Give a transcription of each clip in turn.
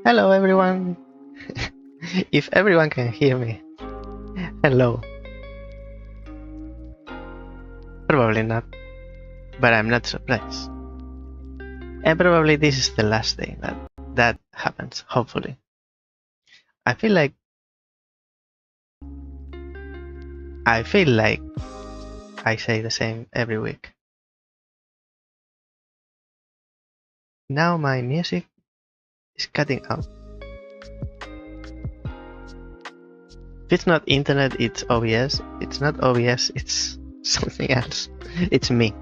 Hello everyone! If everyone can hear me, hello. Probably not, but I'm not surprised. And probably this is the last day that happens, hopefully. I feel like I say the same every week. Now my music is cutting out. If it's not internet, it's OBS. It's not OBS, it's something else. It's me.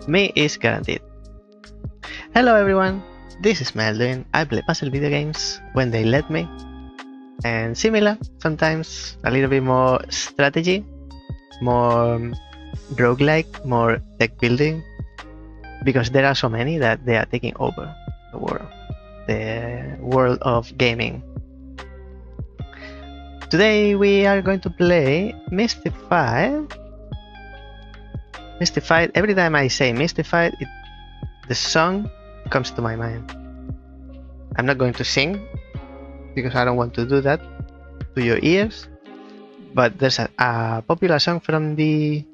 Me is guaranteed. Hello everyone, this is Mael Duin. I play puzzle video games when they let me. And similar, sometimes a little bit more strategy, more roguelike, more deck building, because there are so many that they are taking over the world of gaming. Today we are going to play Mistified. Mistified, every time I say Mistified, the song comes to my mind. I'm not going to sing, because I don't want to do that to your ears, but there's a popular song from the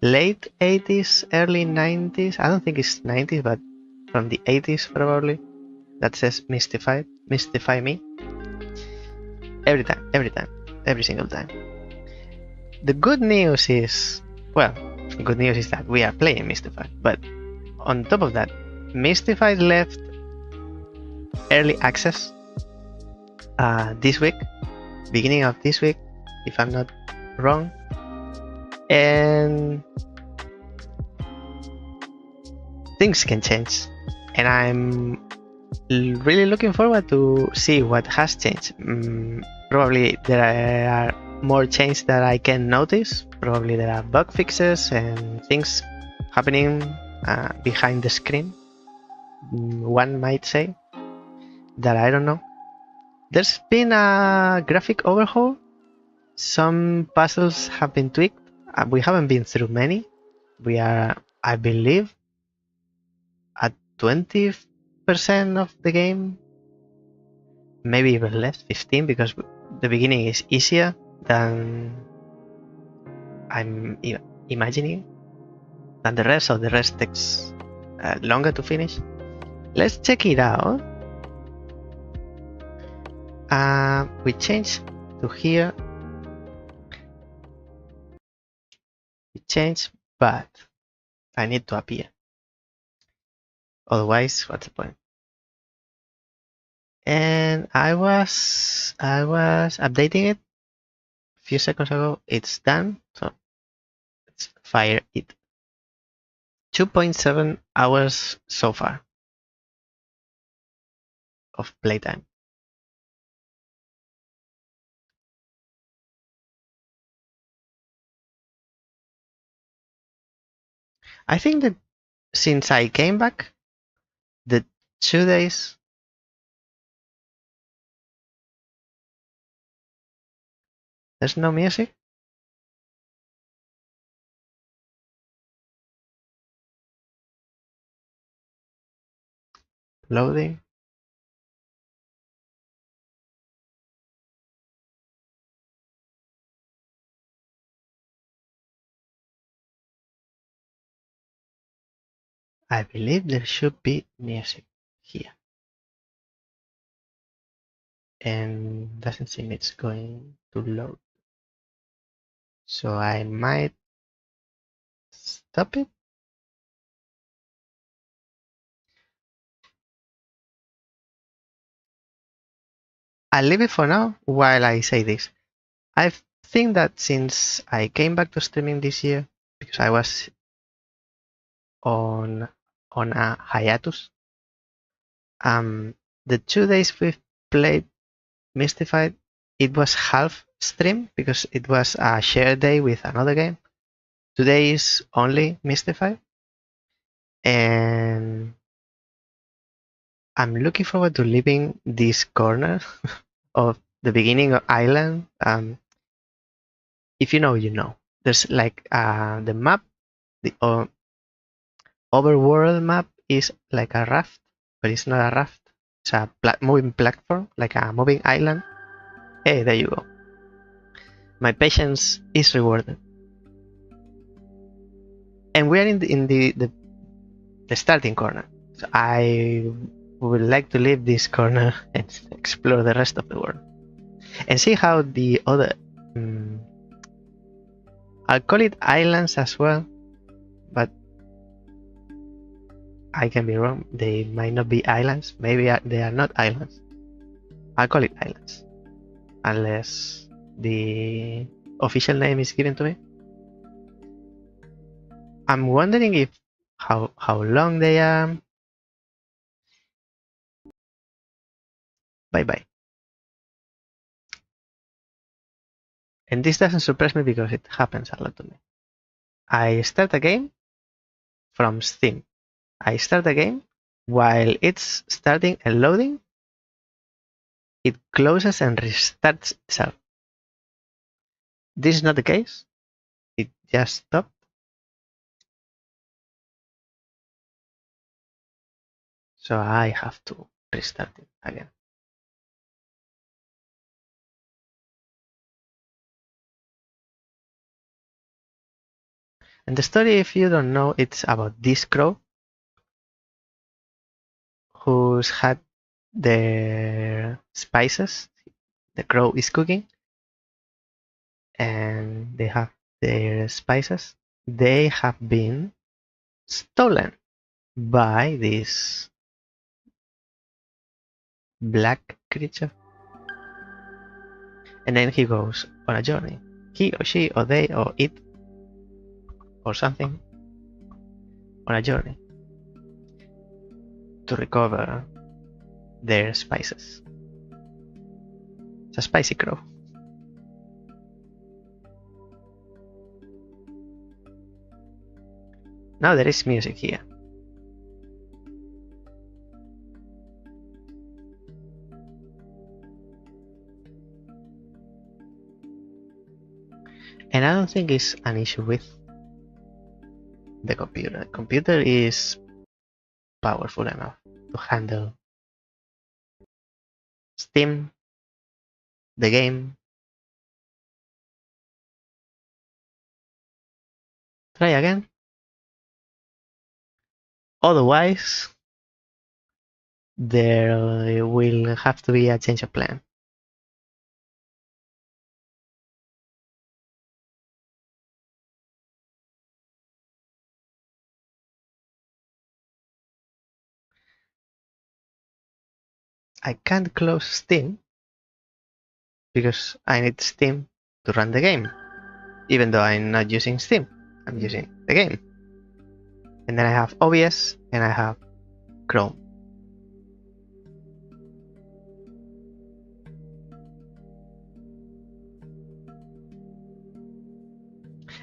late 80s, early 90s, I don't think it's 90s, but from the 80s probably, that says Mistified, mystify me. Every time, every single time. The good news is, well, the good news is that we are playing Mistified, but on top of that, Mistified left early access this week, beginning of this week, if I'm not wrong, and things can change, and I'm really looking forward to see what has changed. Probably there are more changes that I can notice. Probably there are bug fixes and things happening behind the screen, one might say, that I don't know. There's been a graphic overhaul. Some puzzles have been tweaked. We haven't been through many. We are, I believe, at 20% of the game. Maybe even less, 15, because the beginning is easier than I'm imagining. Than the rest, so the rest takes longer to finish. Let's check it out. We change to here. We change, but I need to appear. Otherwise, what's the point? And I was updating it a few seconds ago. It's done, so let's fire it. 2.7 hours so far of playtime. I think that since I came back, the 2 days there's no music. Loading. I believe there should be music here. And doesn't seem it's going to load. So I might stop it. I'll leave it for now while I say this. I think that since I came back to streaming this year, because I was on a hiatus, the 2 days we've played Mistified, it was half stream because it was a shared day with another game. Today is only Mistified, and I'm looking forward to leaving this corner of the beginning of island. If you know, you know. There's like the map, the overworld map is like a raft, but it's not a raft. It's a moving platform, like a moving island. Hey, there you go. My patience is rewarded. And we are in the starting corner. So I would like to leave this corner and explore the rest of the world. And see how the other... I'll call it islands as well, but I can be wrong. They might not be islands. Maybe they are not islands. I'll call it islands. Unless the official name is given to me. I'm wondering if how long they are. Bye bye. And this doesn't surprise me because it happens a lot to me. I start a game from Steam. I start a game while it's starting and loading. It closes and restarts itself. This is not the case. It just stopped. So I have to restart it again. And the story, if you don't know, it's about this crow who's had their spices. The crow is cooking and they have their spices. They have been stolen by this black creature. And then he goes on a journey. He or she or they or it or something on a journey to recover their spices. It's a spicy crow. Now there is music here. And I don't think it's an issue with the computer. The computer is powerful enough to handle Steam, the game. Try again. Otherwise, there will have to be a change of plan. I can't close Steam because I need Steam to run the game, even though I'm not using Steam. I'm using the game. And then I have OBS and I have Chrome.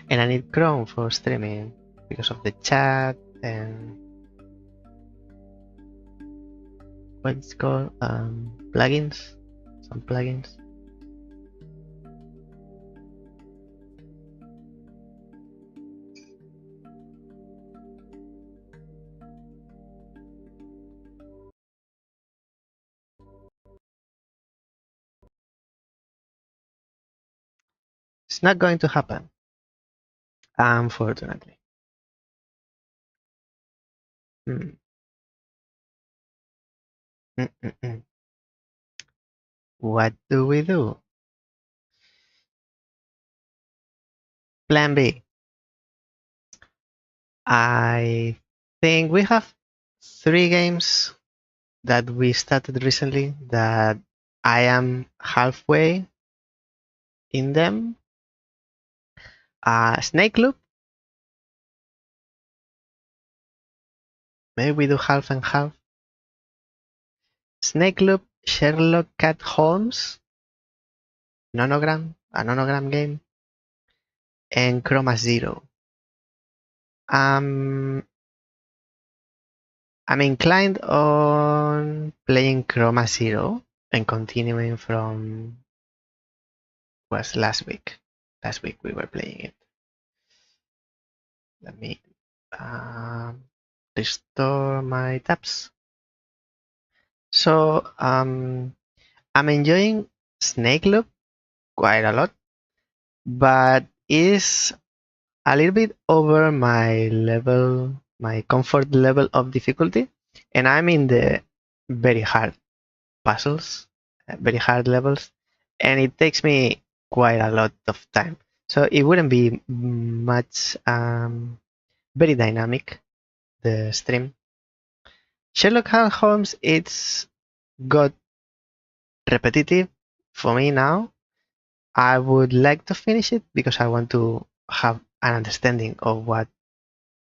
And I need Chrome for streaming because of the chat and what it's called, plugins, some plugins. It's not going to happen, unfortunately. What do we do? Plan B. I think we have 3 games that we started recently that I am halfway in them. Snake Loop. Maybe we do half and half. Snake Loop, Sherlock Cat Holmes, a nonogram game, and Chroma Zero. I'm inclined on playing Chroma Zero and continuing from was last week. Last week we were playing it. Let me restore my tabs. So I'm enjoying Snake Loop quite a lot, but is a little bit over my level, my comfort level of difficulty, and I'm in the very hard puzzles, very hard levels, and it takes me quite a lot of time. So it wouldn't be much very dynamic, the stream. Sherlock Holmes, it's got repetitive for me now. I would like to finish it because I want to have an understanding of what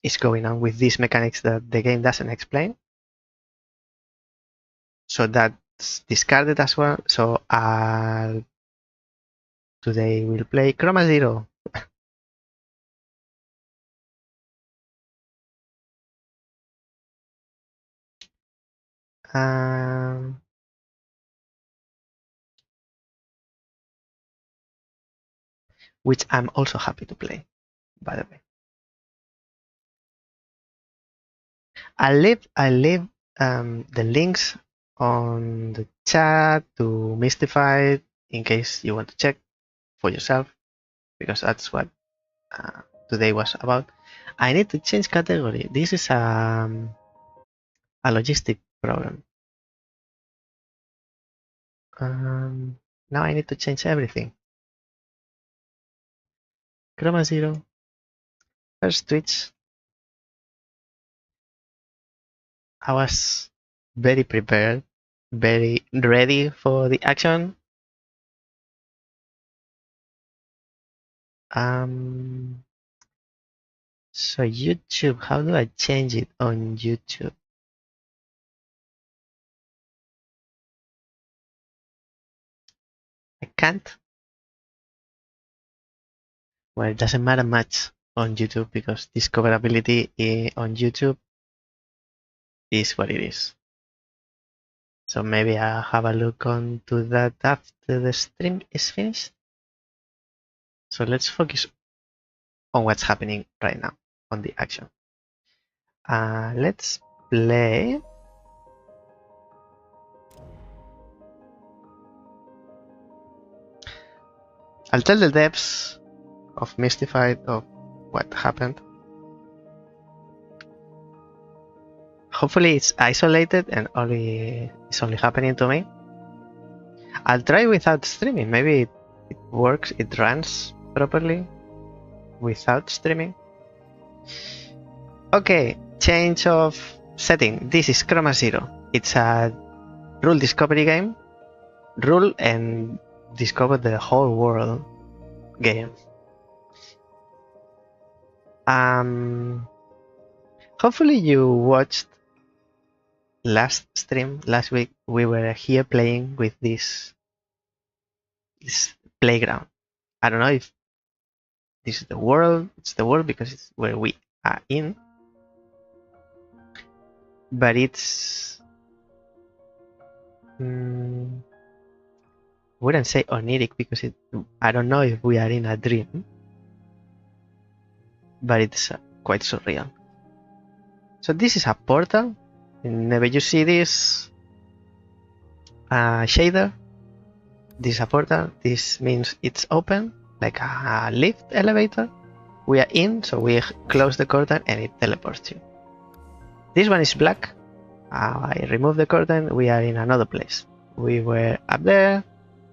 is going on with these mechanics that the game doesn't explain. So that's discarded as well. So today we'll play Chroma Zero. Um, which I'm also happy to play, by the way. I leave the links on the chat to Mistified in case you want to check for yourself, because that's what today was about. I need to change category. This is a logistic problem. Now I need to change everything. Chroma Zero. First Twitch. I was very prepared, very ready for the action. So YouTube, how do I change it on YouTube? I can't. Well, it doesn't matter much on YouTube because discoverability on YouTube is what it is. So maybe I'll have a look onto that after the stream is finished. So let's focus on what's happening right now on the action. Let's play. I'll tell the devs of Mistified of what happened. Hopefully it's isolated and it's only happening to me. I'll try without streaming. Maybe it works, it runs properly without streaming. Okay, change of setting. This is Chroma Zero. It's a rule discovery game. Rule and discover the whole world game. Hopefully you watched last stream last week. We were here playing with this playground. I don't know if this is the world. It's the world because it's where we are in, but it's wouldn't say oniric because I don't know if we are in a dream, but it's quite surreal. So this is a portal. Whenever you see this shader, this is a portal. This means it's open, like a lift elevator. We are in, so we close the curtain and it teleports you. This one is black. I remove the curtain. We are in another place. We were up there.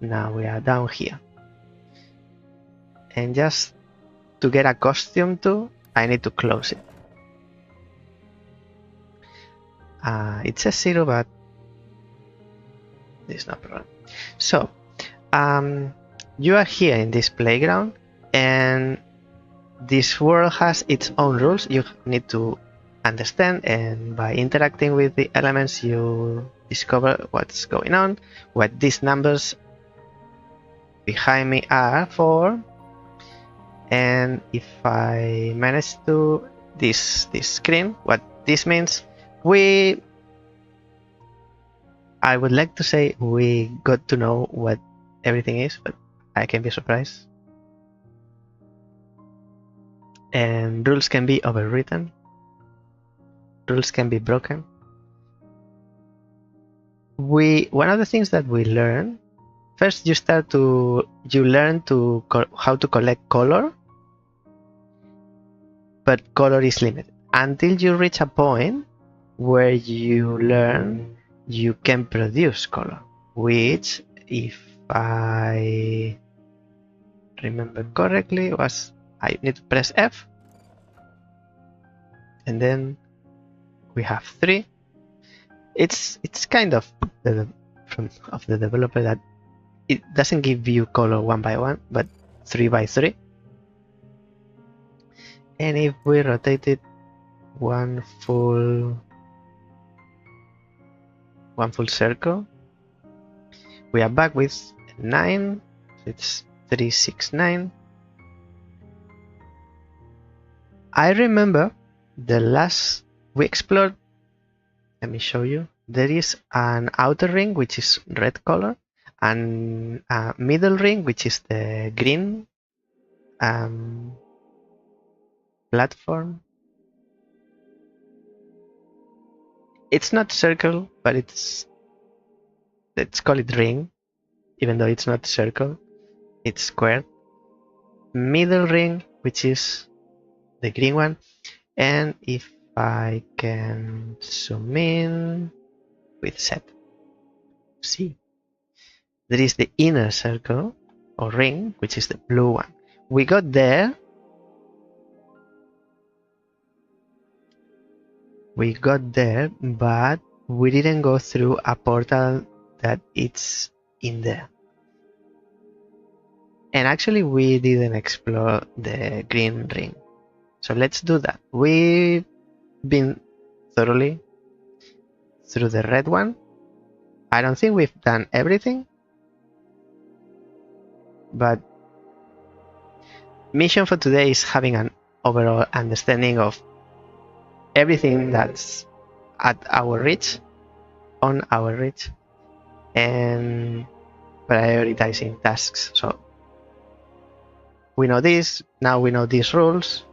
Now we are down here. And just to get accustomed to, I need to close it. It says 0, but there's no problem. So you are here in this playground, and this world has its own rules you need to understand, and by interacting with the elements you discover what's going on, what these numbers behind me are for, and if I manage to this screen, what this means, I would like to say we got to know what everything is, but I can be surprised. And rules can be overwritten. rules can be broken. One of the things that we learn first, you learn how to collect color, but color is limited until you reach a point where you learn you can produce color, which, if I remember correctly, was I need to press F, and then we have 3. It's kind of of the developer that it doesn't give you color one by one, but 3 by 3. And if we rotate it one full circle, we are back with 9. It's 369. I remember the last we explored. Let me show you. There is an outer ring which is red color, and a middle ring which is the green platform. It's not circle, but let's call it ring, even though it's not circle, it's square. Middle ring, which is the green one, and if I can zoom in with set, see, there is the inner circle or ring, which is the blue one. We got there. But we didn't go through a portal that it's in there. And actually, we didn't explore the green ring. So let's do that. We've been thoroughly through the red one. I don't think we've done everything, but mission for today is having an overall understanding of everything that's at our reach, on our reach, and prioritizing tasks. So we know this, now we know these rules.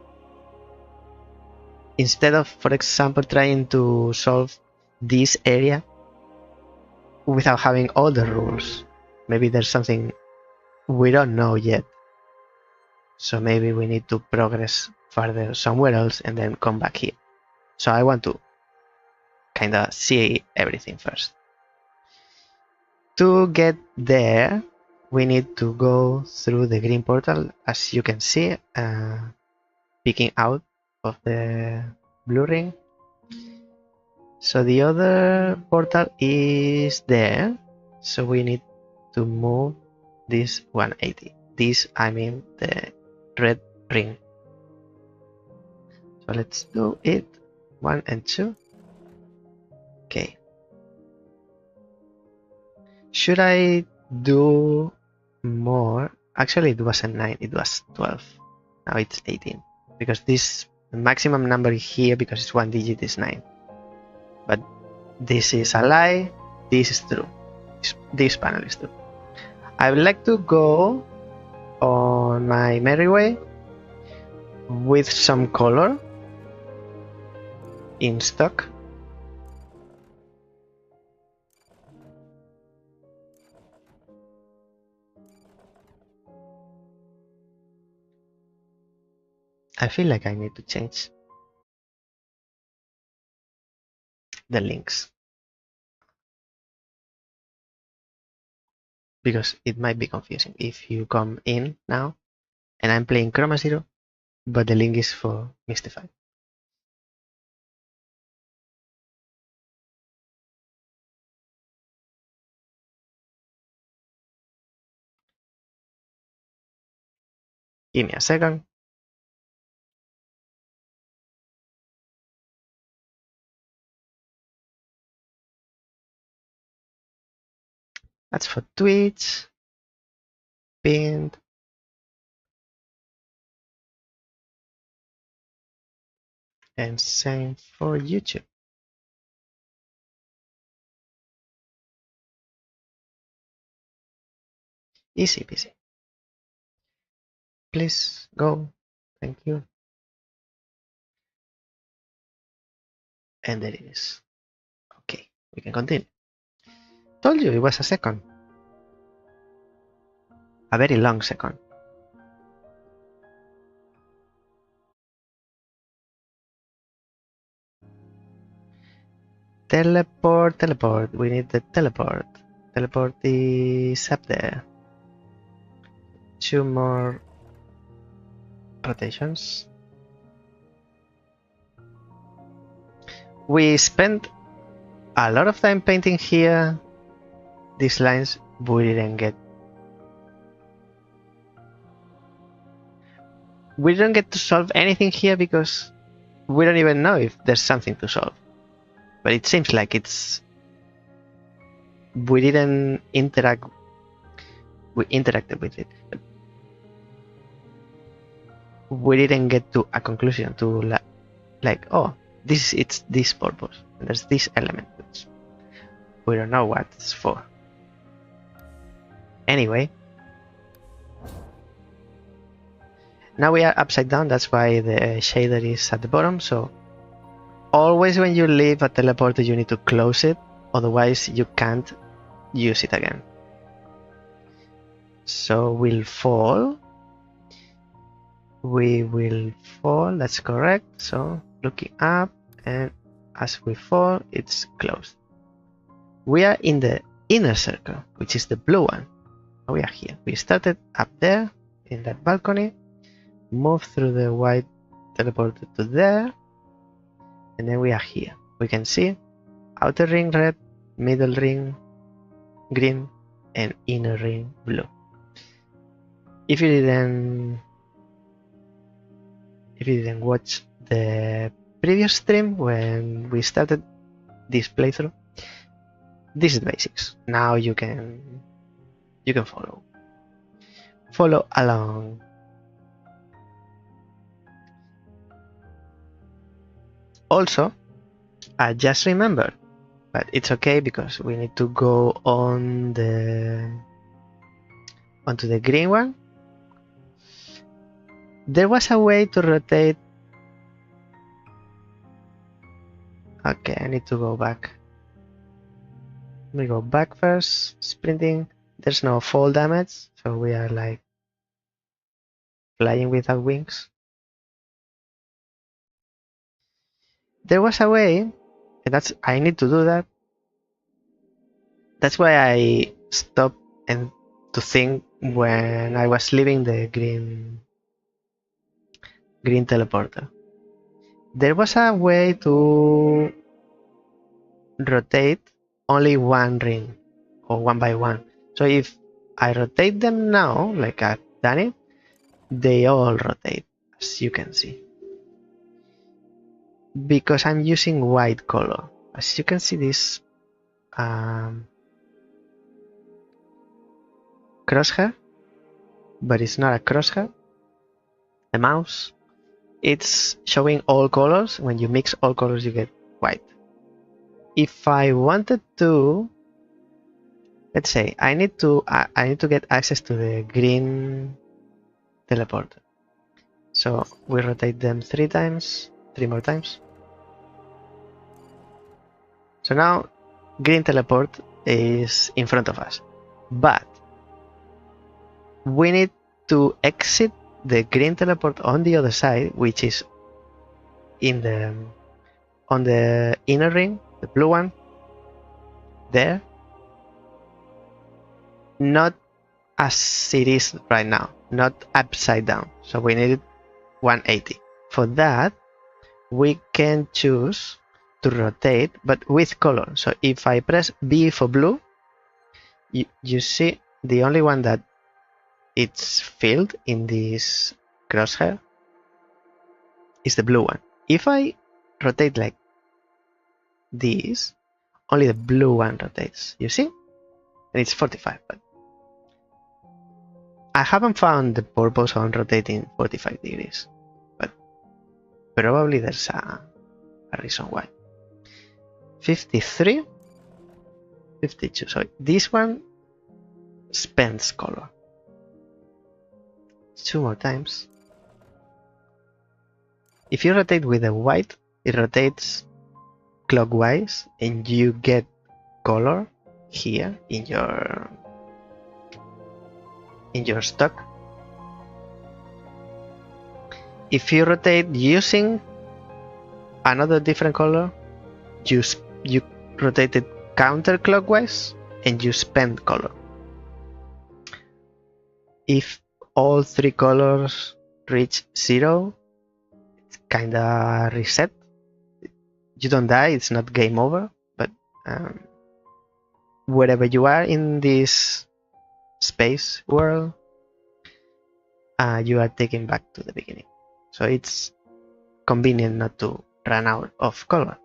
Instead of, for example, trying to solve this area without having all the rules, maybe there's something we don't know yet. So maybe we need to progress further somewhere else and then come back here. So I want to kind of see everything first. To get there, we need to go through the green portal, as you can see, peeking out of the blue ring. So the other portal is there, so we need to move this 180. This, I mean the red ring. So let's do it. 1 and 2. Okay. Should I do more? Actually, it wasn't 9, it was 12. Now it's 18. Because this maximum number here, because it's 1 digit, is 9. But this is a lie, this is true. This panel is true. I would like to go on my merry way with some color in stock. I feel like I need to change the links, because it might be confusing if you come in now and I'm playing Chroma Zero, but the link is for Mistified. Give me a second. That's for Twitch. Pinned. And same for YouTube. Easy peasy. Please go. Thank you. And there it is. Okay, we can continue. Told you it was a second. A very long second. Teleport, teleport. We need the teleport. Teleport is up there. 2 more rotations. We spent a lot of time painting here. These lines we didn't get. We don't get to solve anything here because we don't even know if there's something to solve. But it seems like we didn't interact. We interacted with it. But we didn't get to a conclusion to like, oh, it's this purpose. And there's this element which we don't know what it's for. Anyway, now we are upside down. That's why the shader is at the bottom. So always when you leave a teleporter, you need to close it. Otherwise, you can't use it again. So we'll fall. We will fall. That's correct. So looking up, and as we fall, it's closed. We are in the inner circle, which is the blue one. We are here. We started up there in that balcony, move through the white teleporter to there, and then we are here. We can see outer ring red, middle ring green, and inner ring blue. If you didn't watch the previous stream when we started this playthrough, this is basics. Now you can follow along. Also, I just remembered, but it's okay because we need to go onto the green one. There was a way to rotate. Okay, I need to go back. Let me go back first. Sprinting. There's no fall damage, so we are like flying without wings. There was a way, and I need to do that. That's why I stopped and to think when I was leaving the green teleporter. There was a way to rotate only one ring, or one by one. So if I rotate them now, like I've done it, they all rotate, as you can see. Because I'm using white color. As you can see, this crosshair, but it's not a crosshair. The mouse, it's showing all colors. When you mix all colors, you get white. If I wanted to, let's say I need to get access to the green teleporter. So we rotate them 3 more times. So now green teleport is in front of us, but we need to exit the green teleport on the other side, which is on the inner ring, the blue one there, not as it is right now, not upside down. So we need 180. For that, we can choose to rotate, but with color. So if I press B for blue, you see the only one that it's filled in this crosshair is the blue one. If I rotate like this, only the blue one rotates, you see? And it's 45, but I haven't found the purpose on rotating 45 degrees, but probably there's a reason why. 53, 52, so this one spends color. 2 more times. If you rotate with the white, it rotates clockwise and you get color here in your stock. If you rotate using another different color, you rotate it counterclockwise and you spend color. If all 3 colors reach 0, it's kinda reset. You don't die, it's not game over, but wherever you are in this space world, you are taken back to the beginning. So it's convenient not to run out of color.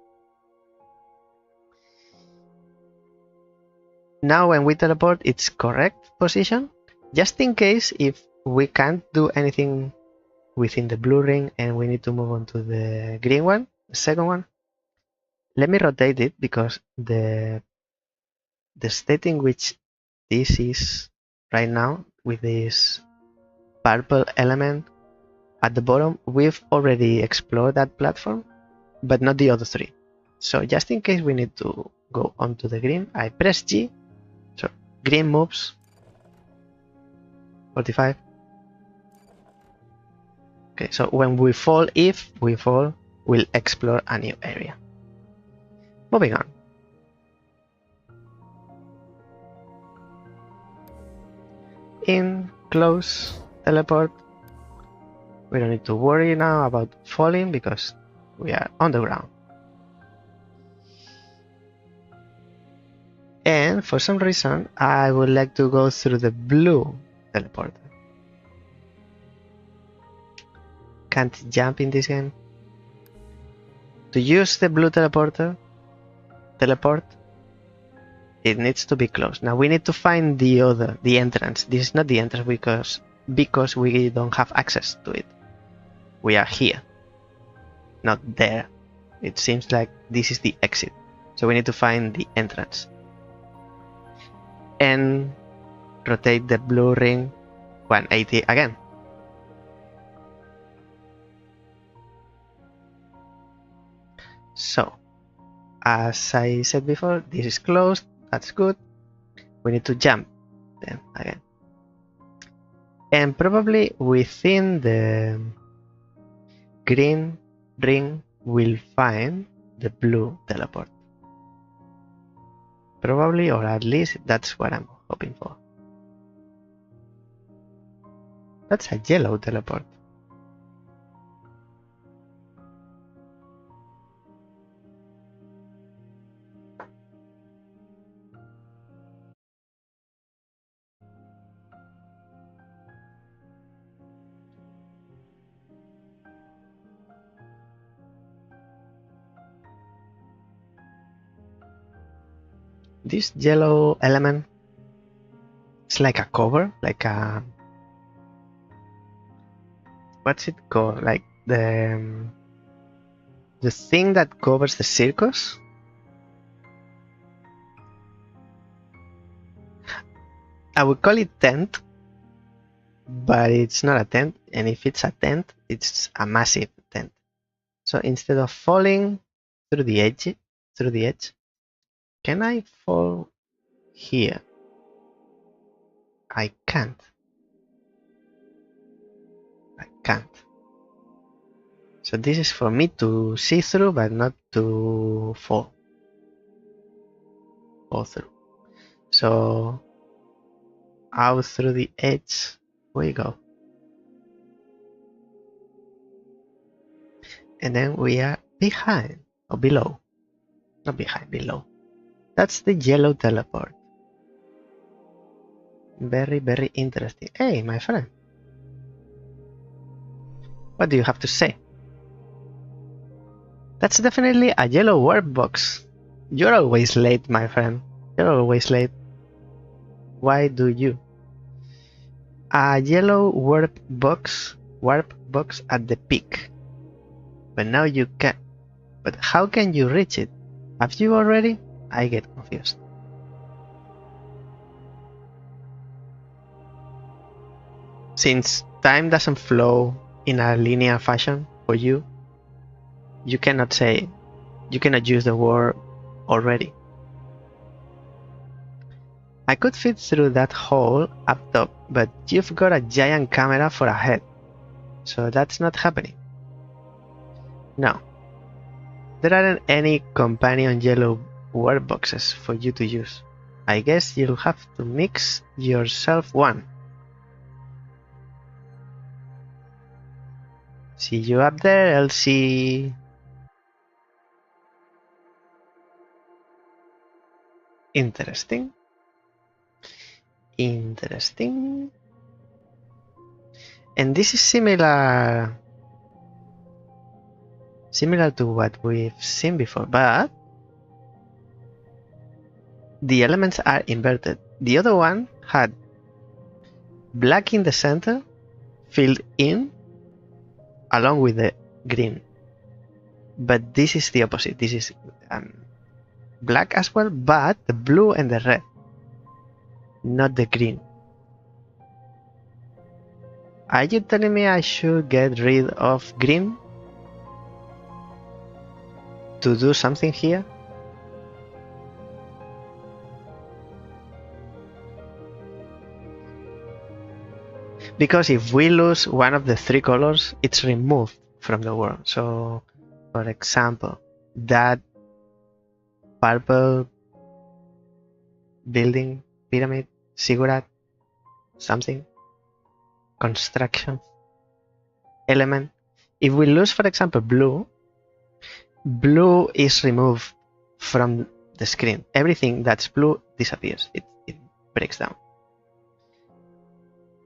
Now when we teleport, it's correct position. Just in case if we can't do anything within the blue ring and we need to move on to the green one, the second one, let me rotate it because the state in which this is right now with this purple element at the bottom, we've already explored that platform, but not the other 3. So just in case we need to go onto the green, I press G, so green moves 45. Okay, so when we fall, if we fall, we'll explore a new area. Moving on. In, close, teleport. We don't need to worry now about falling because we are on the ground. And for some reason, I would like to go through the blue teleporter. Can't jump in this game. To use the blue teleport, it needs to be closed. Now we need to find the entrance. This is not the entrance because we don't have access to it. We are here, not there. It seems like this is the exit. So we need to find the entrance. And rotate the blue ring 180 again. So, as I said before, this is closed. That's good. We need to jump then again. And probably within the green ring we'll find the blue teleport. Probably, or at least that's what I'm hoping for. That's a yellow teleport. This yellow element is like a cover, like a, what's it called? Like the thing that covers the circus. I would call it tent, but it's not a tent, and if it's a tent, it's a massive tent. So instead of falling through the edge, can I fall here? I can't. So this is for me to see through, but not to fall through. So out through the edge we go. And then we are behind, or below. Not behind, below. That's the yellow teleport. Very, very interesting. Hey, my friend. What do you have to say? That's definitely a yellow warp box. You're always late, my friend. You're always late. Why do you? A yellow warp box at the peak. But now you can. But how can you reach it? Have you already? I get confused. Since time doesn't flow in a linear fashion for you, you cannot say You cannot use the word already. I could fit through that hole up top, but you've got a giant camera for a head, so that's not happening. No. There aren't any companion yellow word boxes for you to use. I guess you'll have to mix yourself one. See you up there, Elsie. Interesting. Interesting. And this is similar to what we've seen before, but the elements are inverted. The other one had black in the center, filled in, along with the green. But this is the opposite. This is black as well, but the blue and the red, not the green. Are you telling me I should get rid of green to do something here? Because if we lose one of the three colors, it's removed from the world. So, for example, that purple building, pyramid, ziggurat, something, construction, element. If we lose, for example, blue, blue is removed from the screen. Everything that's blue disappears. It breaks down.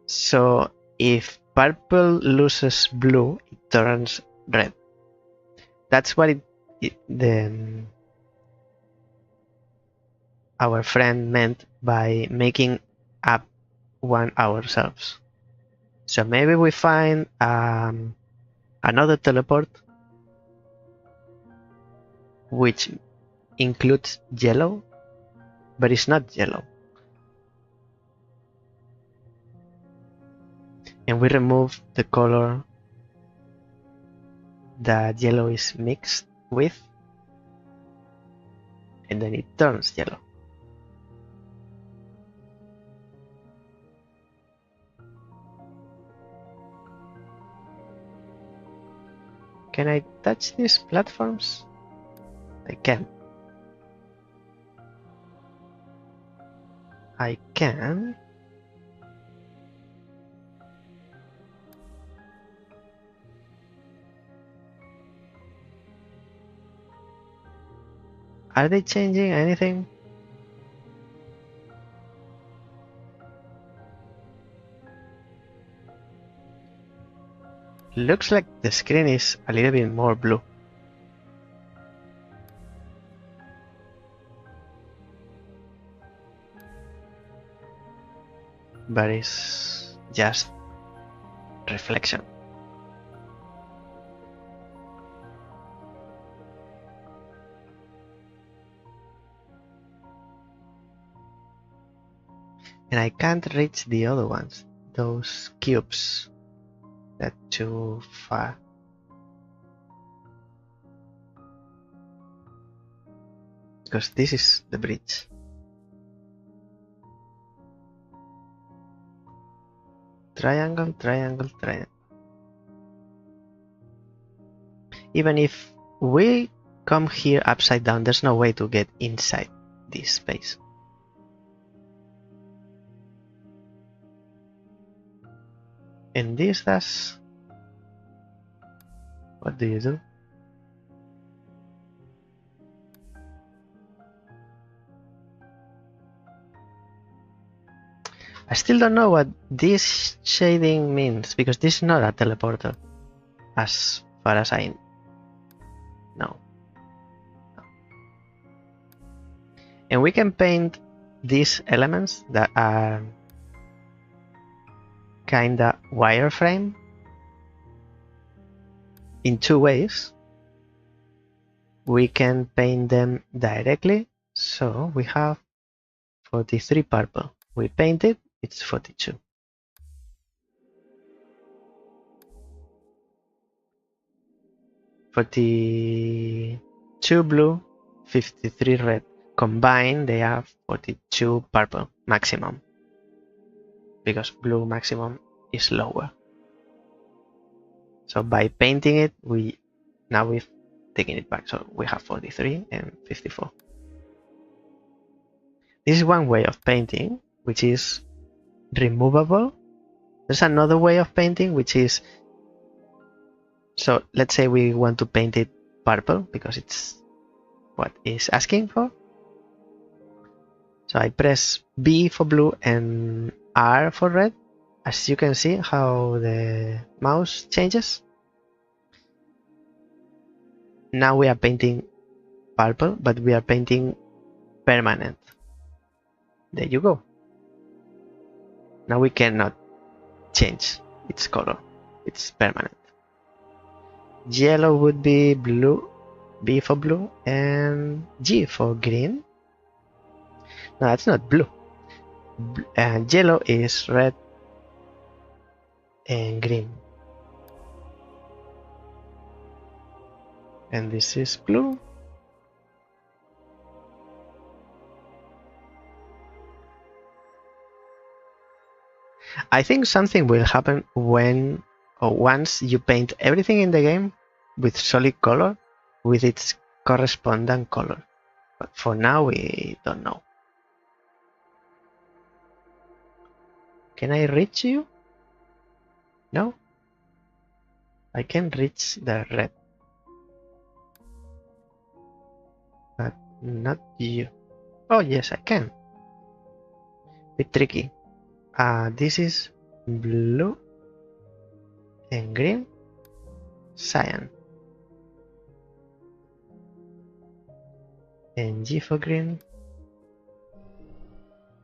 So if purple loses blue, it turns red. That's what our friend meant by making up one ourselves. So maybe we find another teleport which includes yellow, but it's not yellow. And we remove the color that yellow is mixed with, and then it turns yellow. Can I touch these platforms? I can. I can. Are they changing anything? Looks like the screen is a little bit more blue. But it's just reflection. And I can't reach the other ones, those cubes. That's too far. Because this is the bridge. Triangle, triangle, triangle. Even if we come here upside down, there's no way to get inside this space. And this does. What do you do? I still don't know what this shading means, because this is not a teleporter, as far as I know. And we can paint these elements that are kinda wireframe in two ways. We can paint them directly. So we have 43 purple. We paint it, it's 42. 2 blue, 53 red. Combined, they are 42 purple maximum, because blue maximum is lower. So by painting it, we've taken it back. So we have 43 and 54. This is one way of painting, which is removable. There's another way of painting, which is, so let's say we want to paint it purple because it's what it's asking for. So I press B for blue and R for red. As you can see how the mouse changes. Now we are painting purple, but we are painting permanent. There you go. Now we cannot change its color. It's permanent. Yellow would be blue, B for blue, and G for green. No, that's not blue. And yellow is red and green. And this is blue. I think something will happen when or once you paint everything in the game with solid color with its corresponding color. But for now we don't know. Can I reach you? No? I can reach the red. But not you. Oh yes, I can. Bit tricky. This is blue and green, cyan. And G for green.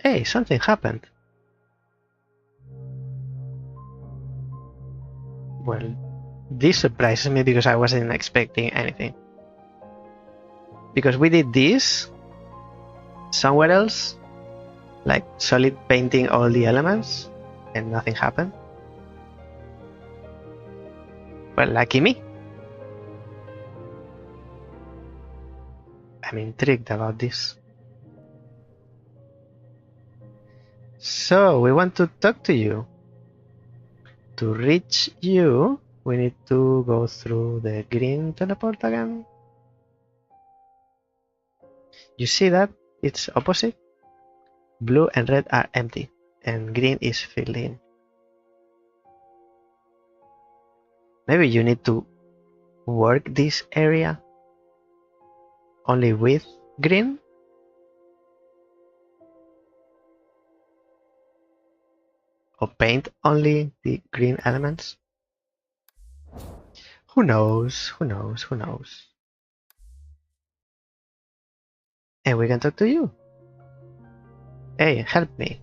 Hey, something happened. Well, this surprises me because I wasn't expecting anything. Because we did this somewhere else, like solid painting all the elements, and nothing happened. Well, lucky me. I'm intrigued about this. So we want to talk to you. To reach you, we need to go through the green teleport again. You see that? It's opposite. Blue and red are empty, and green is filled in. Maybe you need to work this area only with green? Or paint only the green elements? Who knows? Who knows? Who knows? And we can talk to you. Hey, help me.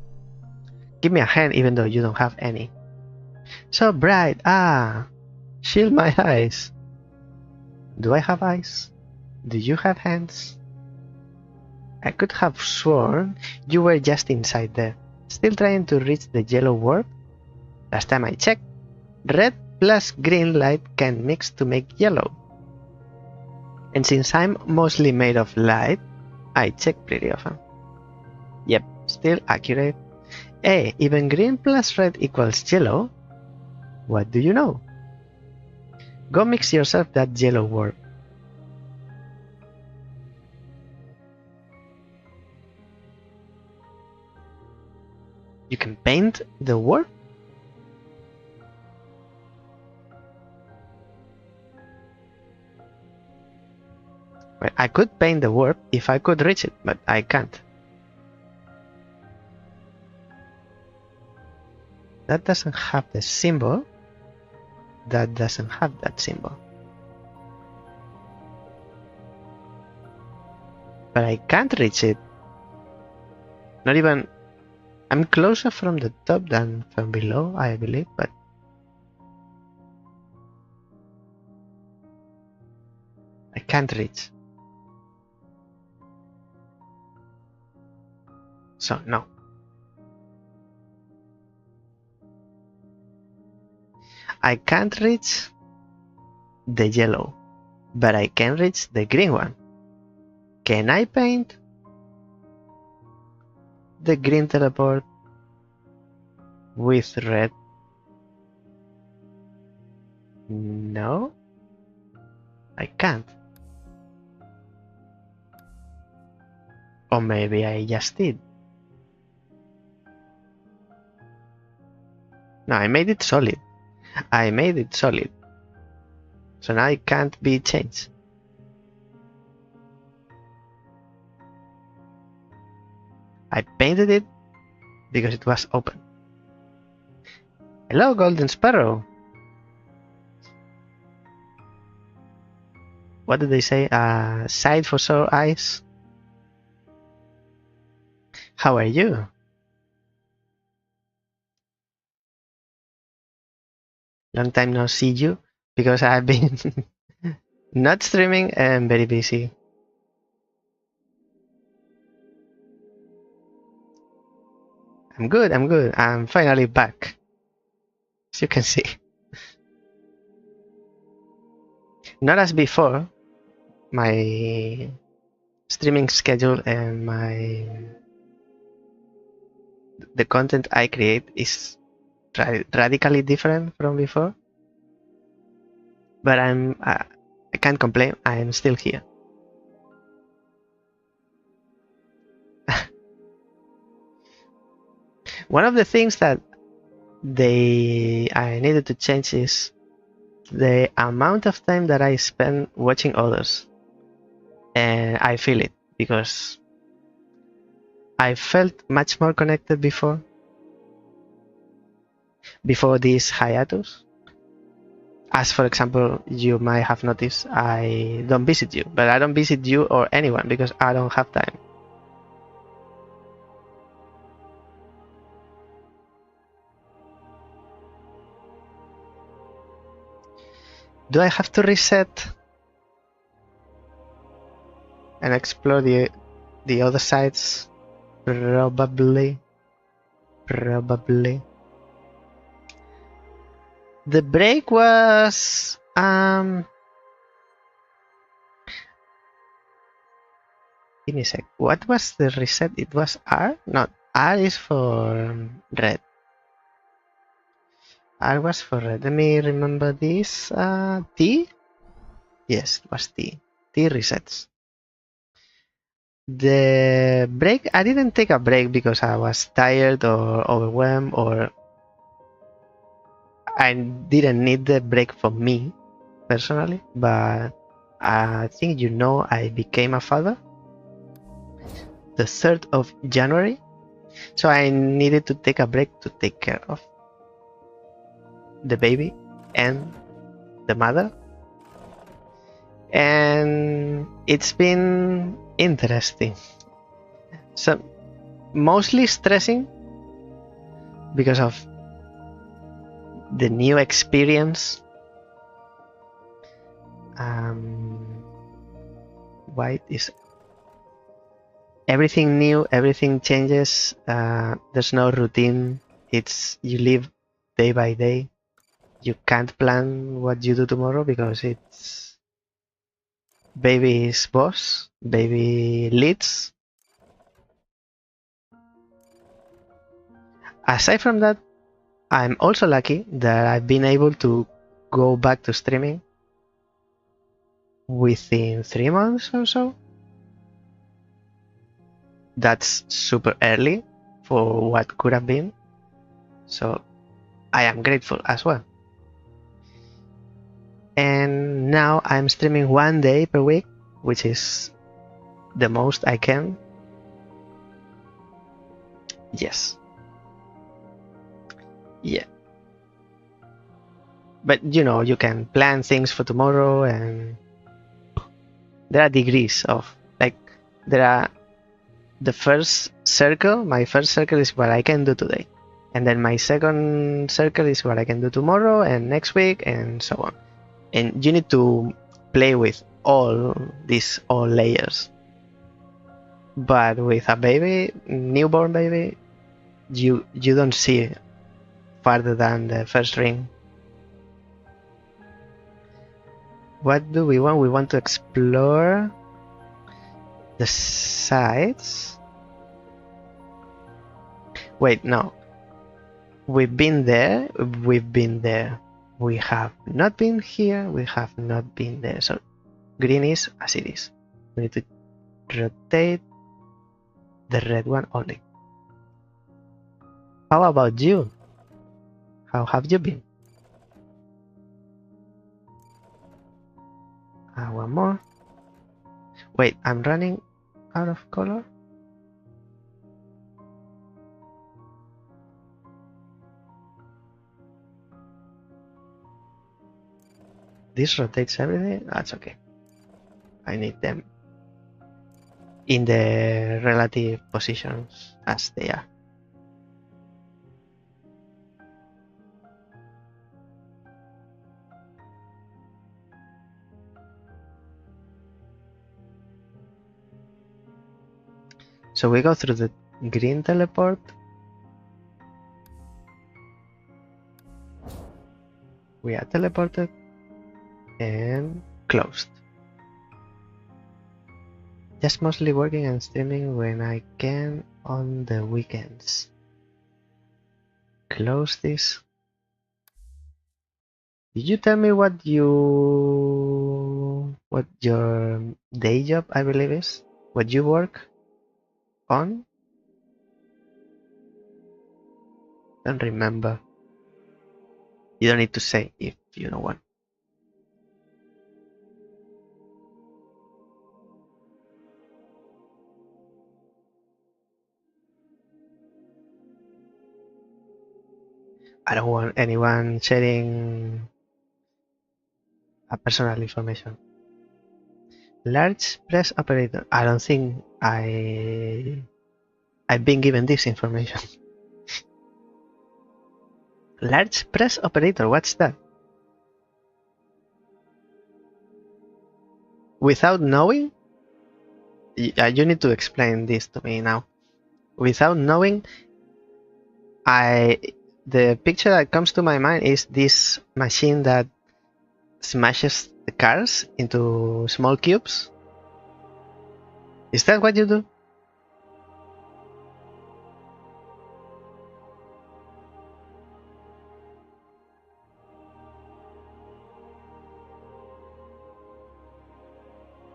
Give me a hand even though you don't have any. So bright. Shield my eyes. Do I have eyes? Do you have hands? I could have sworn you were just inside there, still trying to reach the yellow warp. Last time I checked, red plus green light can mix to make yellow. And since I'm mostly made of light, I check pretty often. Yep, still accurate. Hey, even green plus red equals yellow? What do you know? Go mix yourself that yellow warp. You can paint the warp? Well, I could paint the warp if I could reach it, but I can't. That doesn't have the symbol. That doesn't have that symbol. But I can't reach it. Not even... I'm closer from the top than from below, I believe, but... I can't reach. So, no. I can't reach the yellow, but I can reach the green one. Can I paint the green teleport with red? No, I can't. Or maybe I just did. No, I made it solid. I made it solid. So now it can't be changed. I painted it because it was open. Hello, Golden Sparrow. What did they say? Sight for sore eyes. How are you? Long time no see you, because I've been not streaming and very busy. I'm good, I'm good. I'm finally back, as you can see. Not as before. My streaming schedule and the content I create is radically different from before. But I can't complain. I am still here. One of the things that I needed to change is the amount of time that I spend watching others. And I feel it, because I felt much more connected before this hiatus. As for example, you might have noticed I don't visit you, but I don't visit you or anyone because I don't have time. Do I have to reset and explore the other sides? Probably. The break was give me a sec. What was the reset? It was R? No, R is for red. R was for red. Let me remember this. T? Yes, it was T. T resets. The break, I didn't take a break because I was tired or overwhelmed, or I didn't need the break for me personally, but I think you know I became a father the 3rd of January, so I needed to take a break to take care of the baby and the mother. And it's been interesting. So mostly stressing because of the new experience. Why is everything new? Everything changes. There's no routine. It's you live day by day. You can't plan what you do tomorrow because it's baby's boss, baby leads. Aside from that, I'm also lucky that I've been able to go back to streaming within 3 months or so. That's super early for what could have been. So I am grateful as well. And now I'm streaming 1 day per week, which is the most I can. Yes. Yeah. But you know, you can plan things for tomorrow, and there are degrees of, like, there are the first circle. My first circle is what I can do today, and then my second circle is what I can do tomorrow and next week, and so on. And you need to play with all these layers. But with a baby, newborn baby, you don't see farther than the first ring. What do we want? We want to explore The sides. Wait, no. We've been there. We've been there. We have not been here. We have not been there. So green is as it is. We need to rotate the red one only. How about you? How have you been? One more. Wait, I'm running out of color. This rotates everything. That's okay. I need them in the relative positions as they are. So we go through the green teleport. We are teleported and closed. Just mostly working and streaming when I can on the weekends. Close this. Did you tell me what your day job, I believe, is? What you work on? Don't remember. You don't need to say if you know what. I don't want anyone sharing a personal information. Large press operator. I don't think I've been given this information. Large press operator, what's that? Without knowing? You need to explain this to me now. Without knowing, the picture that comes to my mind is this machine that smashes the cars into small cubes. Is that what you do?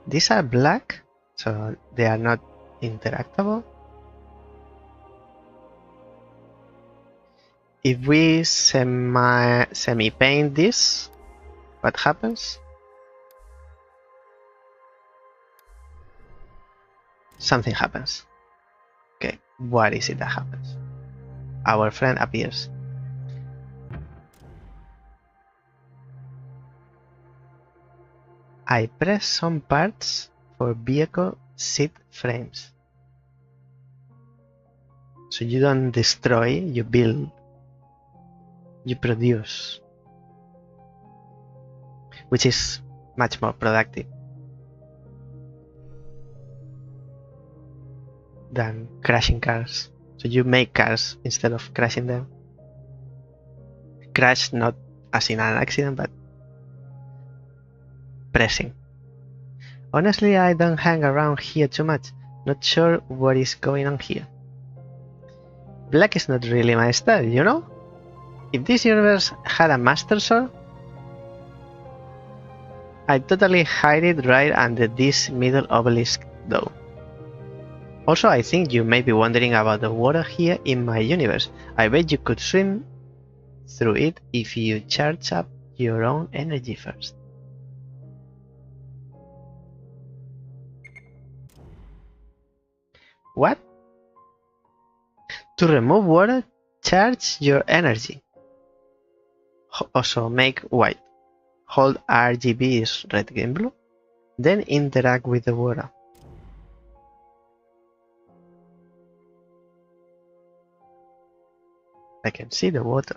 These are black, so they are not interactable. If we semi-paint this, what happens? Something happens. Okay, what is it that happens? Our friend appears. I press some parts for vehicle seat frames. So you don't destroy, you build. You produce, which is much more productive than crashing cars. So you make cars instead of crashing them. Crash not as in an accident, but pressing. Honestly, I don't hang around here too much. Not sure what is going on here. Black is not really my style, you know? If this universe had a Master Sword, I'd totally hide it right under this middle obelisk though. Also, I think you may be wondering about the water here in my universe. I bet you could swim through it if you charge up your own energy first. What? To remove water, charge your energy. Also make white. Hold RGB is red, green, blue. Then interact with the water. I can see the water.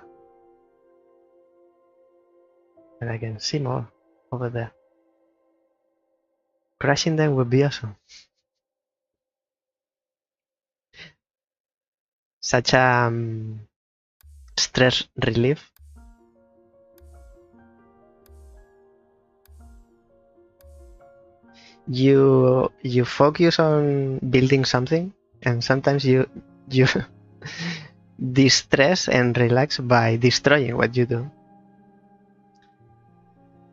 And I can see more over there. Crashing them would be awesome. Such a stress relief. you focus on building something, and sometimes you distress and relax by destroying what you do.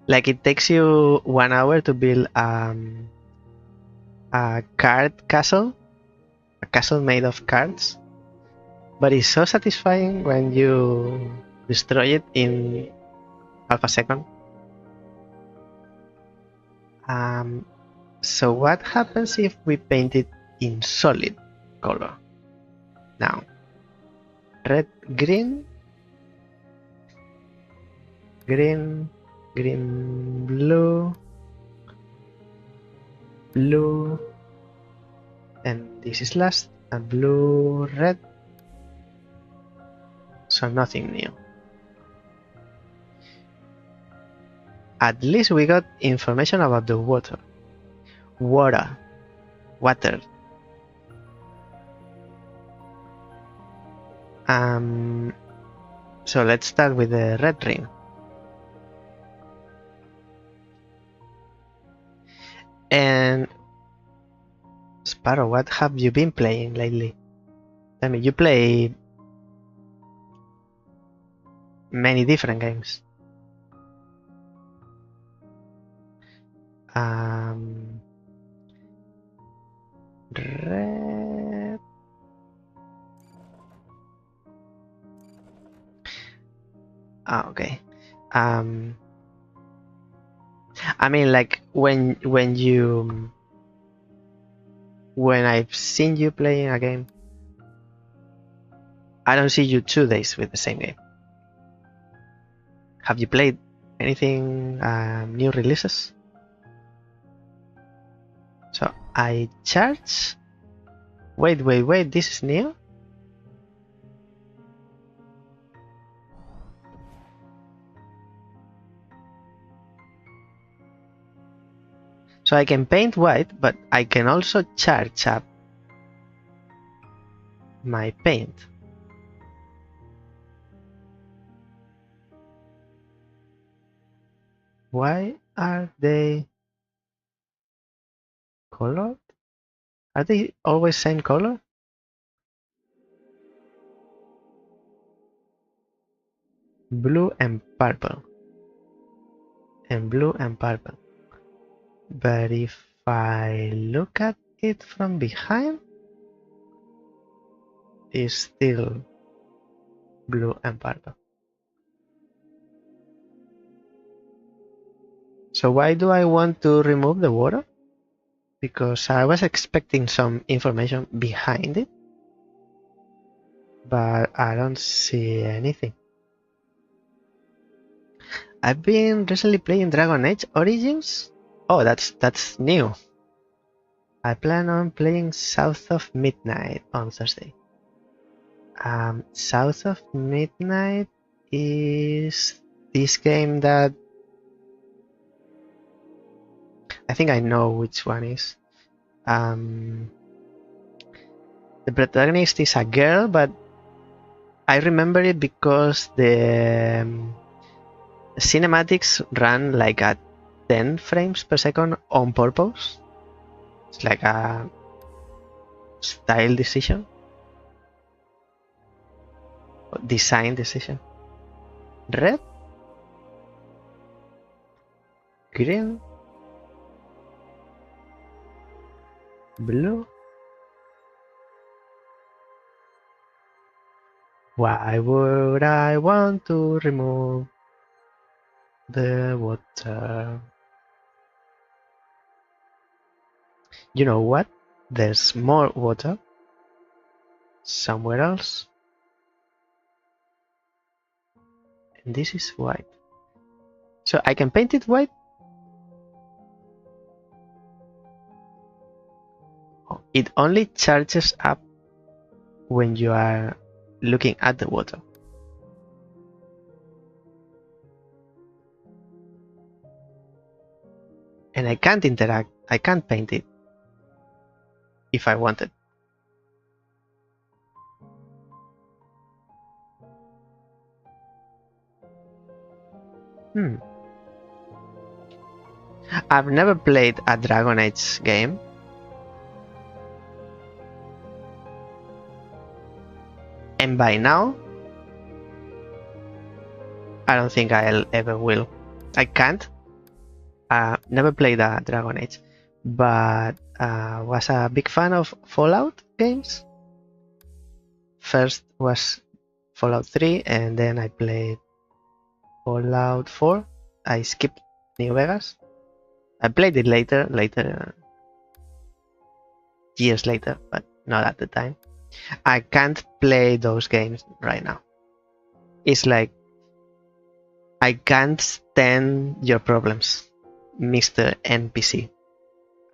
Like it takes you 1 hour to build a card castle, a castle made of cards, but it's so satisfying when you destroy it in half a second. So what happens if we paint it in solid color? Now, red, green, green, green, blue, blue, and this is last, a blue, red, so nothing new. At least we got information about the water. Water. So let's start with the red ring. And Sparrow, what have you been playing lately? I mean, you play many different games. Red. Okay. I mean, like when I've seen you playing a game, I don't see you 2 days with the same game. Have you played anything new releases? So I charge. Wait, this is new? So I can paint white, but I can also charge up my paint. Why are they colored? Are they always same color? Blue and purple. And blue and purple. But if I look at it from behind, it's still blue and purple. So why do I want to remove the water? Because I was expecting some information behind it, but I don't see anything. I've been recently playing Dragon Age Origins. Oh, that's new. I plan on playing South of Midnight on Thursday. South of Midnight is this game that I think I know which one is. The protagonist is a girl, but I remember it because the cinematics run like at 10 frames per second on purpose. It's like a style decision, design decision. Red, green, blue. Why would I want to remove the water? You know what? There's more water somewhere else. And this is white. So I can paint it white. It only charges up when you are looking at the water. And I can't interact. I can't paint it if I wanted. I've never played a Dragon Age game. And by now, I don't think I'll ever will. I can't. Never played a Dragon Age, but was a big fan of Fallout games. First was Fallout 3, and then I played Fallout 4. I skipped New Vegas. I played it later, years later, but not at the time. I can't play those games right now. It's like I can't stand your problems, Mr. NPC.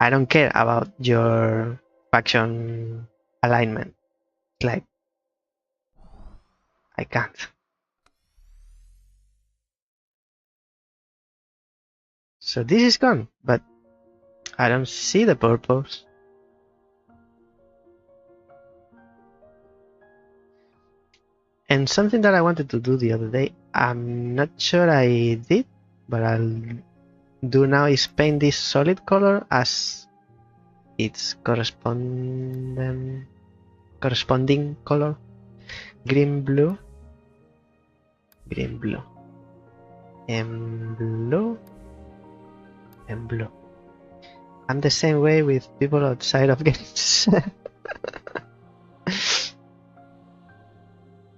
I don't care about your faction alignment. It's like I can't. So this is gone, but I don't see the purpose. And something that I wanted to do the other day, I'm not sure I did, but I'll do now is paint this solid color as its corresponding color. Green, blue, and blue, and blue. I'm the same way with people outside of games.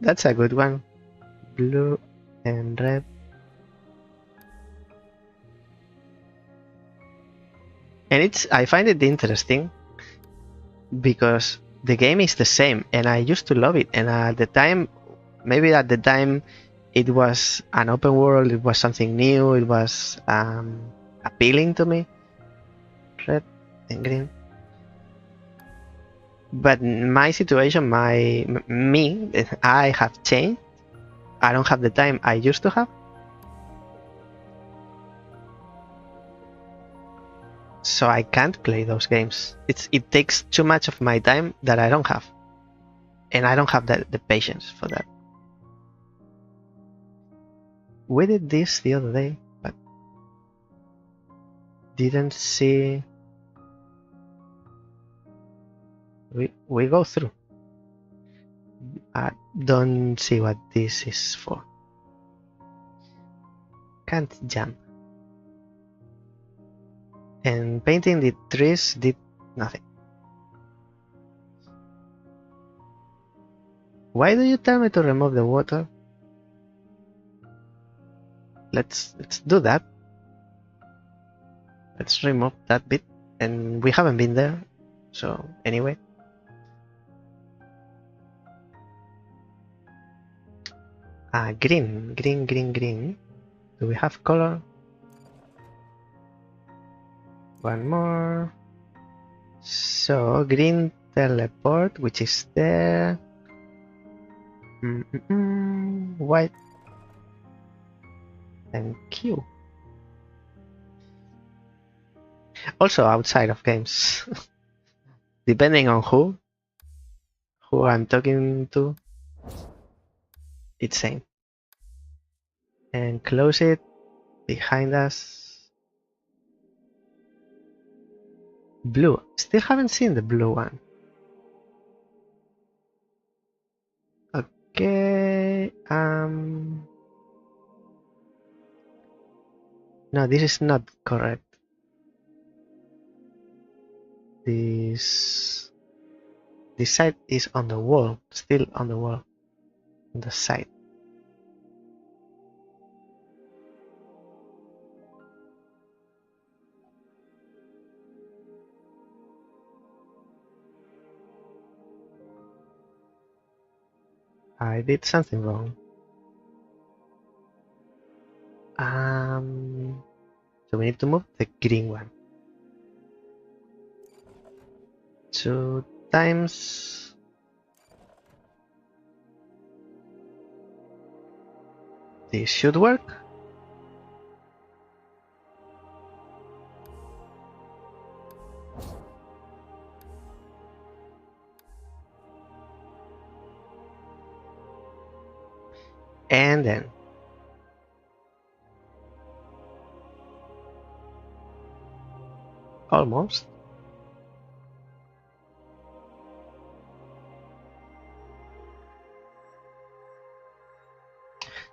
That's a good one. Blue and red. And I find it interesting because the game is the same and I used to love it. And at the time, maybe at the time it was an open world, it was something new, it was appealing to me. Red and green. But my situation, I have changed. I don't have the time I used to have. So I can't play those games. It takes too much of my time that I don't have. And I don't have the patience for that. We did this the other day, but didn't see. We go through. I don't see what this is for. Can't jump. And painting the trees did nothing. Why do you tell me to remove the water? Let's do that. Let's remove that bit. And we haven't been there. So anyway. Green. Do we have color? One more. So green teleport, which is there. White and Q. Also outside of games. Depending on who I'm talking to, it's same. And close it behind us. Blue. Still haven't seen the blue one. Okay. No, this is not correct. This side is on the wall. Still on the wall. On the side. I did something wrong. So we need to move the green one. 2 times. This should work. And then Almost.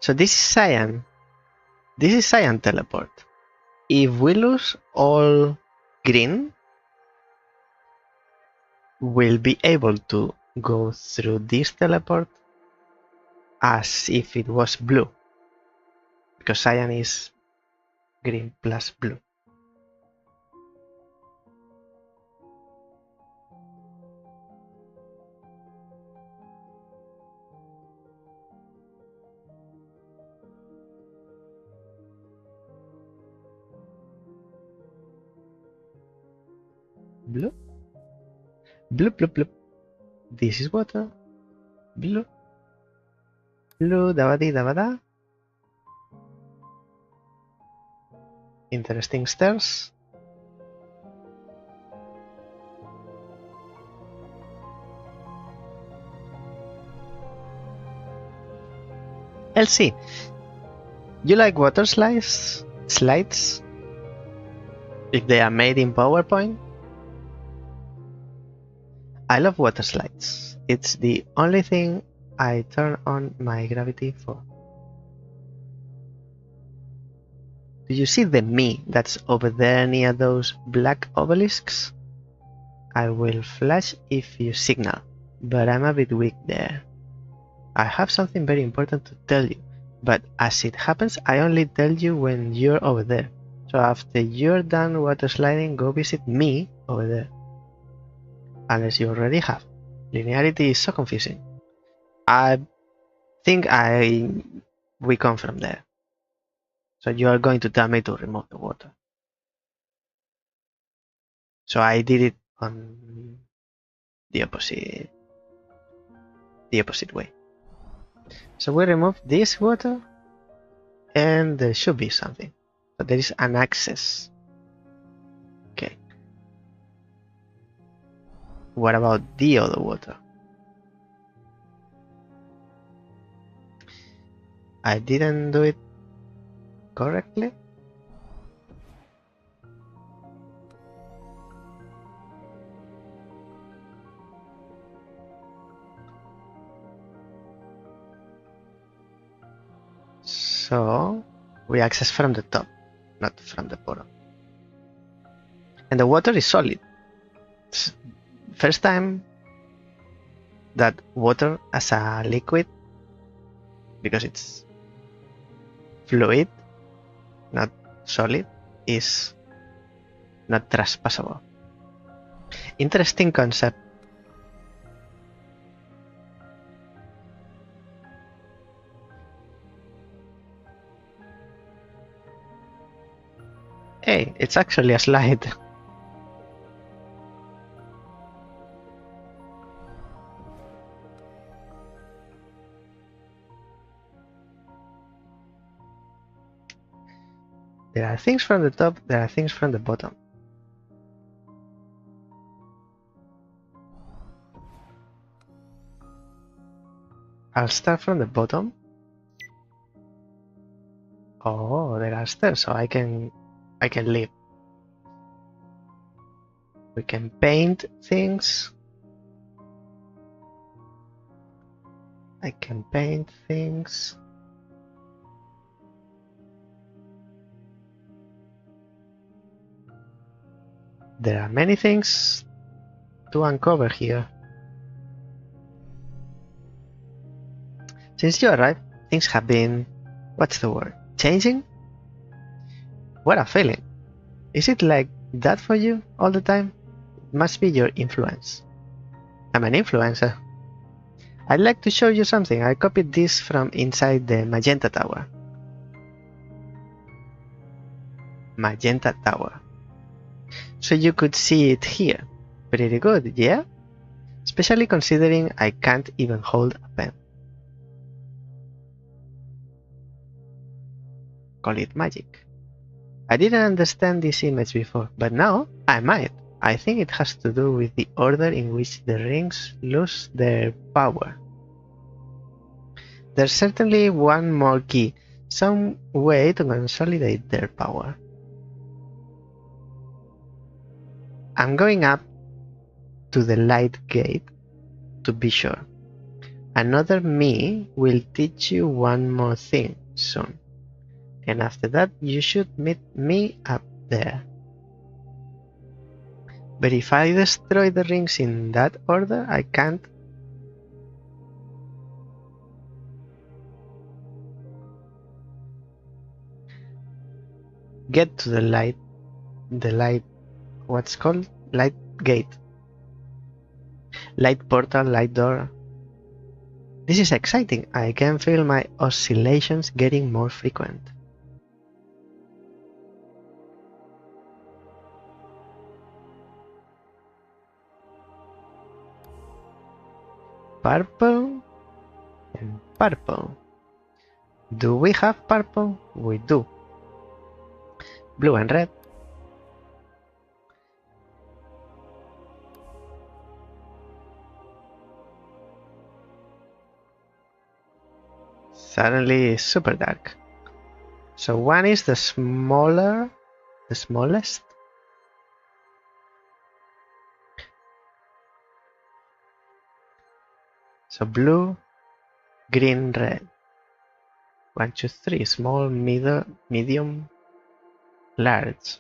So this is cyan. This is cyan teleport. If we lose all green, we'll be able to go through this teleport as if it was blue. Because cyan is green plus blue. Blue. Blue, blue, blue. This is water. Blue. Blue, dabadi, dabada. Interesting stairs. LC, you like water slides? If they are made in PowerPoint? I love water slides. It's the only thing I turn on my gravity for. Do you see the me that's over there near those black obelisks? I will flash if you signal, but I'm a bit weak there. I have something very important to tell you, but as it happens, I only tell you when you're over there. So after you're done water sliding, go visit me over there. Unless you already have. Linearity is so confusing. I think we come from there. So you are going to tell me to remove the water. So I did it on the opposite way. So we remove this water and there should be something. But there is an access. Okay. What about the other water? I didn't do it correctly. So we access from the top, not from the bottom. And the water is solid. It's first time that water as a liquid, because it's fluid, not solid, is not trespassable. Interesting concept. Hey, it's actually a slide. There are things from the top, there are things from the bottom. I'll start from the bottom. Oh, there are stairs, so I can leave. We can paint things. I can paint things. There are many things to uncover here. Since you arrived, things have been, what's the word, changing? What a feeling. Is it like that for you all the time? It must be your influence. I'm an influencer. I'd like to show you something. I copied this from inside the Magenta Tower. Magenta Tower. So you could see it here. Pretty good, yeah? Especially considering I can't even hold a pen. Call it magic. I didn't understand this image before, but now I might. I think it has to do with the order in which the rings lose their power. There's certainly one more key, some way to consolidate their power. I'm going up to the light gate to be sure. Another me will teach you one more thing soon. And after that, you should meet me up there. But if I destroy the rings in that order, I can't. Get to the light, what's called? Light gate. Light portal, light door. This is exciting. I can feel my oscillations getting more frequent. Purple and purple. Do we have purple? We do. Blue and red. Suddenly it's super dark. So one is the smallest. So blue, green, red. 1, 2, 3. Small, middle, medium, large.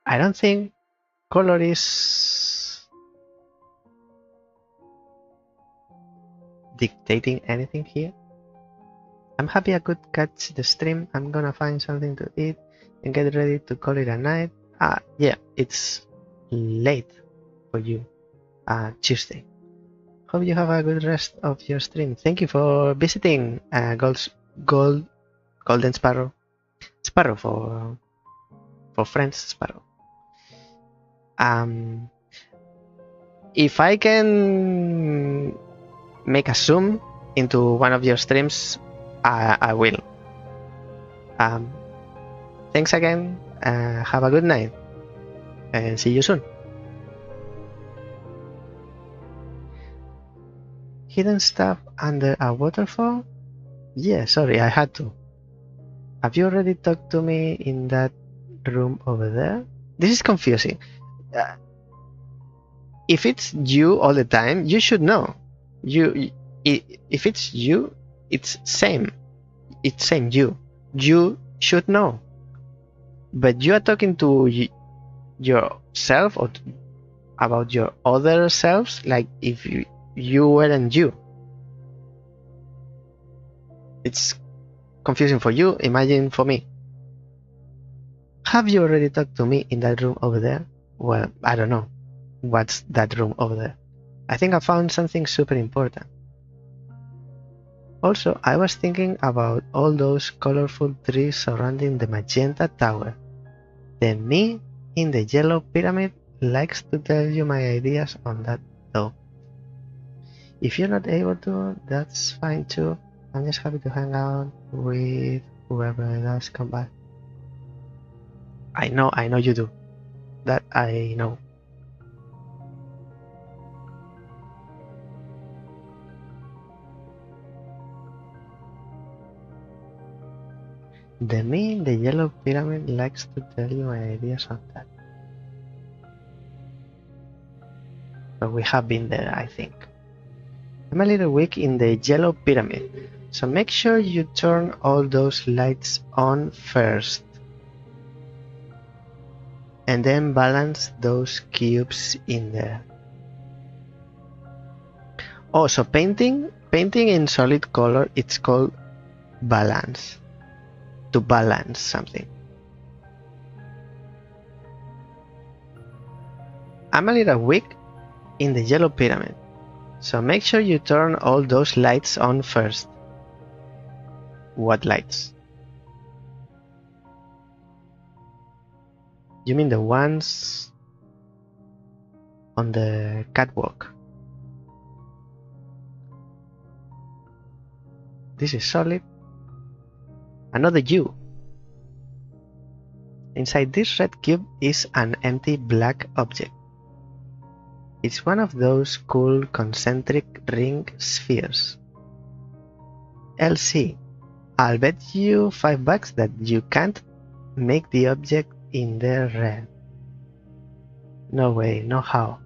I don't think color is dictating anything here. I'm happy I could catch the stream. I'm gonna find something to eat and get ready to call it a night. Yeah, it's late for you. Tuesday. Hope you have a good rest of your stream. Thank you for visiting. Golden Sparrow. Sparrow for friends. Sparrow. If I can make a zoom into one of your streams, I will. Thanks again. Have a good night and see you soon. Hidden stuff under a waterfall? Yeah, sorry, I had to. Have you already talked to me in that room over there? This is confusing. If it's you all the time, you should know. If it's you, it's same. It's same you. You should know. But you are talking to yourself or about your other selves, like if you weren't you. It's confusing for you, imagine for me. Have you already talked to me in that room over there? Well, I don't know. What's that room over there? I think I found something super important. Also, I was thinking about all those colorful trees surrounding the magenta tower. The me in the yellow pyramid likes to tell you my ideas on that though. If you're not able to, that's fine too. I'm just happy to hang out with whoever does come by. I know you do. That I know. The me in the yellow pyramid likes to tell you my ideas on that. But we have been there, I think. I'm a little weak in the yellow pyramid, so make sure you turn all those lights on first. And then balance those cubes in there. Oh, so painting in solid color, it's called balance. To balance something. I'm a little weak in the yellow pyramid, so make sure you turn all those lights on first. What lights? You mean the ones on the catwalk? This is solid. Another you. Inside this red cube is an empty black object. It's one of those cool concentric ring spheres. LC, I'll bet you $5 that you can't make the object in the red. No way, no how.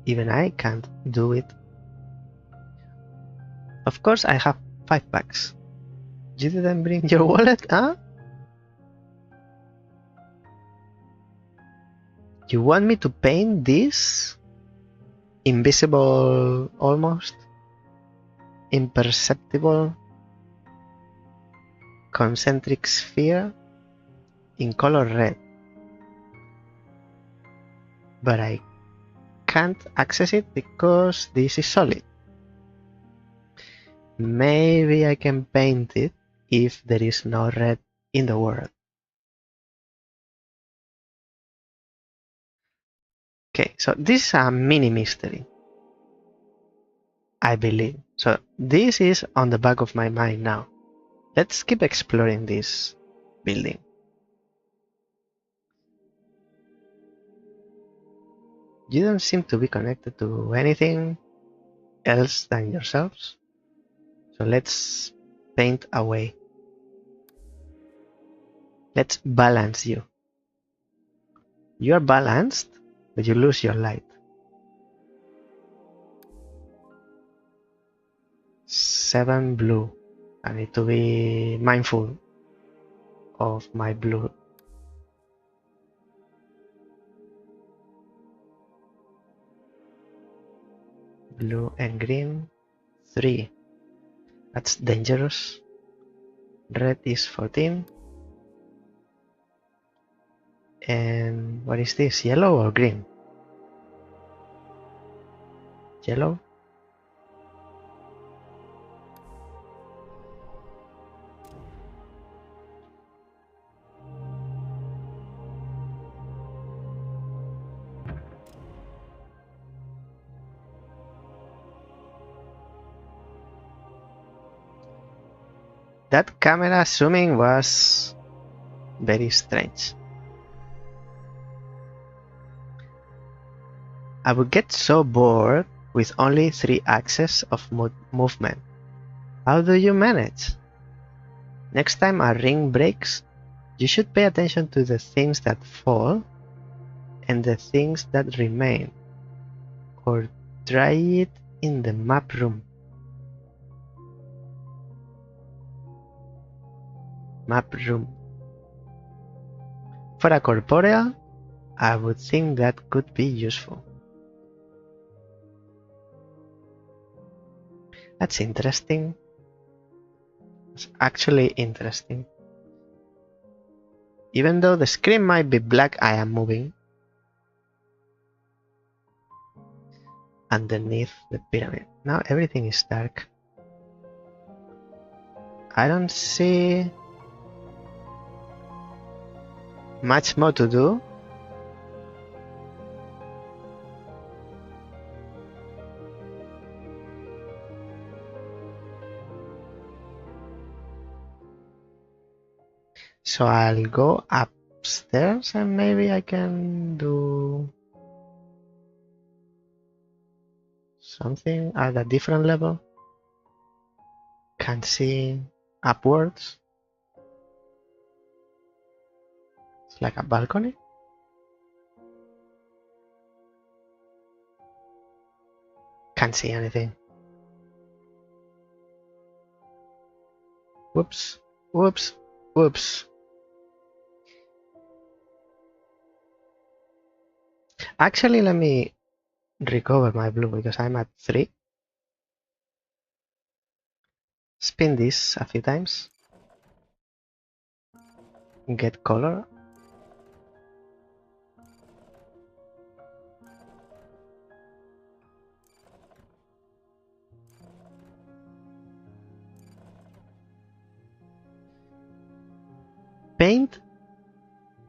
Even I can't do it. Of course I have 5 bucks. You didn't bring your wallet, huh? You want me to paint this? Invisible, almost imperceptible concentric sphere in color red. But I can't access it because this is solid. Maybe I can paint it if there is no red in the world. Okay, so this is a mini mystery, I believe. So this is on the back of my mind now. Let's keep exploring this building. You don't seem to be connected to anything else than yourselves. So let's paint away. Let's balance you. You are balanced, but you lose your light. 7 blue. I need to be mindful of my blue. Blue and green. 3. That's dangerous. Red is 14. And what is this? Yellow or green? Yellow. That camera zooming was very strange. I would get so bored with only 3 axes of movement. How do you manage? Next time a ring breaks, you should pay attention to the things that fall and the things that remain. Or try it in the map room. Map room. For a corporeal, I would think that could be useful. That's interesting. It's actually interesting. Even though the screen might be black, I am moving underneath the pyramid. Now everything is dark. I don't see much more to do. So I'll go upstairs and maybe I can do something at a different level. Can't see upwards. It's like a balcony. Can't see anything. Whoops, whoops, whoops. Actually, let me recover my blue because I'm at 3. Spin this a few times. Get color. Paint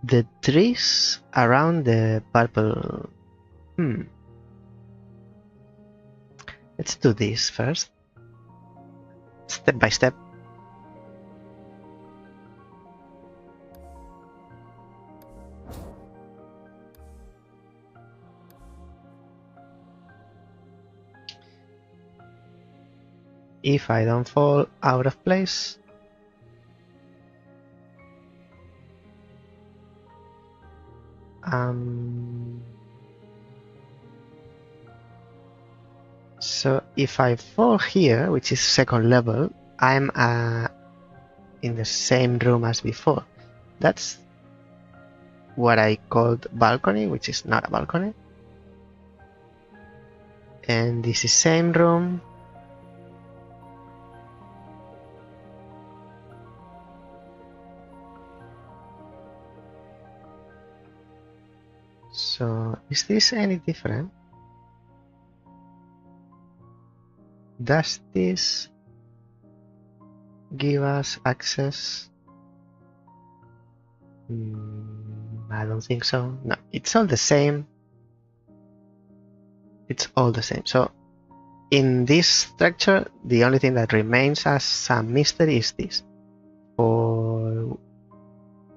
the trees around the purple. Let's do this first. Step by step. If I don't fall out of place, So if I fall here, which is second level, I'm in the same room as before. That's what I called balcony, which is not a balcony. And this is same room. So is this any different? Does this give us access? I don't think so. No, it's all the same. It's all the same. So in this structure, the only thing that remains as a mystery is this. For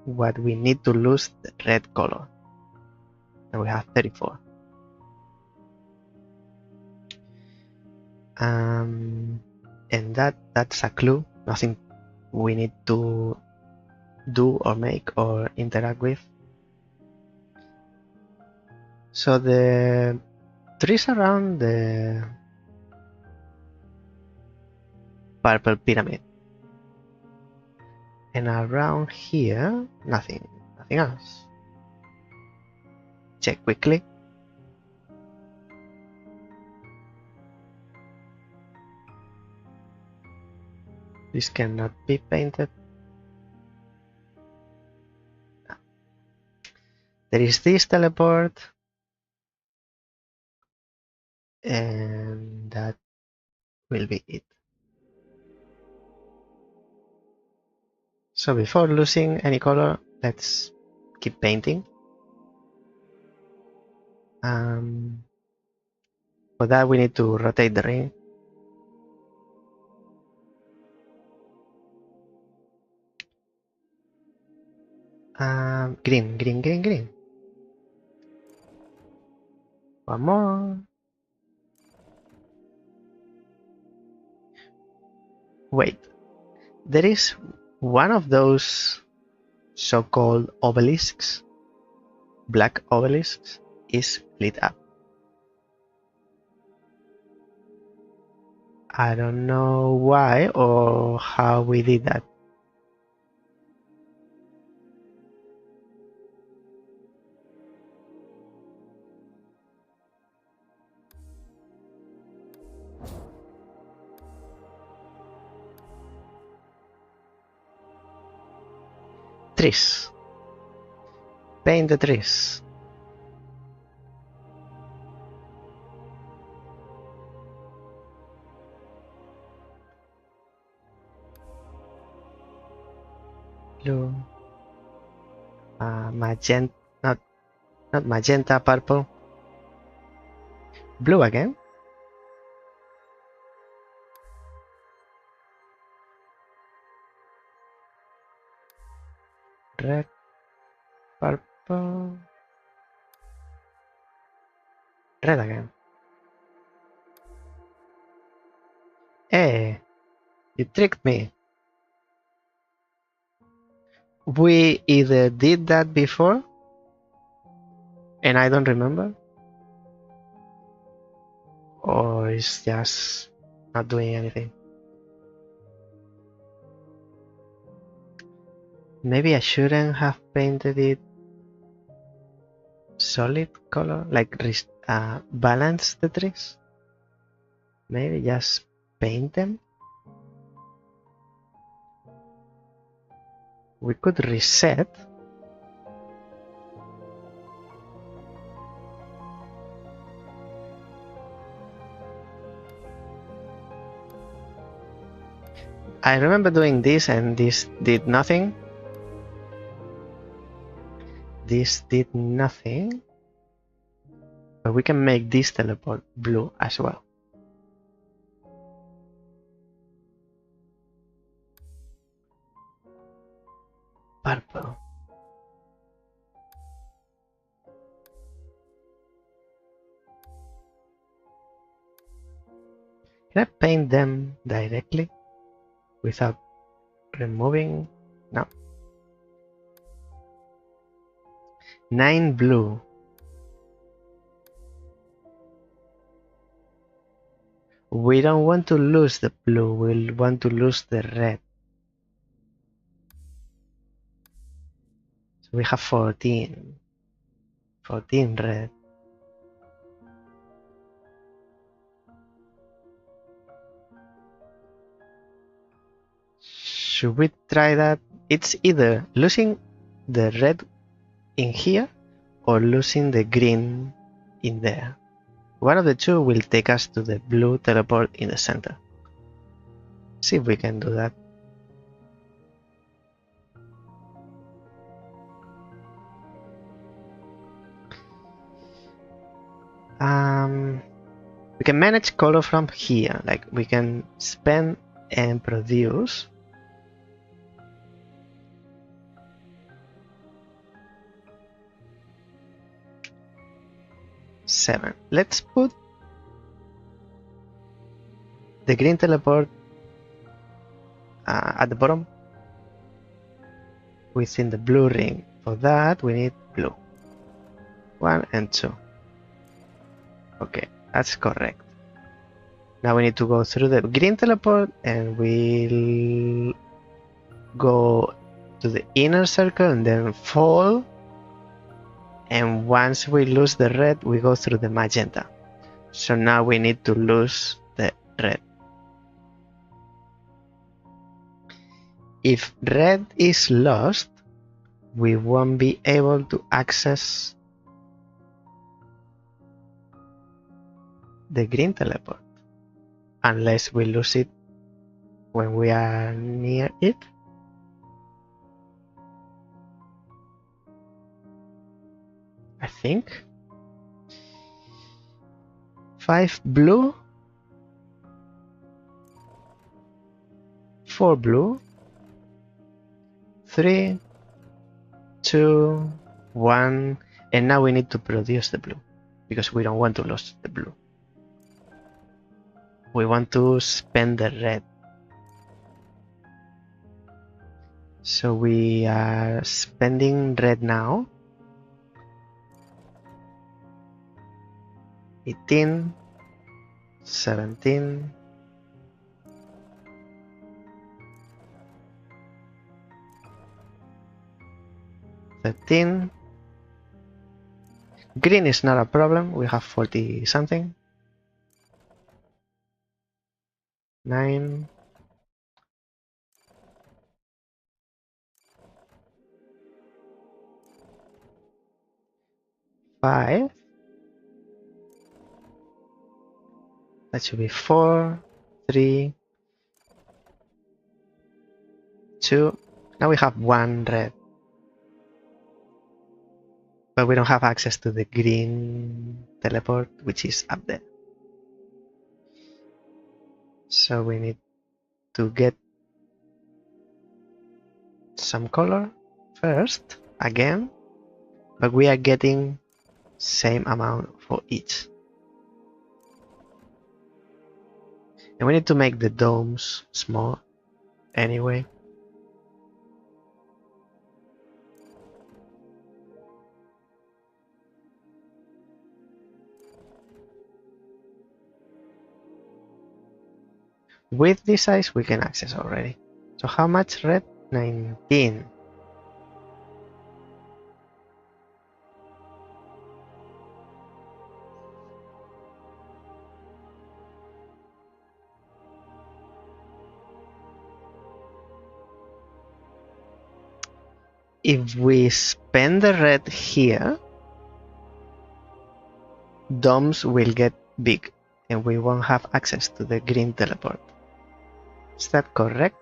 what we need to lose the red color. And we have 34. And that's a clue. Nothing we need to do or make or interact with. So the trees around the purple pyramid. And around here, nothing else. Check quickly. This cannot be painted. There is this teleport. And that will be it. So before losing any color, let's keep painting. For that we need to rotate the ring. Green, green, green, green. One more. Wait, there is one of those so-called obelisks, black obelisks, is lit up. I don't know why or how we did that. Trees. Paint the trees. Blue. Magenta, not magenta, purple. Blue again. Red, purple, red again. Hey, you tricked me. We either did that before and I don't remember, or it's just not doing anything. Maybe I shouldn't have painted it solid color, like balance the trees. Maybe just paint them. We could reset. I remember doing this and this did nothing. This did nothing. But we can make this teleport blue as well. Purple. Can I paint them directly without removing? No. 9 blue. We don't want to lose the blue, we'll want to lose the red. So we have 14. 14 red. Should we try that? It's either losing the red in here or losing the green in there. One of the two will take us to the blue teleport in the center. See if we can do that. We can manage color from here, like we can spend and produce. Seven. Let's put the green teleport at the bottom within the blue ring. For that we need blue. 1 and 2. Okay, that's correct. Now we need to go through the green teleport and we'll go to the inner circle and then fall. And once we lose the red, we go through the magenta. So now we need to lose the red. If red is lost, we won't be able to access the green teleport unless we lose it when we are near it. I think 5 blue, 4 blue, 3, 2, 1, and now we need to produce the blue because we don't want to lose the blue. We want to spend the red. So we are spending red now. 18, 17, 13. Green is not a problem, we have 40 something. 9. 5. That should be 4, 3, 2. Now we have 1 red. But we don't have access to the green teleport, which is up there. So we need to get some color first, again. But we are getting same amount for each. And we need to make the domes small anyway. With this size we can access already. So how much red? 19. If we spend the red here, domes will get big and we won't have access to the green teleport. Is that correct?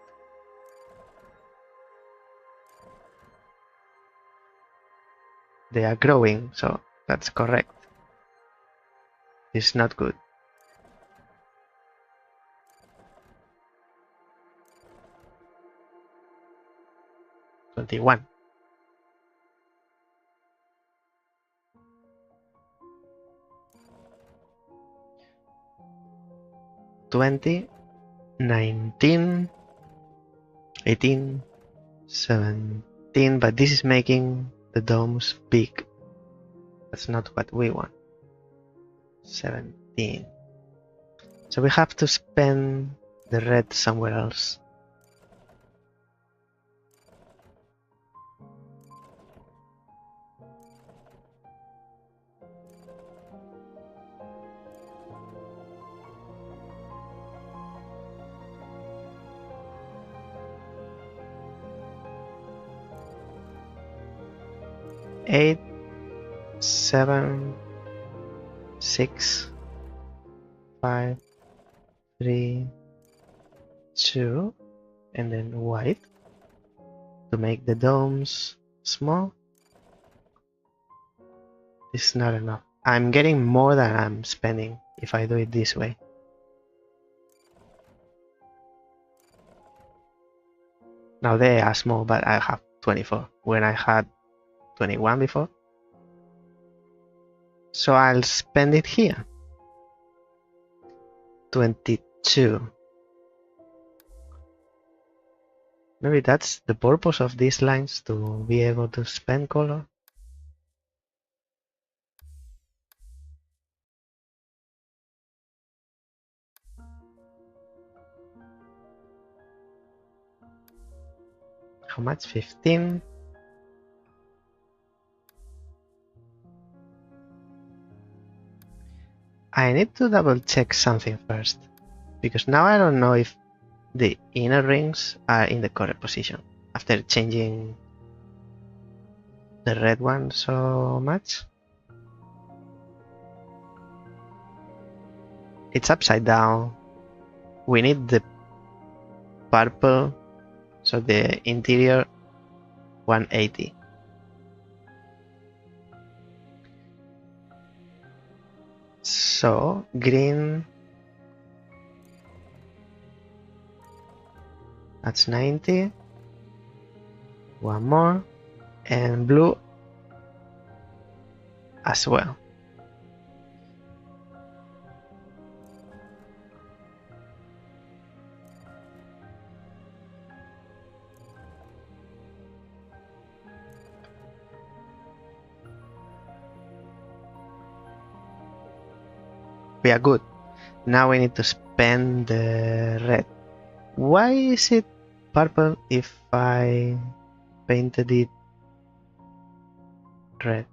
They are growing, so that's correct. It's not good. $21. 20, 19, 18, 17, but this is making the domes big. That's not what we want. 17. So we have to spend the red somewhere else. Eight, 7, 6, 5, 3, 2, and then white to make the domes small. It's not enough. I'm getting more than I'm spending if I do it this way. Now they are small, but I have 24 when I had 21 before. So I'll spend it here. 22. Maybe that's the purpose of these lines, to be able to spend color. How much? 15. I need to double check something first, because now I don't know if the inner rings are in the correct position after changing the red one so much. It's upside down. We need the purple, so the interior 180. So green, that's 90. One more, and blue as well. We are good. Now we need to spend the red. Why is it purple if I painted it red?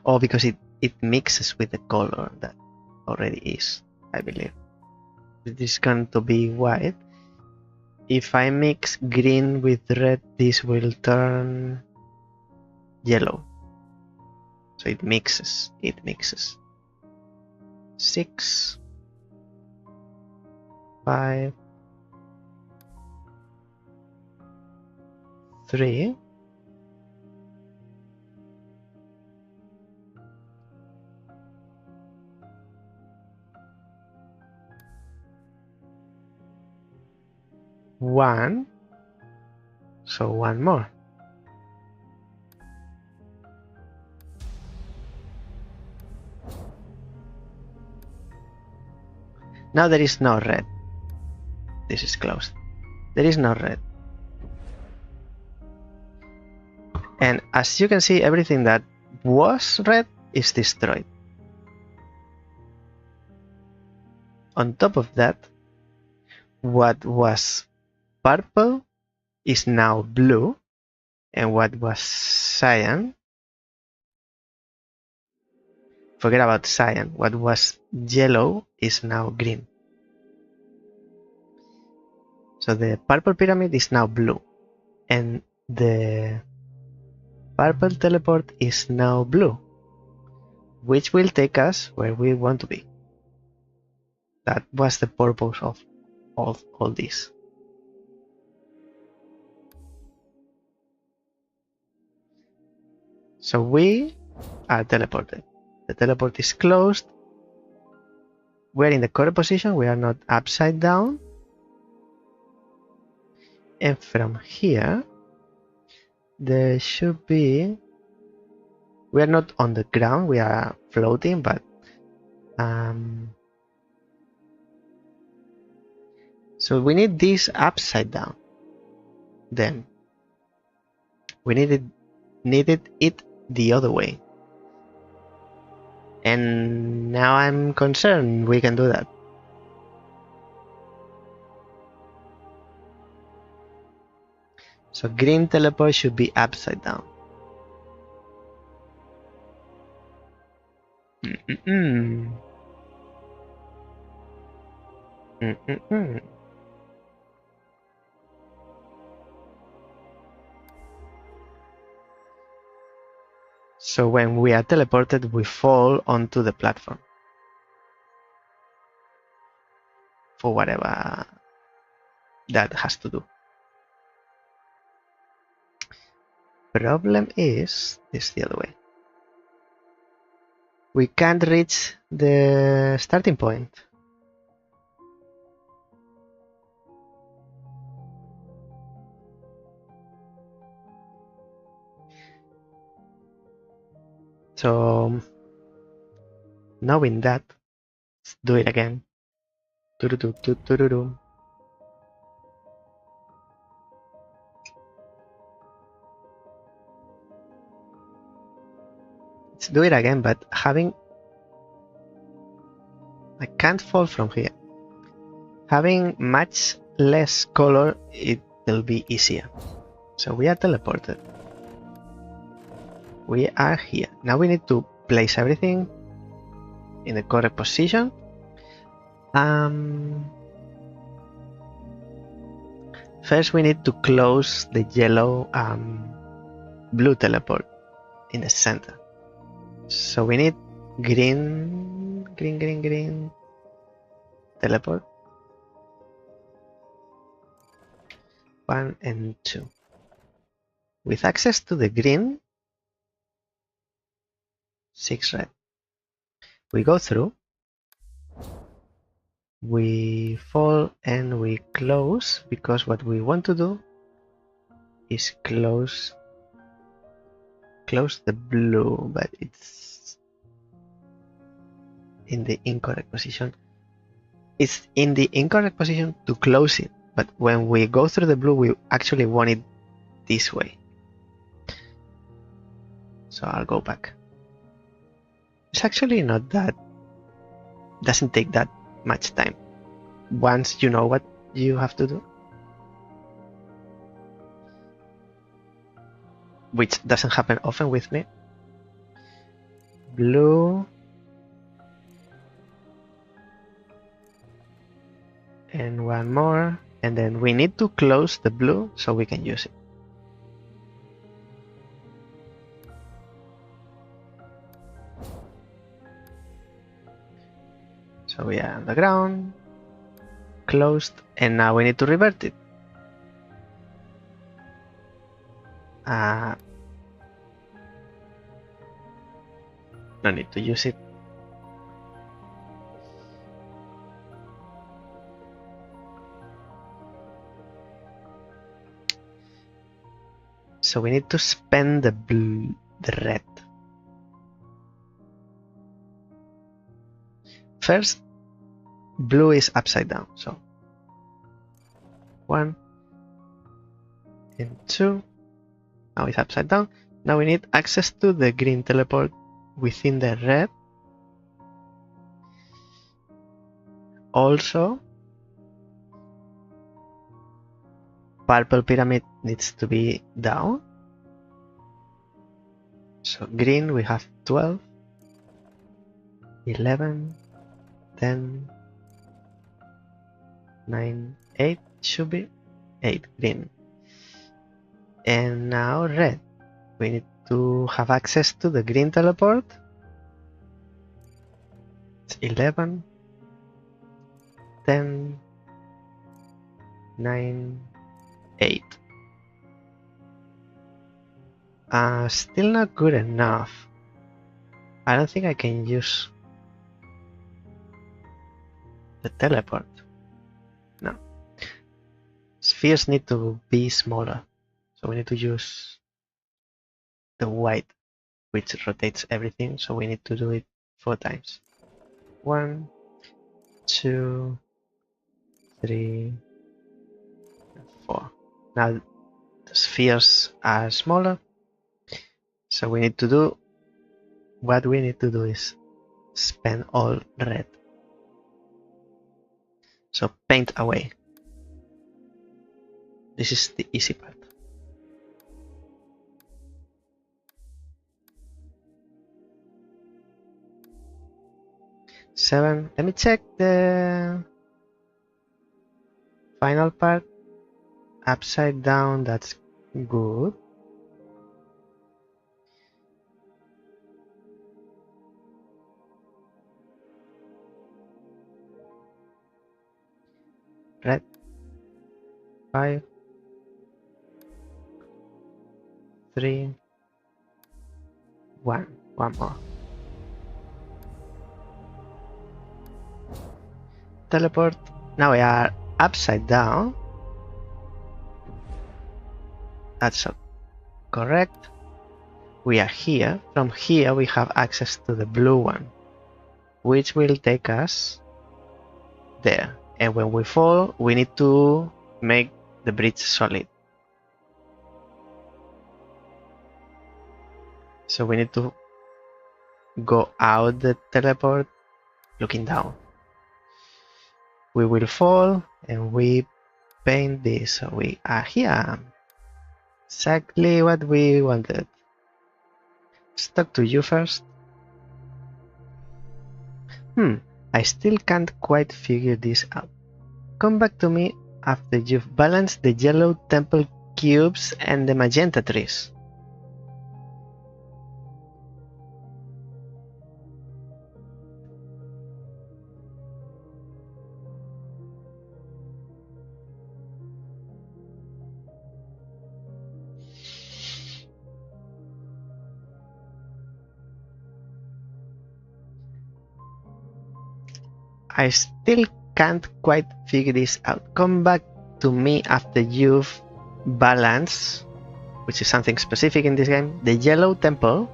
Oh, because it mixes with the color that already is, I believe. It is going to be white. If I mix green with red, this will turn yellow. So it mixes. 6, 5, 3, 1, so one more. Now there is no red. This is closed. There is no red. And as you can see, everything that was red is destroyed. On top of that, what was purple is now blue, and what was cyan, forget about cyan, what was yellow is now green. So the purple pyramid is now blue, and the purple teleport is now blue, which will take us where we want to be. That was the purpose of all this. So we are teleported. The teleport is closed. We're in the correct position. We are not upside down. And from here, there should be... We are not on the ground. We are floating, but... So we need this upside down. Then we needed it the other way. And now I'm concerned we can do that. So green teleport should be upside down. So when we are teleported, we fall onto the platform for whatever that has to do. Problem is this the other way. We can't reach the starting point. So knowing that, let's do it again. Let's do it again, but having... I can't fall from here. Having much less color, it will be easier. So we are teleported. We are here. Now we need to place everything in the correct position. First we need to close the yellow blue teleport in the center. So we need green teleport. 1 and 2. With access to the green, 6 red. We go through, we fall and we close, because what we want to do is close the blue, but it's in the incorrect position. It's in the incorrect position to close it, but when we go through the blue, we actually want it this way. So I'll go back. It's actually not that, doesn't take that much time once you know what you have to do, which doesn't happen often with me. Blue and one more, and then we need to close the blue so we can use it. So we are on the ground, closed, and now we need to revert it. No need to use it. So we need to spend the red. First, blue is upside down, so 1 and 2. Now it's upside down. Now we need access to the green teleport within the red. Also, purple pyramid needs to be down. So green we have 12, 11, 10, 9, 8 should be 8 green. And now red. We need to have access to the green teleport. It's 11, 10, 9, 8. Still not good enough. I don't think I can use the teleport. No. Spheres need to be smaller. So we need to use the white, which rotates everything. So we need to do it 4 times. 1, 2, 3, 4. Now the spheres are smaller. So we need to do, what we need to do is spend all red. So paint away. This is the easy part. Seven. Let me check the final part. Upside down, that's good. Red. 5. 3. 1. One more. Teleport. Now we are upside down. That's correct. We are here. From here we have access to the blue one, which will take us there. And when we fall, we need to make the bridge solid. So we need to go out the teleport looking down. We will fall and we paint this. So we are here. Exactly what we wanted. Let's talk to you first. I still can't quite figure this out. Come back to me after you've balanced the yellow temple cubes and the magenta trees. I still can't quite figure this out. Come back to me after you've balanced, which is something specific in this game, the yellow temple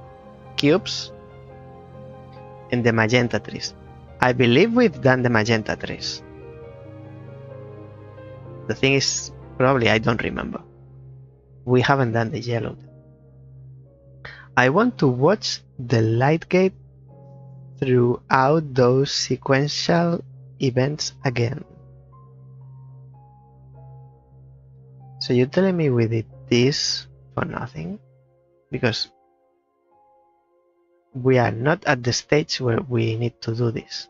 cubes and the magenta trees. I believe we've done the magenta trees. The thing is, probably I don't remember. We haven't done the yellow. I want to watch the light gate throughout those sequential events again. So you're telling me we did this for nothing? Because we are not at the stage where we need to do this.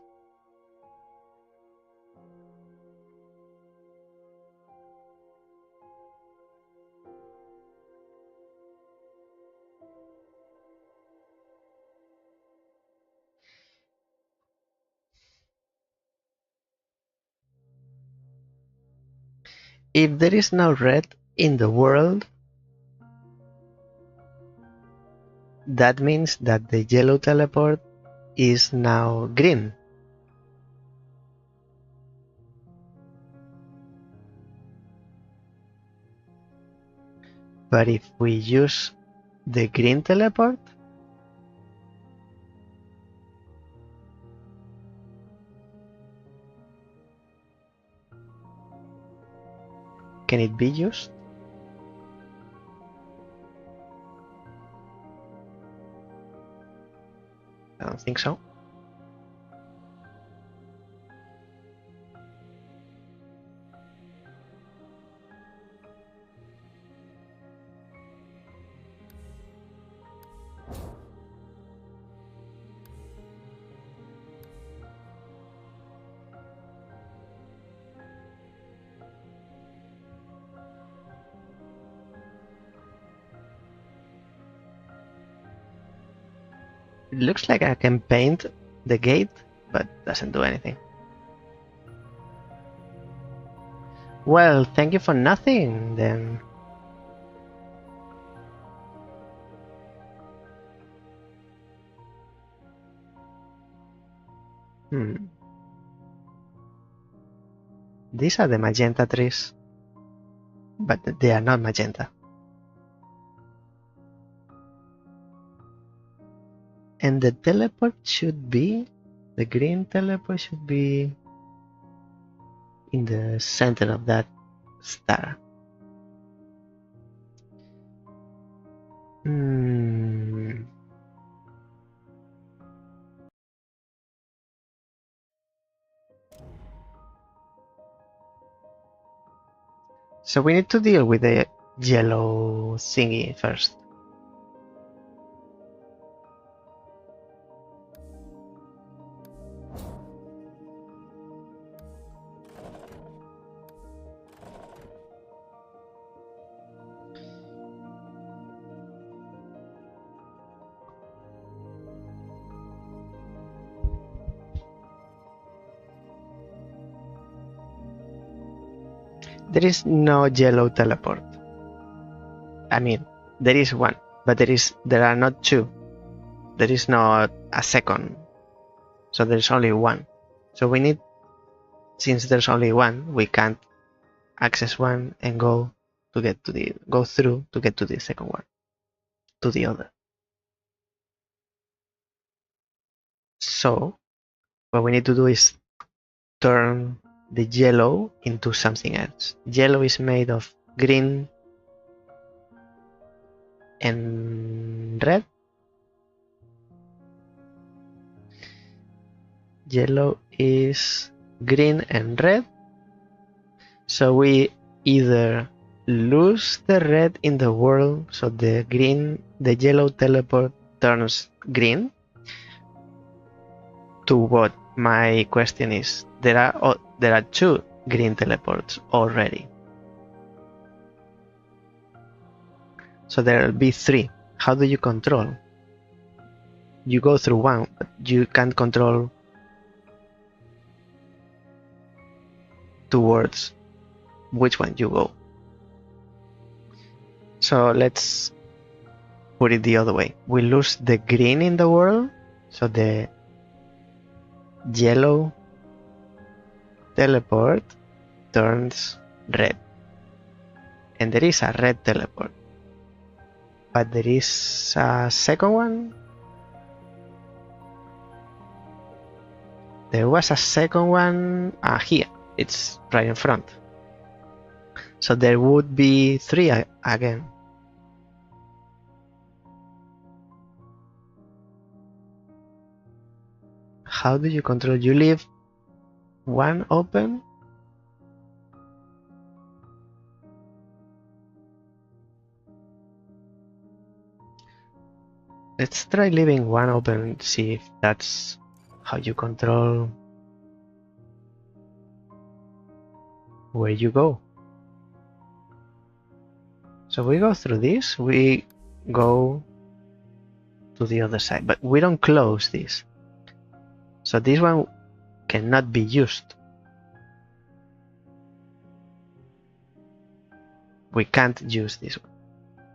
If there is no red in the world, that means that the yellow teleport is now green. But if we use the green teleport, can it be used? I don't think so. It looks like I can paint the gate, but doesn't do anything. Well, thank you for nothing, then. These are the magenta trees, but they are not magenta. And the teleport should be, the green teleport should be in the center of that star. So we need to deal with the yellow thingy first. There is no yellow teleport. I mean, there is one, but there are not two. There is not a second. So there's only one. So we need, since there's only one, we can't access one and go through to get to the second one, to the other. So what we need to do is turn the yellow into something else. Yellow is made of green and red. Yellow is green and red. So we either lose the red in the world, so the yellow teleport turns green. To what my question is, there are two green teleports already. So there will be three. How do you control? You go through one, but you can't control towards which one you go. So let's put it the other way. We lose the green in the world, so the yellow teleport turns red. And there is a red teleport. But there is a second one. There was a second one here. It's right in front. So there would be three again. How do you control? You leave one open. Let's try leaving one open and see if that's how you control where you go. So we go through this, we go to the other side, but we don't close this. So this one cannot be used. We can't use this one.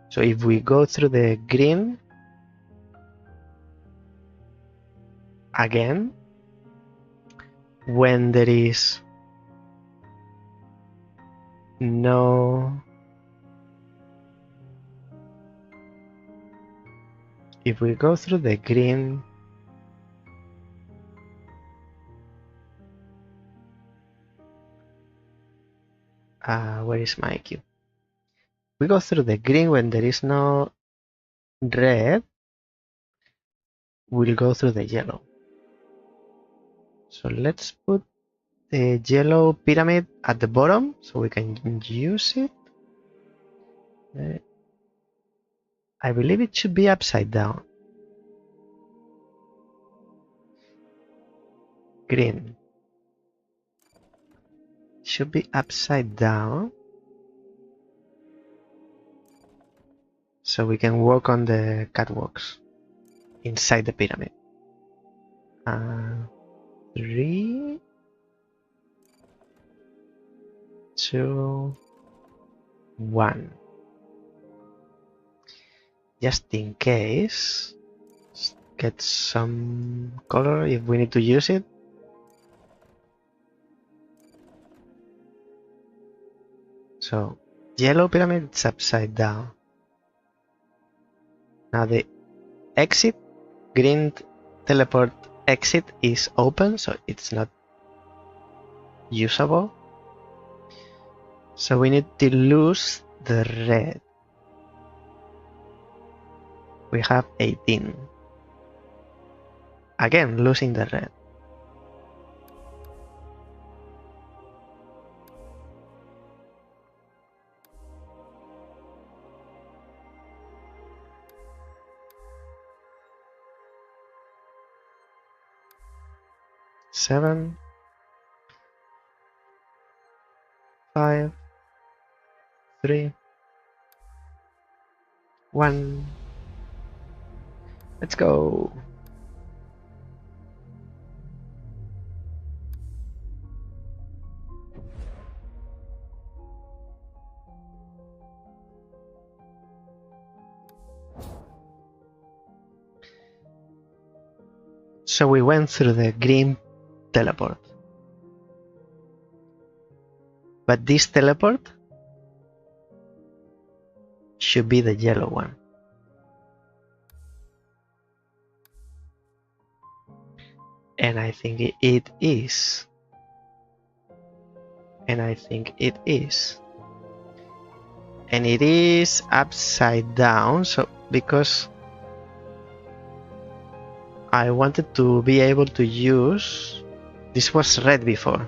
So if we go through the green again, when there is no, if we go through the green, where is my cue? We go through the green when there is no red, we'll go through the yellow. So let's put the yellow pyramid at the bottom so we can use it. I believe it should be upside down. Green should be upside down so we can walk on the catwalks inside the pyramid. 3, 2, 1. Just in case, get some color if we need to use it. So yellow pyramid is upside down. Now the exit, green teleport exit is open, so it's not usable. So we need to lose the red. We have 18. Again, losing the red. 7, 5, 3, 1. Let's go. So we went through the green teleport. But this teleport should be the yellow one. And I think it is. And I think it is. And it is upside down, so because I wanted to be able to use, this was red before.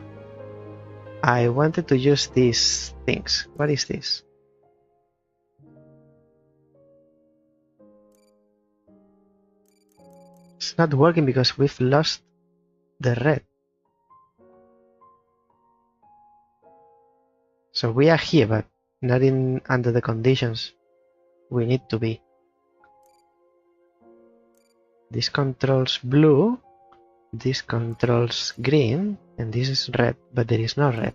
I wanted to use these things. What is this? It's not working because we've lost the red. So we are here, but not in under the conditions we need to be. This controls blue, this controls green, and this is red, but there is no red.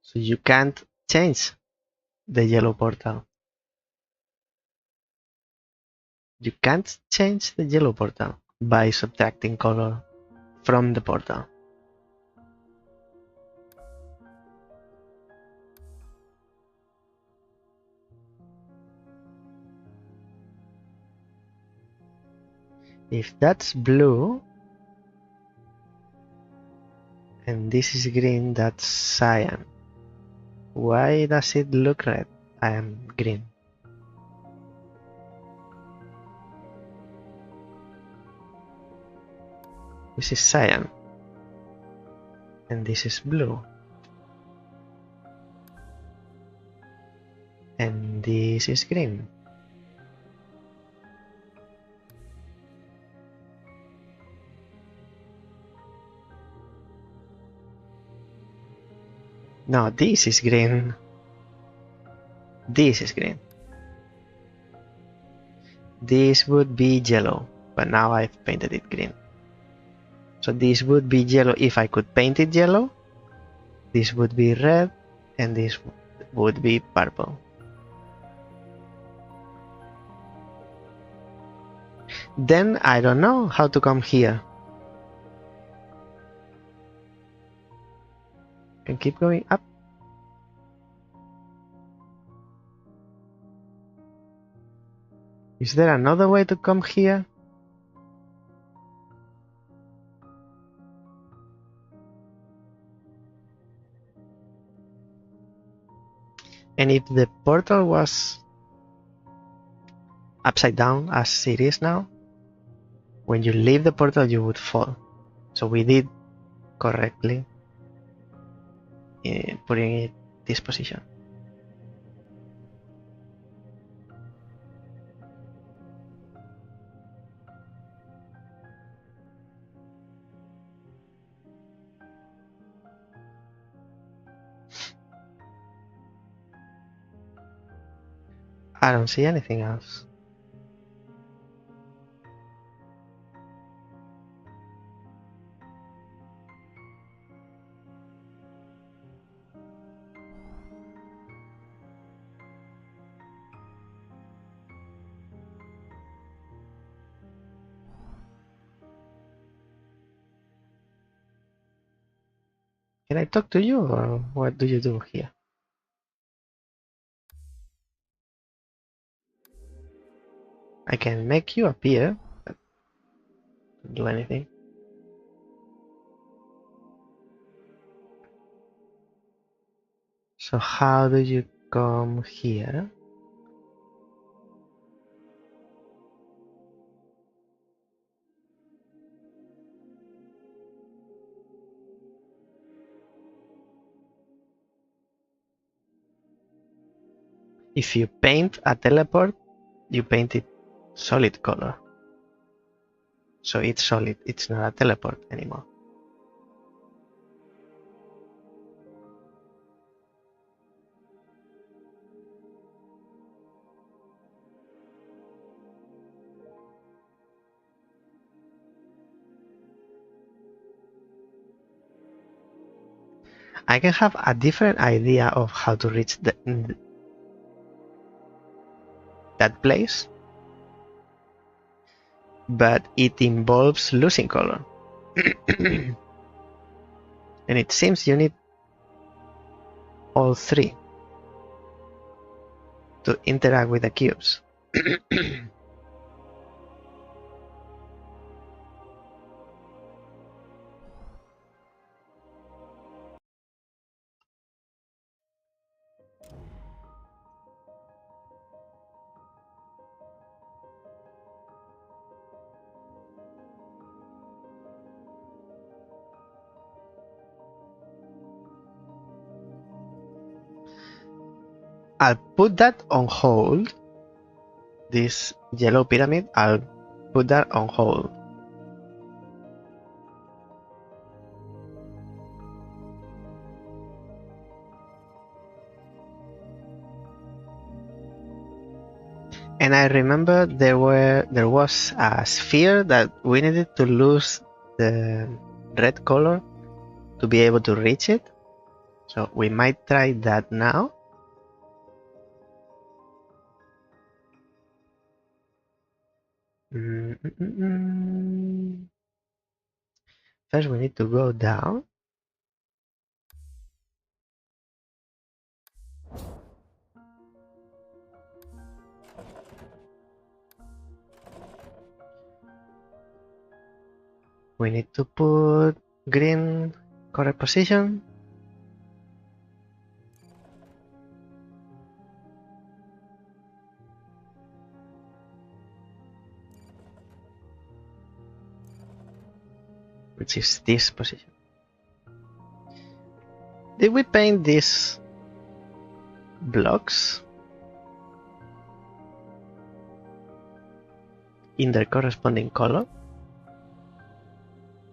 So you can't change the yellow portal. You can't change the yellow portal by subtracting color from the portal. If that's blue and this is green, that's cyan. Why does it look red? I am green. This is cyan. And this is blue. And this is green. No, this is green. This is green. This would be yellow, but now I've painted it green. So this would be yellow if I could paint it yellow. This would be red, and this would be purple. Then I don't know how to come here. Can keep going up. Is there another way to come here? And if the portal was upside down as it is now, when you leave the portal you would fall. So we did correctly in putting it this position. I don't see anything else. Can I talk to you, or what do you do here? I can make you appear, but don't do anything. So how do you come here? If you paint a teleport, you paint it solid color. So it's solid, it's not a teleport anymore. I can have a different idea of how to reach that place, but it involves losing color. And it seems you need all three to interact with the cubes. I'll put that on hold. This yellow pyramid, I'll put that on hold. And I remember there was a sphere that we needed to lose the red color to be able to reach it. So we might try that now. First we need to go down. We need to put green correct position. Which is this position. Did we paint these blocks in their corresponding color?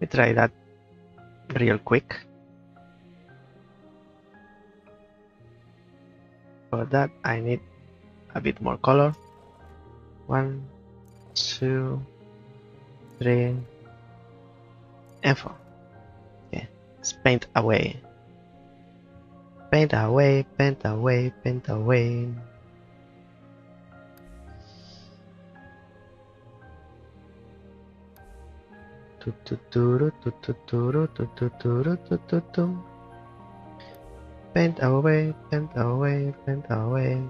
Let me try that real quick. For that I need a bit more color. 1, 2, 3, and 4. Okay, let's paint away. Paint away, paint away, paint away. Paint away, paint away, paint away.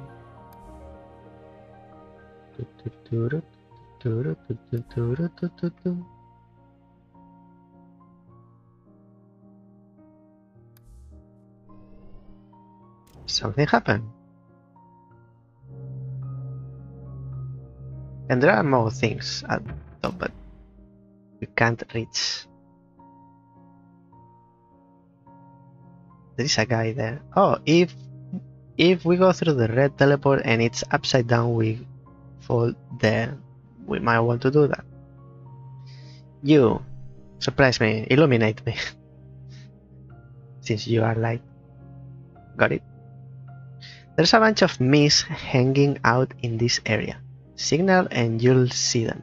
Something happened. And there are more things at the top, but we can't reach. There is a guy there. Oh, if we go through the red teleport and it's upside down, we fall there. We might want to do that. You surprise me, illuminate me. Since you are light. Got it? There's a bunch of mist hanging out in this area. Signal and you'll see them.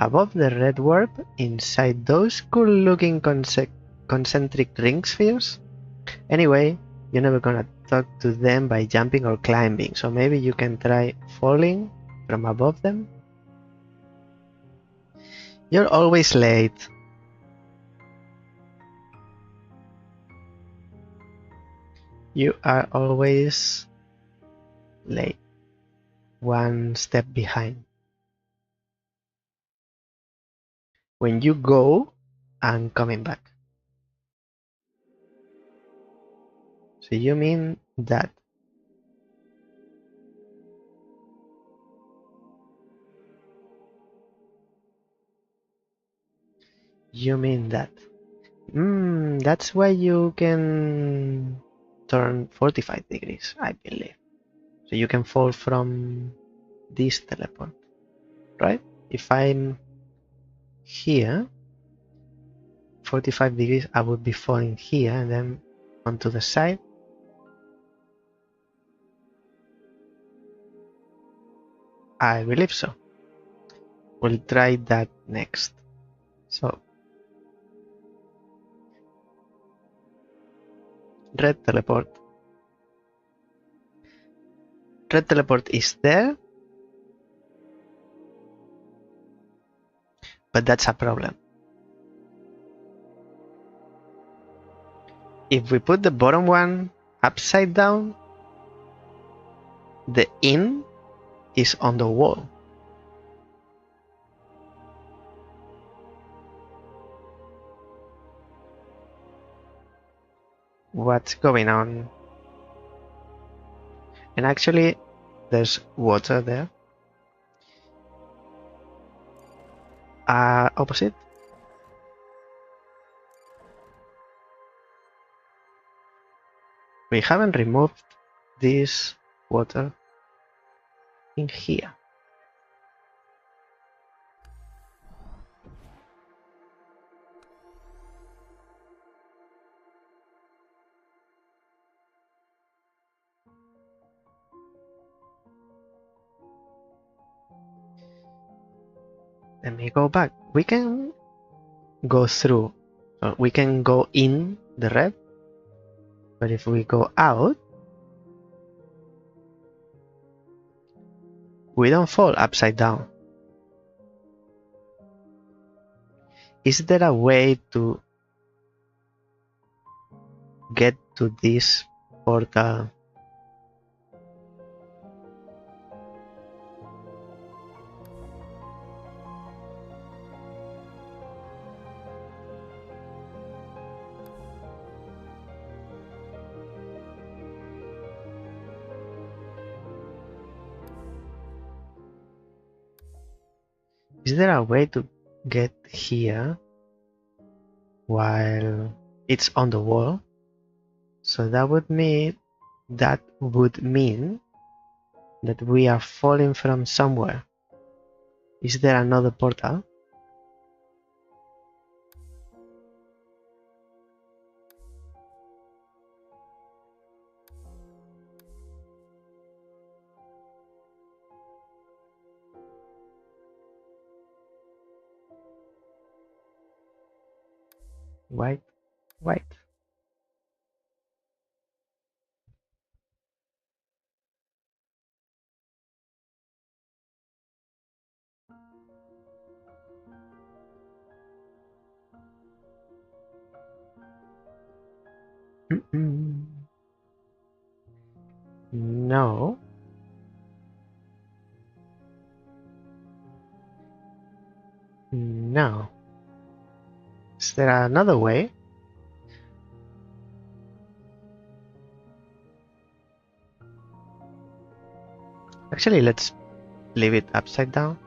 Above the red warp, inside those cool looking concentric ring spheres. Anyway, you're never gonna talk to them by jumping or climbing, so maybe you can try falling from above them. You're always late. You are always late. One step behind. When you go, I'm coming back. So you mean that? You mean that? That's why you can turn 45 degrees, I believe. So you can fall from this teleport, right? If I'm here, 45 degrees, I would be falling here and then onto the side. I believe so. We'll try that next. So, red teleport. Red teleport is there, but that's a problem. If we put the bottom one upside down, the in is on the wall. What's going on? And actually, there's water there. Opposite. We haven't removed this water in here. Let me go back. We can go through. We can go in the red, but if we go out, we don't fall upside down. Is there a way to get to this portal? Is there a way to get here while it's on the wall? So that would mean that we are falling from somewhere. Is there another portal? White. No. No. Is there another way? Actually, let's leave it upside down.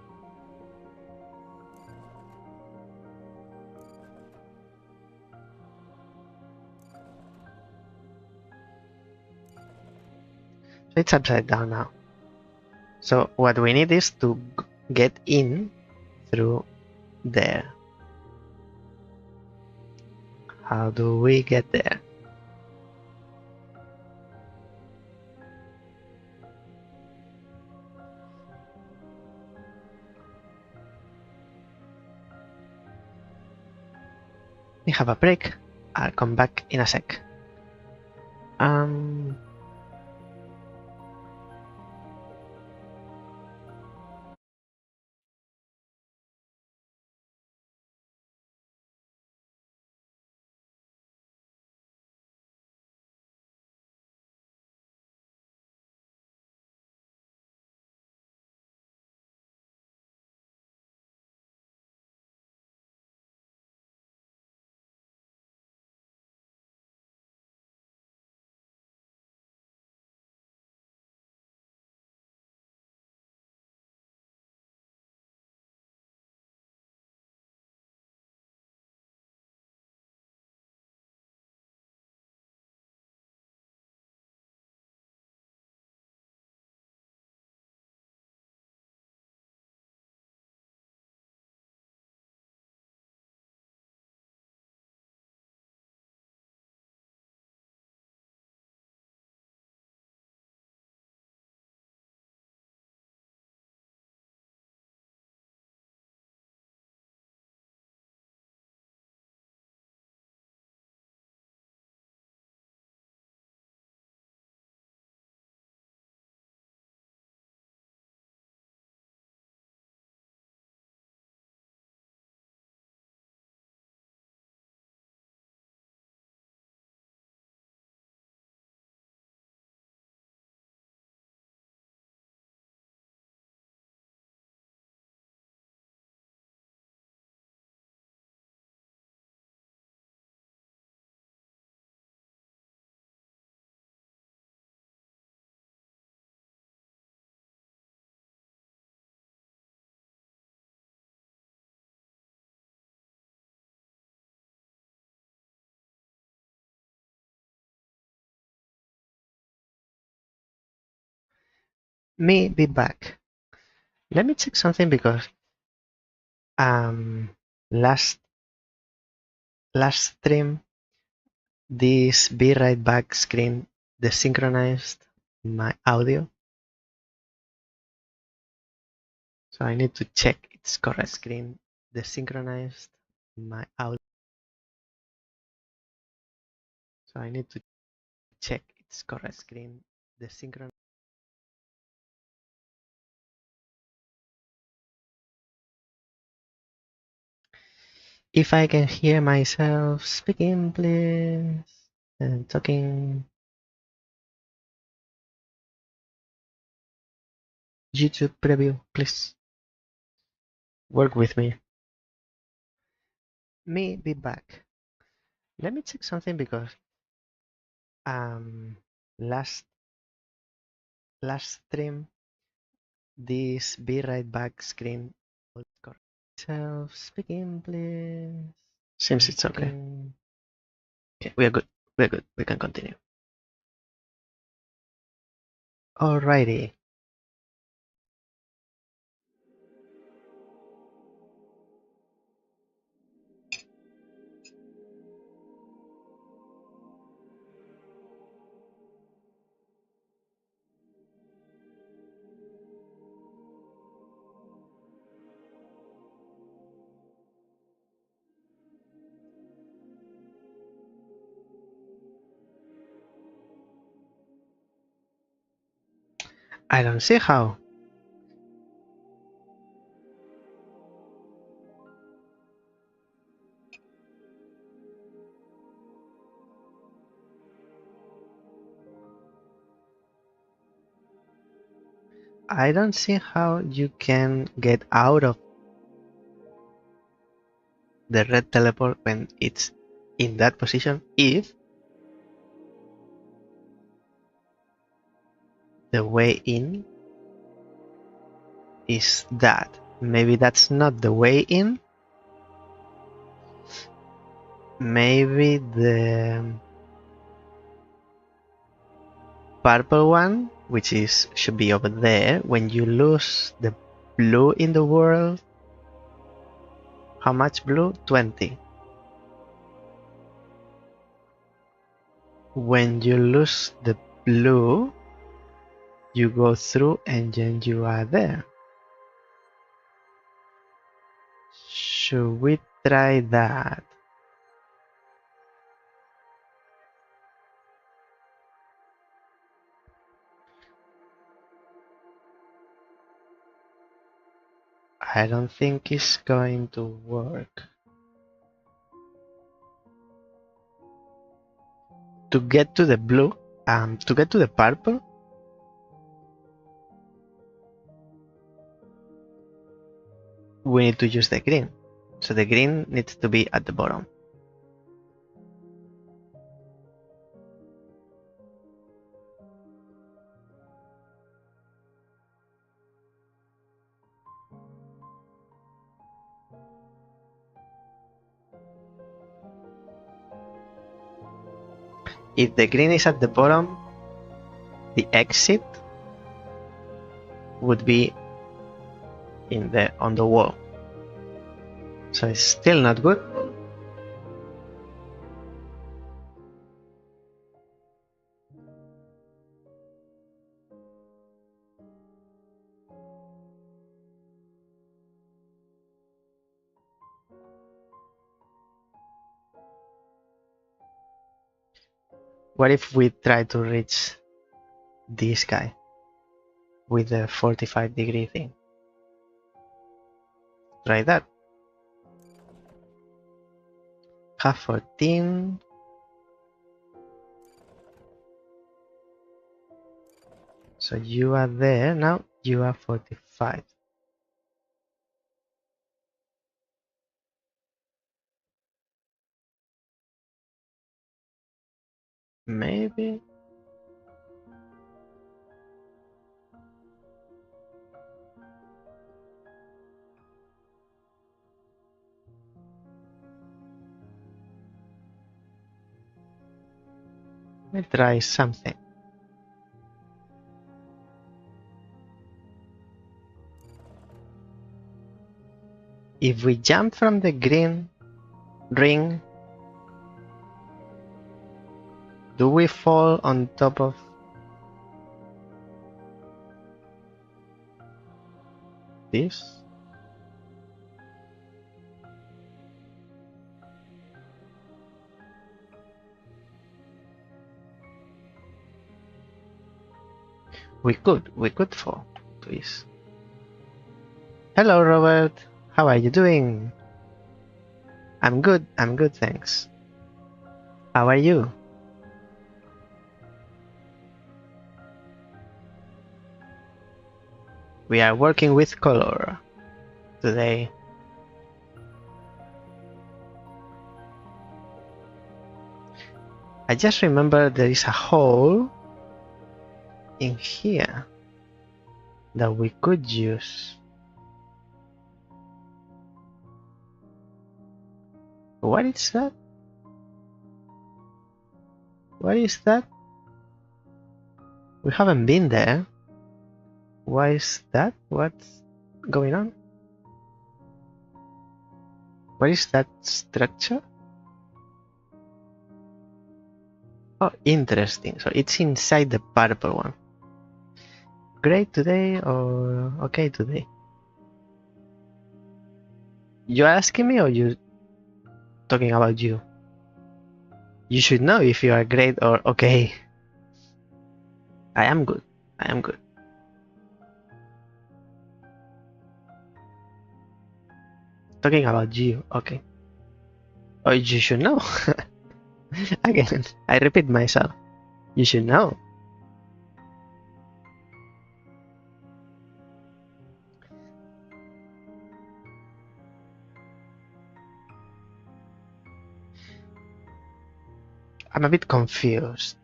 So it's upside down now. So what we need is to get in through there. How do we get there? We have a break. I'll come back in a sec. Me be back. Let me check something because last stream this be right back screen desynchronized my audio. So I need to check its correct screen desynchronized my audio. So I need to check its correct screen desynchronized. If I can hear myself speaking, please, and talking. YouTube preview, please. Work with me. Me be back. Let me check something because last stream this be right back screen self speaking, please. Seems it's okay. Okay, we are good. We're good. We can continue. Alrighty. I don't see how. I don't see how you can get out of the red teleport when it's in that position if the way in is that. Maybe that's not the way in. Maybe the purple one, which is should be over there, when you lose the blue in the world. How much blue? 20. When you lose the blue, you go through and then you are there. Should we try that? I don't think it's going to work. To get to the blue, to get to the purple, we need to use the green. So the green needs to be at the bottom. If the green is at the bottom, the exit would be on the wall. So it's still not good. What if we try to reach this guy with the 45-degree thing? Try that. Have 14. So you are there, now you are 45. Maybe. Let me try something. if we jump from the green ring, do we fall on top of this? We could fall, please. Hello, Robert. How are you doing? I'm good, thanks. How are you? We are working with color today. I just remember there is a hole in here that we could use. What is that? What is that? We haven't been there. Why is that? What's going on? What is that structure? Oh, interesting. So it's inside the purple one. Great today or okay today? You asking me or you talking about you? You should know if you are great or okay. I am good. I am good. Talking about you, okay. Oh, you should know. Again, I repeat myself. You should know. I'm a bit confused.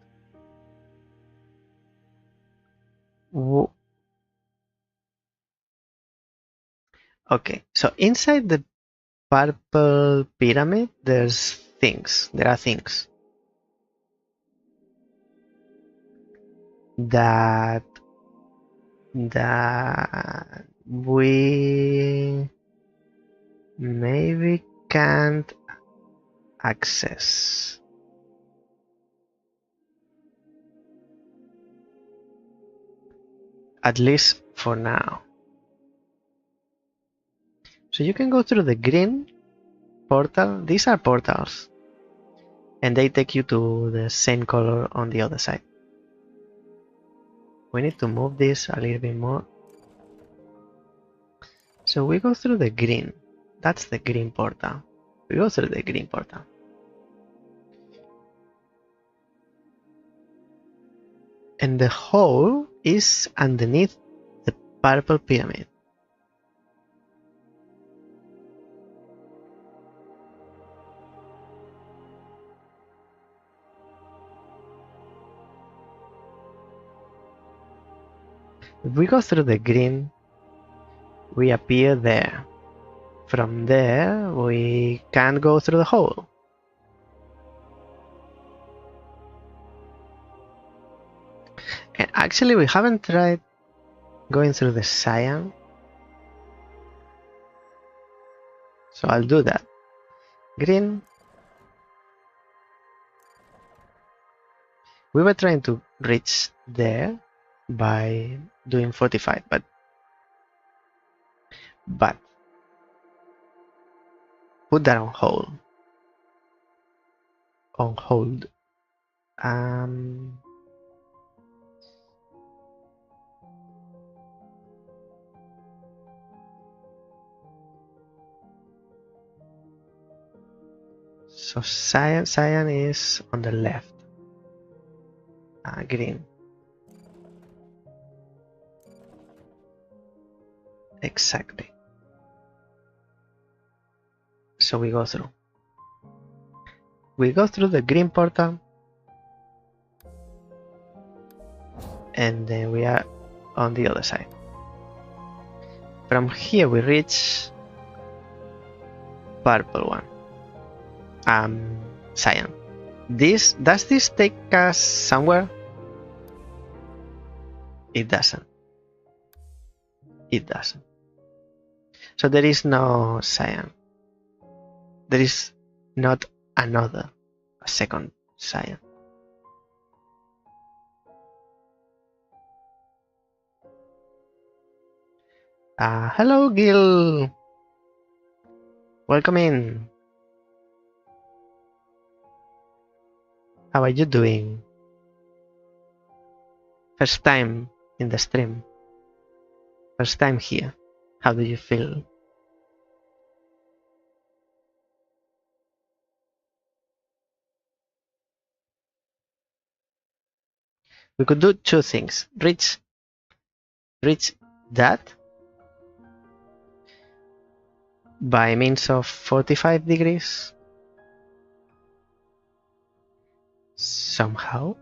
Okay, so inside the purple pyramid, there's things. There are things that we maybe can't access. At least for now. So you can go through the green portal. These are portals. And they take you to the same color on the other side. We need to move this a little bit more. So we go through the green. That's the green portal. We go through the green portal. And the hole is underneath the purple pyramid. If we go through the green, we appear there. From there, we can't go through the hole. And actually, we haven't tried going through the cyan. So I'll do that. Green. We were trying to reach there by doing 45, but put that on hold. On hold. So cyan is on the left. Green. Exactly. So we go through. We go through the green portal. And then we are on the other side. From here we reach purple one. Cyan. Does this take us somewhere? It doesn't. It doesn't. So there is no cyan. There is not a second cyan. Hello, Gil. Welcome in. How are you doing? First time in the stream. First time here. How do you feel? We could do two things. Reach that by means of 45 degrees somehow.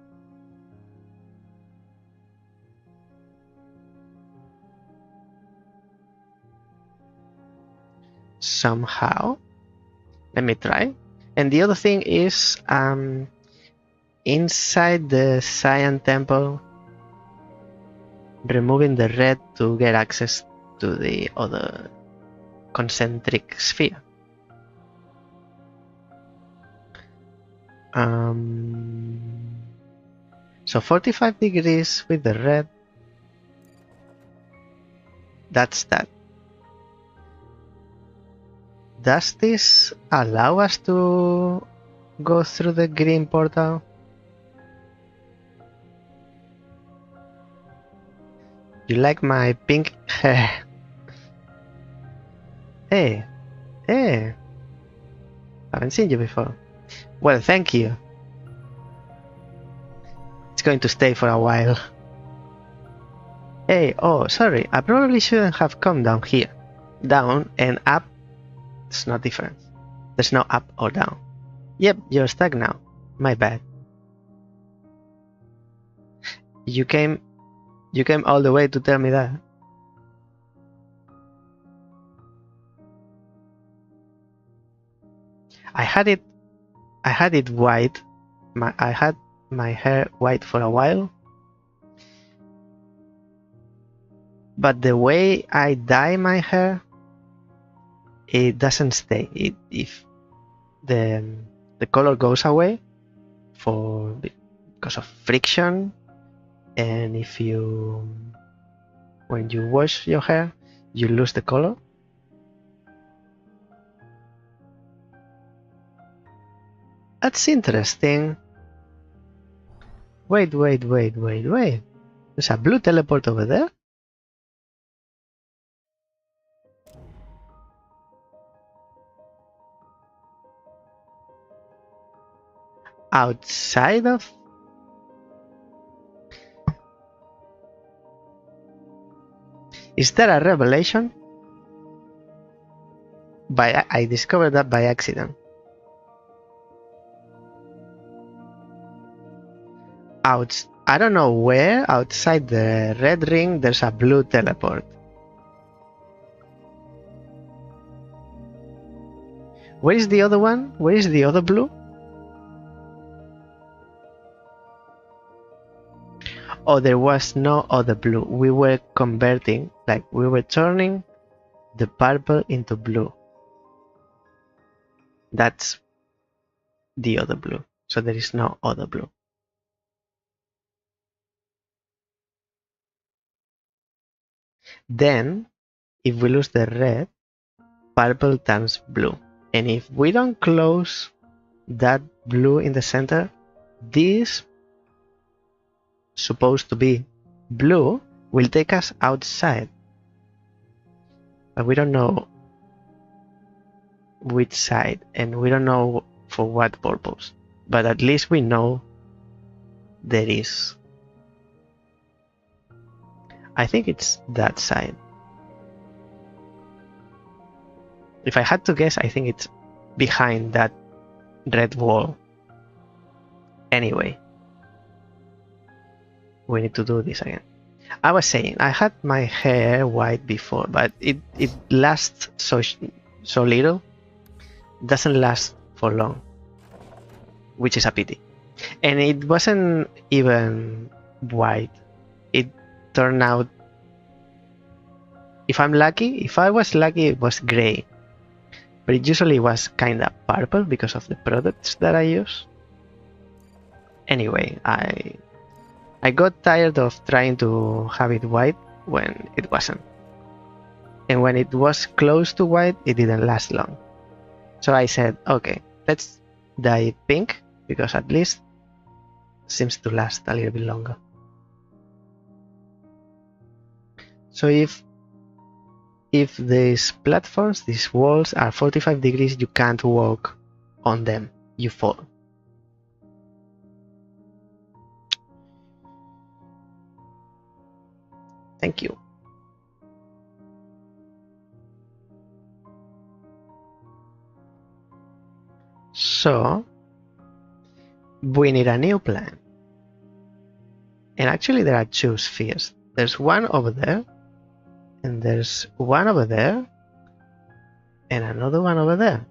Let me try. And the other thing is inside the cyan temple, removing the red to get access to the other concentric sphere. So 45 degrees with the red. That's that. Does this allow us to go through the green portal? You like my pink hair? Hey, haven't seen you before. Well, thank you. It's going to stay for a while. Hey, oh, sorry, I probably shouldn't have come down here. Down and up, it's not different. There's no up or down. Yep, you're stuck now. My bad. You came all the way to tell me that. I had it white. I had my hair white for a while. But the way I dye my hair, it doesn't stay. If the color goes away because of friction, and when you wash your hair, you lose the color. That's interesting. Wait. There's a blue teleport over there. Outside of... Is there a revelation? I discovered that by accident. I don't know where, outside the red ring, there's a blue teleport. Where is the other one? Where is the other blue? Oh, there was no other blue. We were converting, like we were turning the purple into blue. That's the other blue. So there is no other blue. Then, if we lose the red, purple turns blue. And if we don't close that blue in the center, this supposed to be blue will take us outside. But we don't know which side, and we don't know for what purpose. But at least we know there is. I think it's that side. If I had to guess, I think it's behind that red wall. Anyway, we need to do this again. I was saying, I had my hair white before, but it lasts so little. It doesn't last for long, which is a pity. And it wasn't even white. It turned out If I'm lucky, if I was lucky, it was gray. But it usually was kinda purple because of the products that I use. Anyway, I got tired of trying to have it white when it wasn't. And when it was close to white, it didn't last long. So I said, okay, let's dye it pink, because at least it seems to last a little bit longer. So if these platforms, these walls are 45 degrees, you can't walk on them, you fall. Thank you. So we need a new plan. And actually there are two spheres. There's one over there, and there's one over there, and another one over there.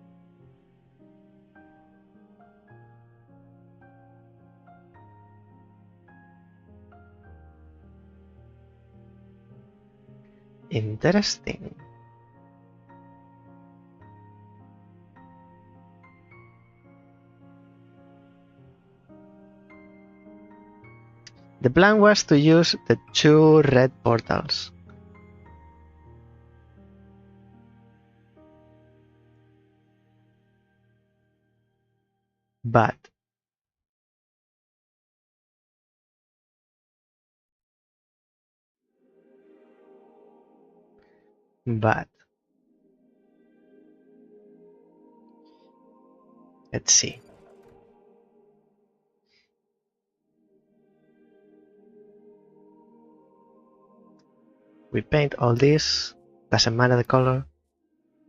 Interesting. The plan was to use the two red portals. But let's see. We paint all this, doesn't matter the color,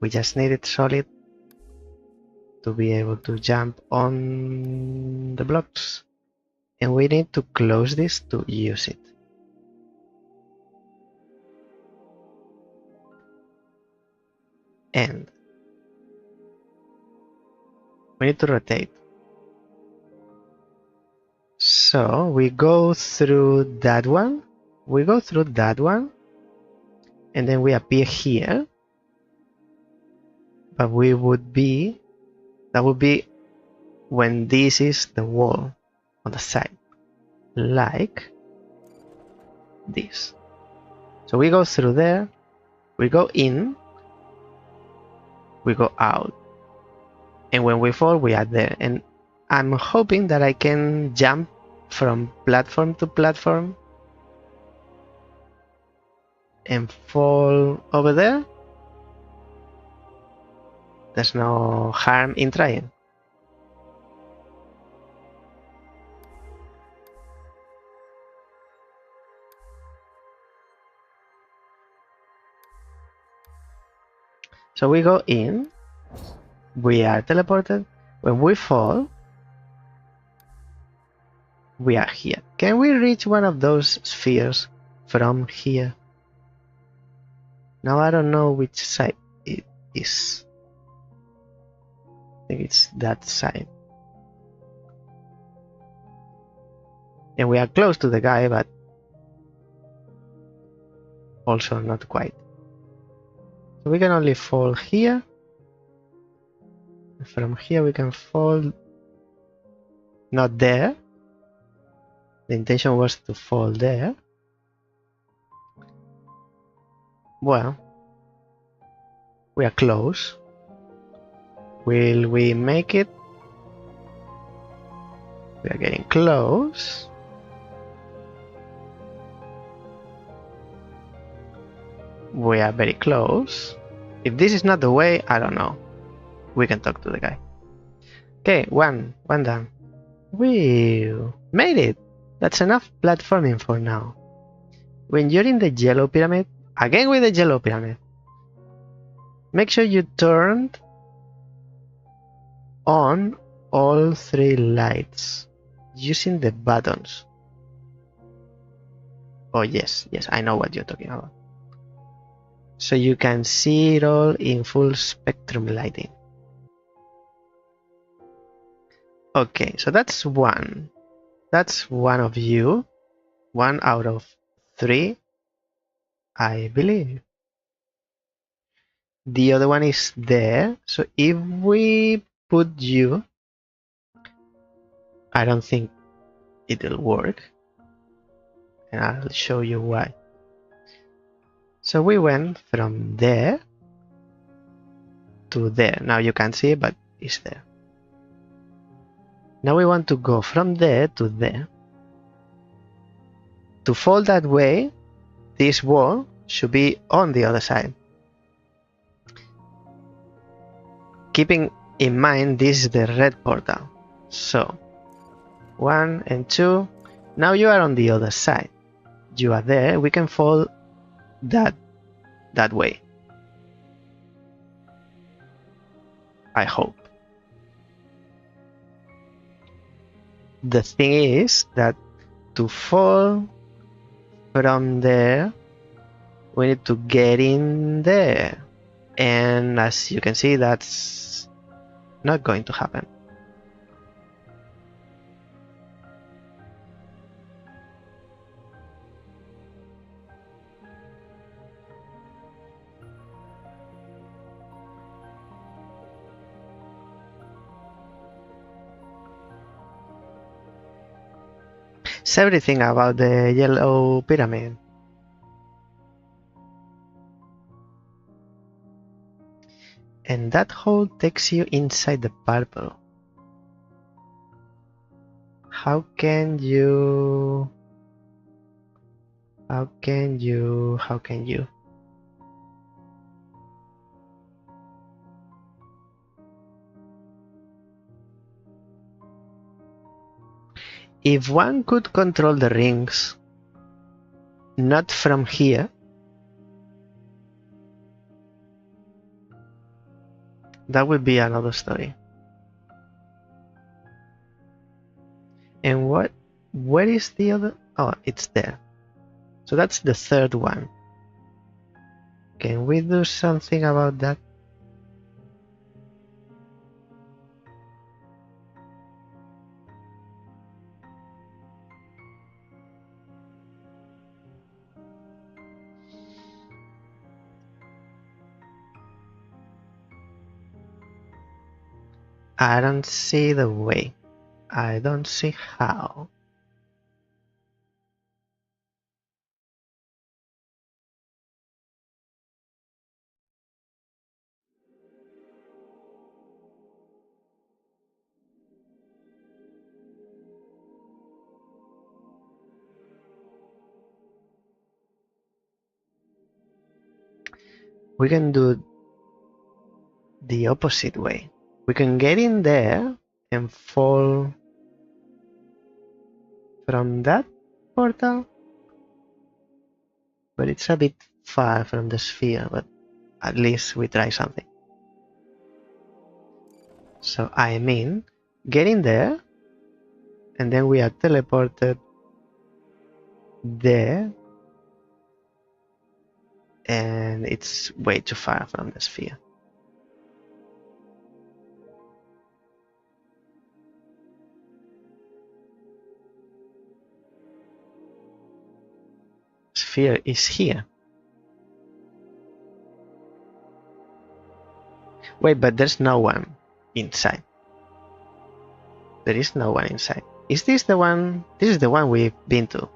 we just need it solid to be able to jump on the blocks, and we need to close this to use it. And we need to rotate. So we go through that one, and then we appear here, but that would be when this is the wall on the side, like this. So we go through there, we go in, we go out, and when we fall, we are there. And I'm hoping that I can jump from platform to platform and fall over there. There's no harm in trying. So we go in, we are teleported. When we fall, we are here. Can we reach one of those spheres from here? Now I don't know which side it is. I think it's that side. And we are close to the guy, but also not quite. So we can only fall here. From here we can fall not there. The intention was to fall there. Well, we are close. Will we make it? We are getting close. We are very close. If this is not the way, I don't know. We can talk to the guy. Okay, one done. We made it. That's enough platforming for now. When you're in the yellow pyramid, again with the yellow pyramid, make sure you turned on all three lights using the buttons. Oh yes, I know what you're talking about. So you can see it all in full spectrum lighting. Okay, so that's one. That's one of you. 1 out of 3, I believe. The other one is there. So if we put you, I don't think it'll work. And I'll show you why. So we went from there to there. Now you can't see it, but it's there. Now we want to go from there to there. To fall that way, this wall should be on the other side. Keeping in mind this is the red portal. So 1 and 2. Now you are on the other side. You are there. We can fall that way. I hope. The thing is that to fall from there, we need to get in there. And as you can see, that's not going to happen. It's everything about the yellow pyramid. And that hole takes you inside the purple. How can you? If one could control the rings, not from here, that would be another story. And where is the other? Oh, it's there. So that's the third one. Can we do something about that? I don't see the way. I don't see how. We can do the opposite way. We can get in there and fall from that portal, but it's a bit far from the sphere, but at least we try something. So I mean, get in there, and then we are teleported there, and it's way too far from the sphere. Sphere is here. Wait, but there's no one inside. There is no one inside. Is this the one? This is the one we've been to.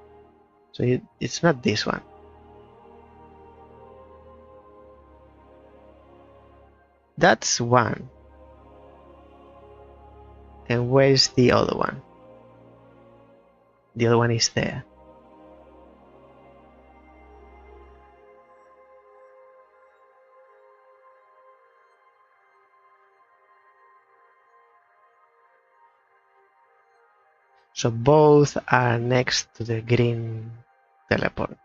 So it's not this one. That's one. And where's the other one? The other one is there. So both are next to the green teleport.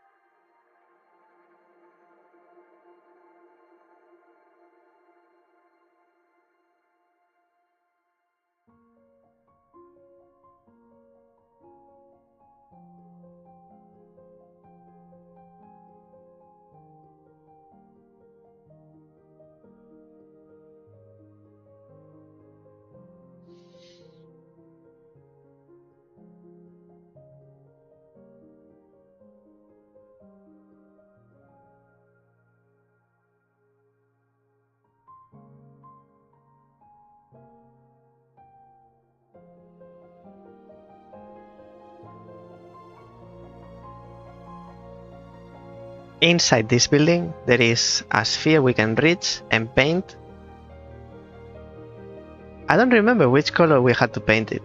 Inside this building, there is a sphere we can reach and paint. I don't remember which color we had to paint it.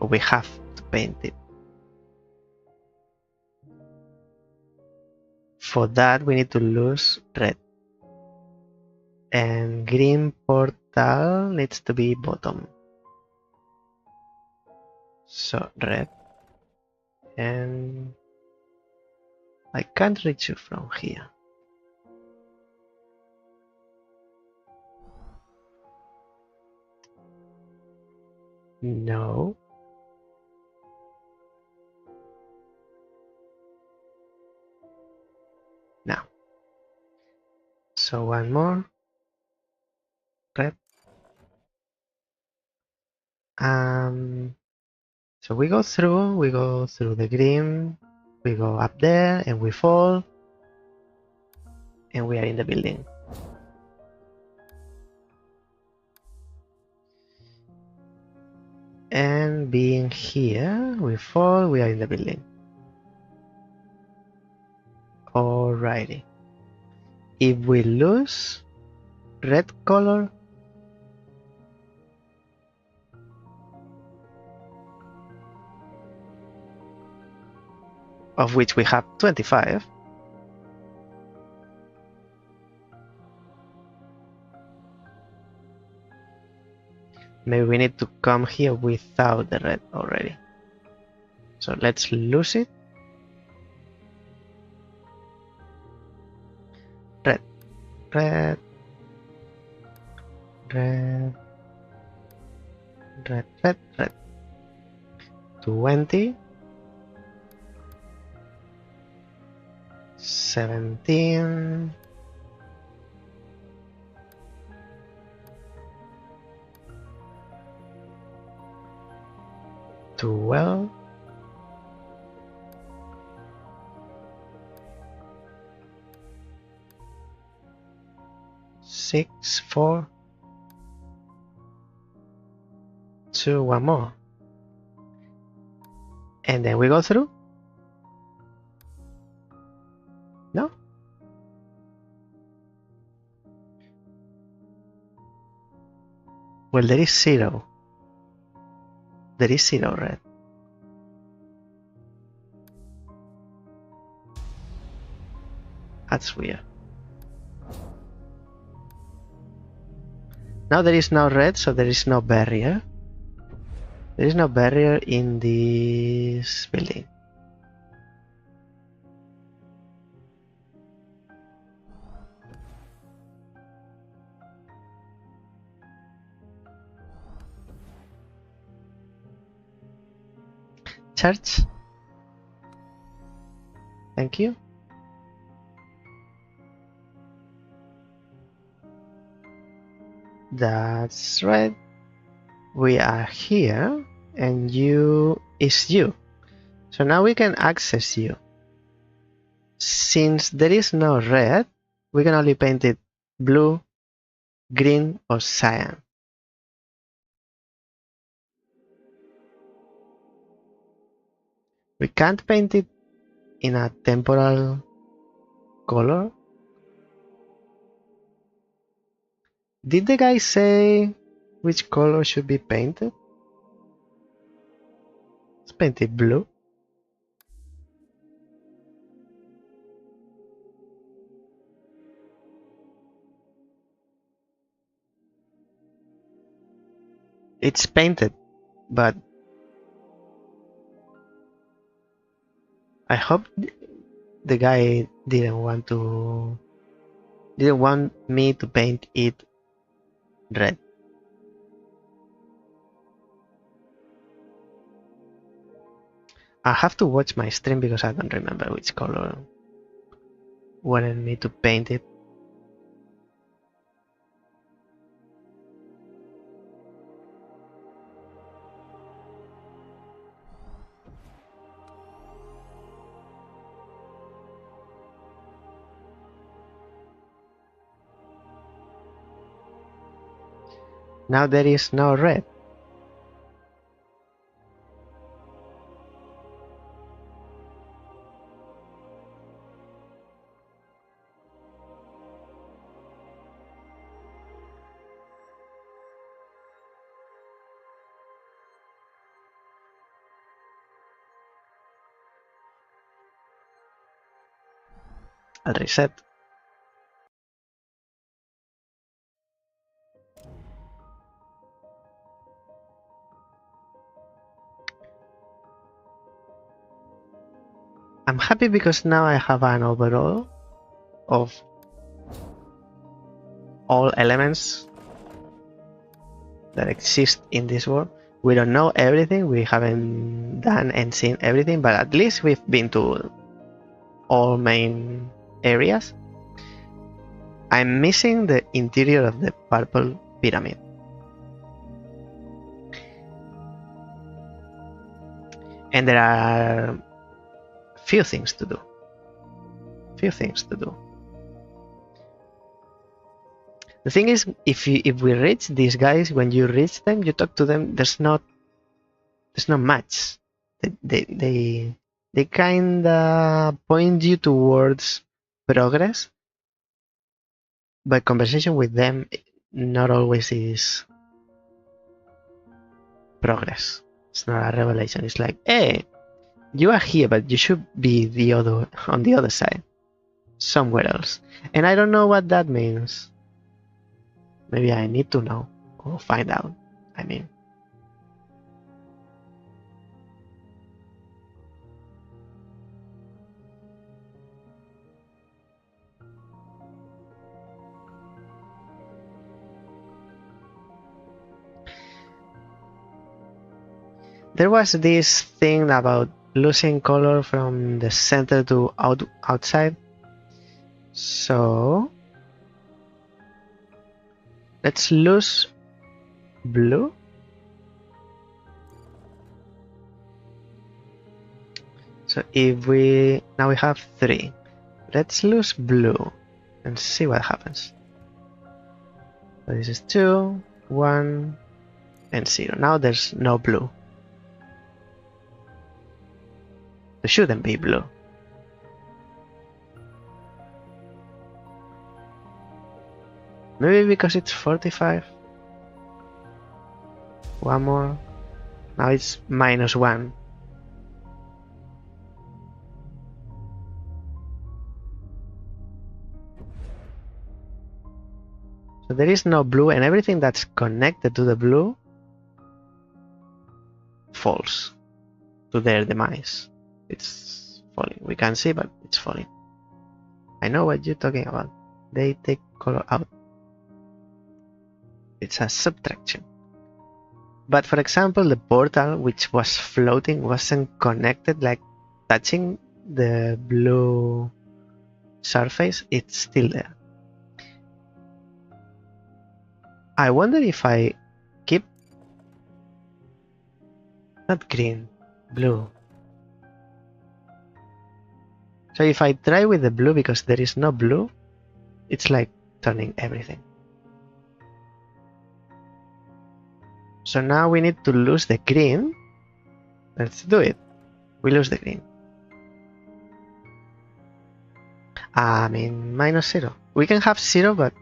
Or we have to paint it. For that, we need to lose red. And green portal needs to be bottom. So red. And I can't reach you from here. No. Now. So one more. Red. So we go through the green, we go up there and we fall. And we are in the building. And being here, we fall, we are in the building. Alrighty. If we lose red color, of which we have 25, maybe we need to come here without the red already. So let's lose it. Red, red, red, red, red, red. 20. 17. 12. 6, 4, 2, one more. And then we go through? No? Well, there is 0. There is 0 red. That's weird. Now there is no red, so there is no barrier. There is no barrier in this building. Church. Thank you. That's right. We are here and you is you. So now we can access you. Since there is no red, we can only paint it blue, green or cyan. We can't paint it in a temporal color. Did the guy say which color should be painted? Let's paint it blue. It's painted, but I hope the guy didn't want me to paint it red. I have to watch my stream because I don't remember which color wanted me to paint it. Now there is no red. I'll reset. I'm happy because now I have an overall of all elements that exist in this world. We don't know everything, we haven't done and seen everything, but at least we've been to all main areas. I'm missing the interior of the purple pyramid. And there are few things to do. The thing is, if we reach these guys, when you reach them, you talk to them. There's not much. They kinda point you towards progress, but conversation with them not always is progress. It's not a revelation. It's like, hey, you are here, but you should be on the other side, somewhere else. And I don't know what that means. Maybe I need to know or find out. I mean, there was this thing about losing color from the center to outside. So let's lose blue. So if now we have 3. Let's lose blue and see what happens. So this is 2, 1, and 0. Now there's no blue. There shouldn't be blue. Maybe because it's 45. One more. Now it's -1. So there is no blue, and everything that's connected to the blue falls to their demise. It's falling. We can't see, but it's falling. I know what you're talking about. They take color out. It's a subtraction. But for example, the portal, which was floating, wasn't connected, like touching the blue surface. It's still there. I wonder if I keep not green, blue. So if I try with the blue, because there is no blue, it's like turning everything. So now we need to lose the green. Let's do it. We lose the green. I mean, -0. We can have 0, but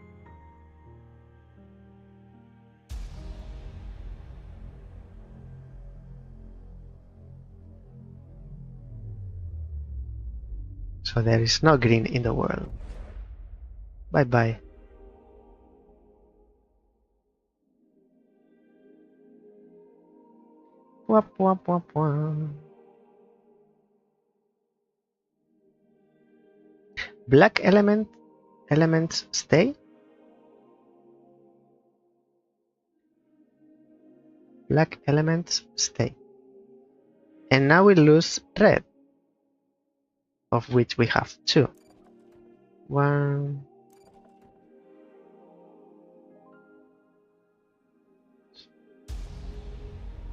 so there is no green in the world. Bye bye. Wap, wap, wap, wap. Black elements stay. Black elements stay. And now we lose red, of which we have 2. 1.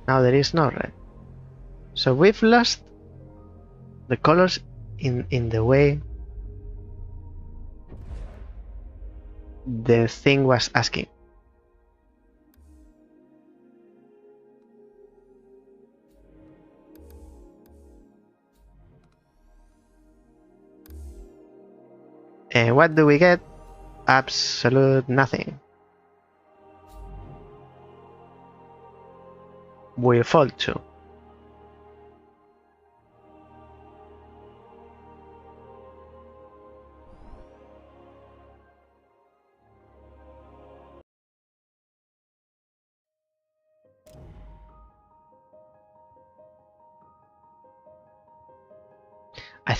Now there is no red. So we've lost the colors in the way the thing was asking. And what do we get? Absolute nothing. We fall to.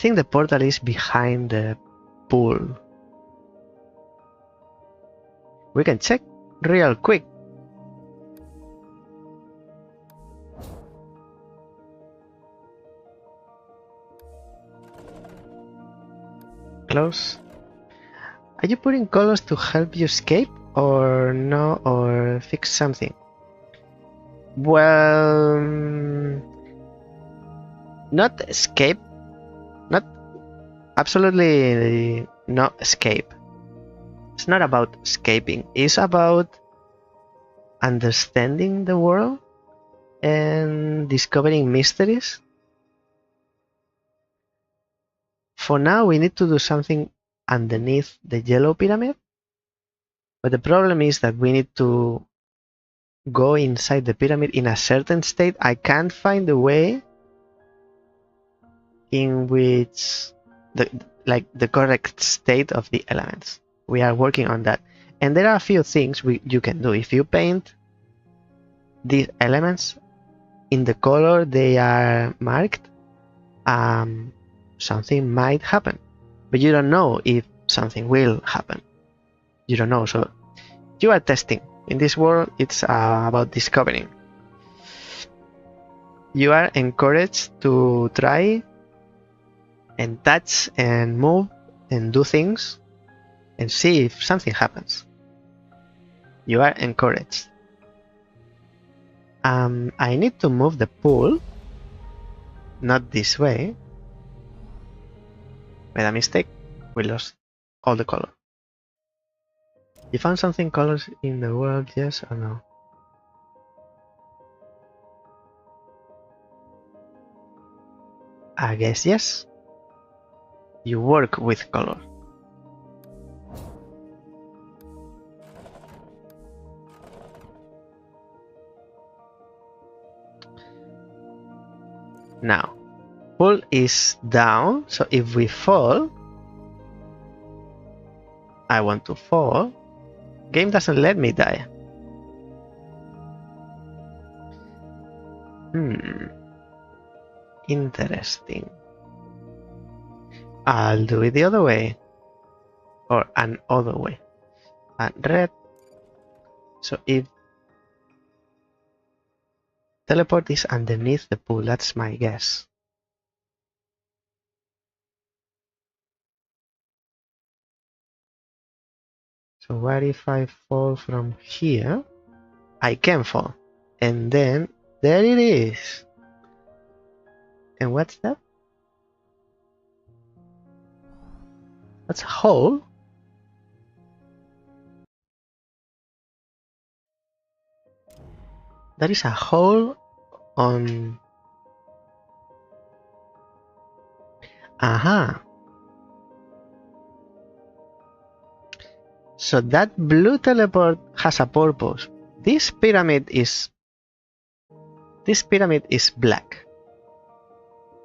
think the portal is behind the pool. We can check real quick. Close. Are you putting colors to help you escape or no, or fix something? Well, not escape, not absolutely not escape. It's not about escaping. It's about understanding the world and discovering mysteries. For now, we need to do something underneath the yellow pyramid. But the problem is that we need to go inside the pyramid in a certain state. I can't find a way in which the correct state of the elements. We are working on that. And there are a few things you can do. If you paint these elements in the color they are marked, something might happen. But you don't know if something will happen. You don't know. So you are testing. In this world, it's about discovering. You are encouraged to try and touch and move and do things and see if something happens. You are encouraged. I need to move the pool, not this way. Made a mistake. We lost all the color. You found something colors in the world, yes or no? I guess yes. You work with color. Now, pool is down, so if we fall, I want to fall. Game doesn't let me die. Interesting. I'll do it the other way. Or an other way. And red. So if teleport is underneath the pool, that's my guess. So what if I fall from here? I can fall. And then there it is. And what's that? That's a hole. That is a hole on... Aha. So that blue teleport has a purpose. This pyramid is black.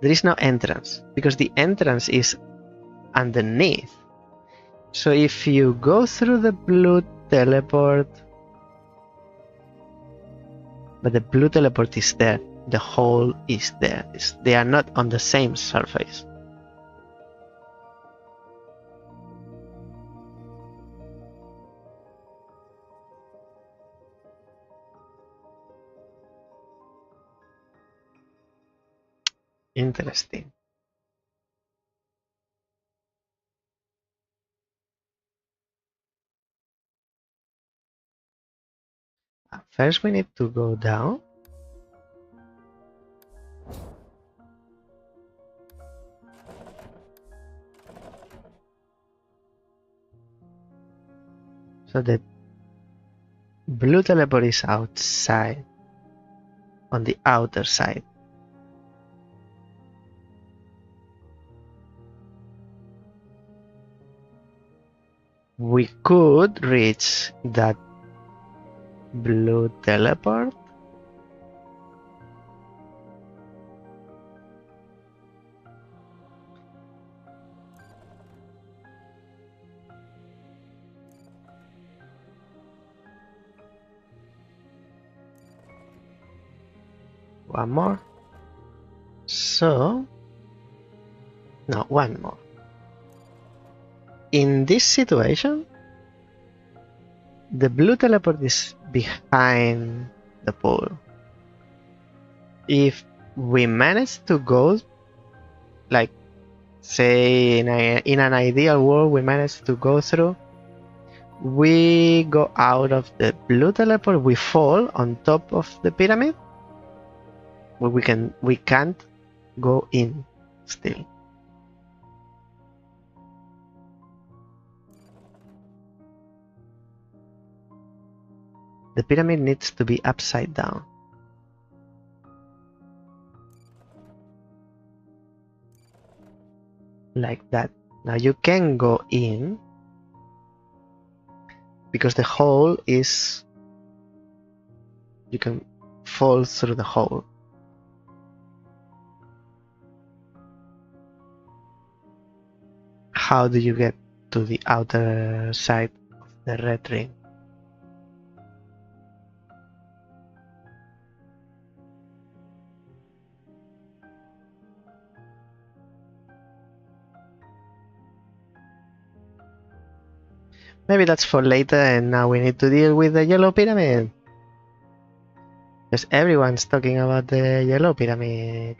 There is no entrance because the entrance is underneath. So if you go through the blue teleport, but the blue teleport is there, the hole is there. They are not on the same surface. Interesting. First we need to go down. So the blue teleport is outside, on the outer side. We could reach that blue teleport. One more. So No, one more. In this situation, the blue teleport is behind the pool. If we manage to go, like, say in an ideal world, we manage to go through, we go out of the blue teleport, we fall on top of the pyramid, but we can't go in still. The pyramid needs to be upside down. Like that. Now you can go in because the hole is, you can fall through the hole. How do you get to the outer side of the red ring? Maybe that's for later, and now we need to deal with the yellow pyramid. Because everyone's talking about the yellow pyramid.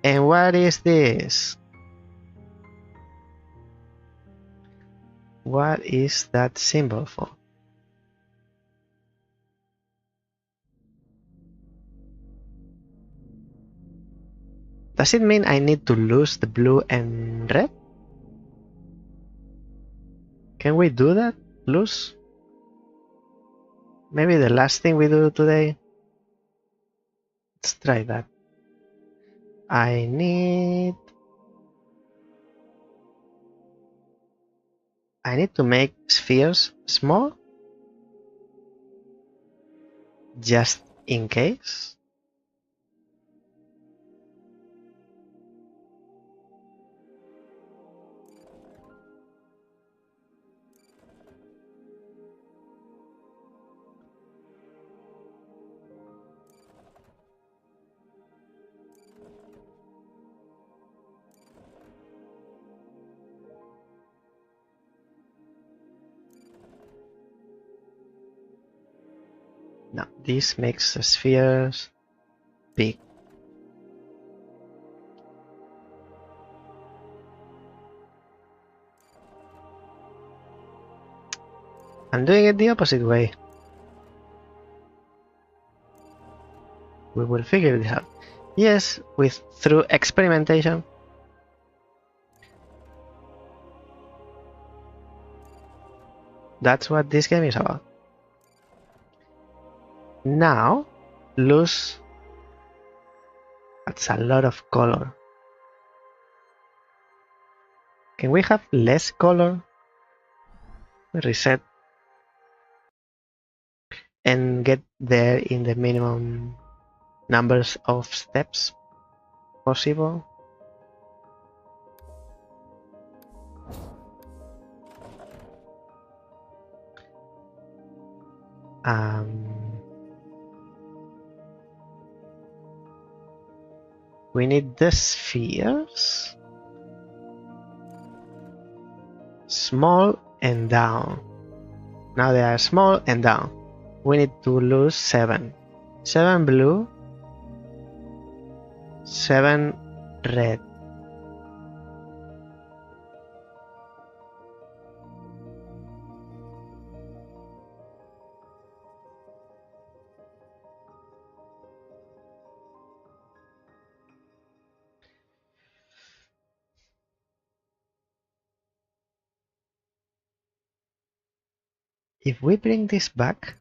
And what is this? What is that symbol for? Does it mean I need to lose the blue and red? Can we do that? Lose? Maybe the last thing we do today? Let's try that. I need to make spheres small, just in case. Now this makes the spheres big. I'm doing it the opposite way. We will figure it out. Yes, through experimentation. That's what this game is about. Now, lose. That's a lot of color. Can we have less color? Reset. And get there in the minimum numbers of steps possible. We need the spheres small and down. Now they are small and down. We need to lose 7. 7 blue, 7 red. If we bring this back,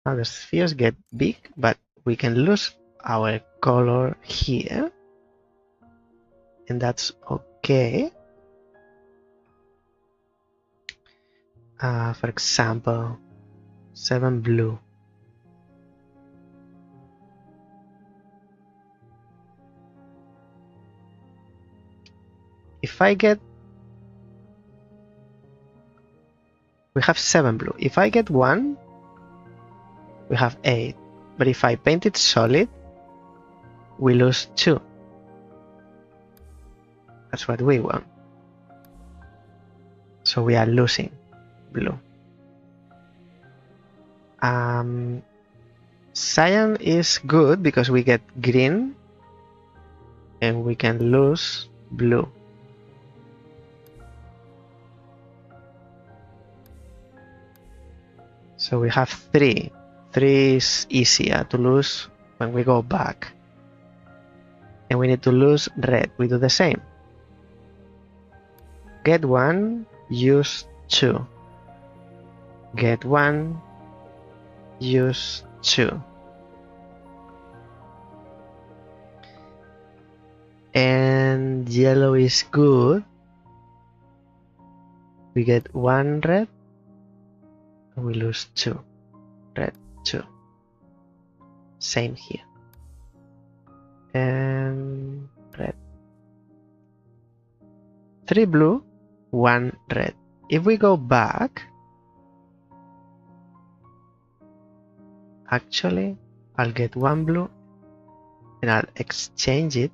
now the spheres get big, but we can lose our color here, and that's okay. For example, 7 blue. If I get, we have 7 blue. If I get 1, we have 8. But if I paint it solid, we lose 2. That's what we want. So we are losing blue. Cyan is good because we get green and we can lose blue. So we have 3. 3 is easier to lose when we go back. And we need to lose red. We do the same. Get 1, use 2. Get 1, use 2. And yellow is good. We get 1 red. We lose 2. Red, 2. Same here. And red. 3 blue, 1 red. If we go back, actually, I'll get 1 blue and I'll exchange it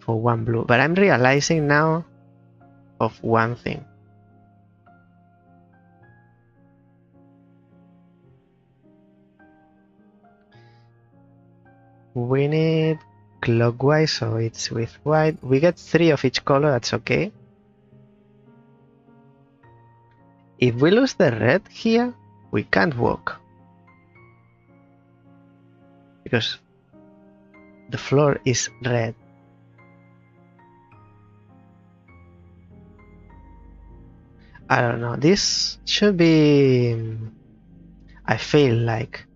for 1 blue. But I'm realizing now of one thing. We need clockwise, so it's with white. We get 3 of each color, that's okay. If we lose the red here, we can't walk. Because the floor is red. I don't know, this should be... I feel like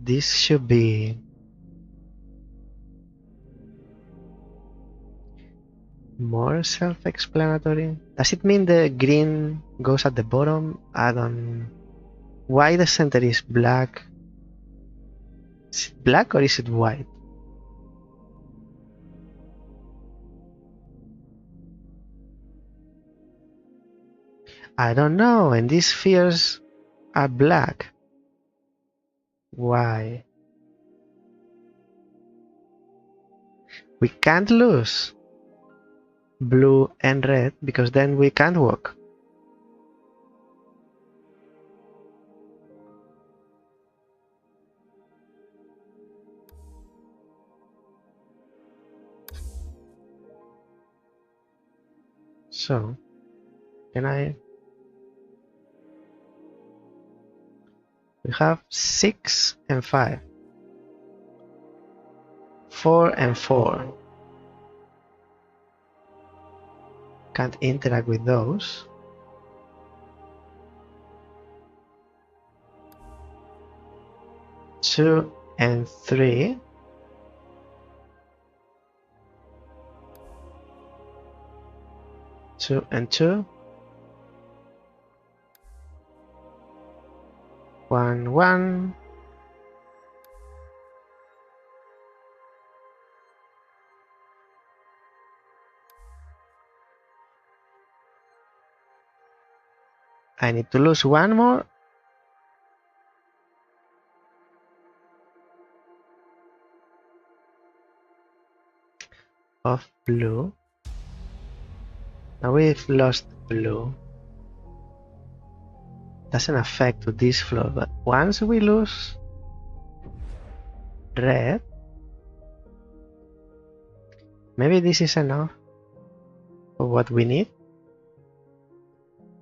this should be more self-explanatory. Does it mean the green goes at the bottom? I don't... Why the center is black? Is it black or is it white? I don't know, and these spheres are black. Why? We can't lose blue and red because then we can't walk. So, can I... We have 6 and 5. 4 and 4. Can't interact with those. Two and 3. Two and 2. 1, 1. I need to lose 1 more. Of blue. Now we've lost blue. Doesn't affect to this floor, but once we lose red, maybe this is enough for what we need.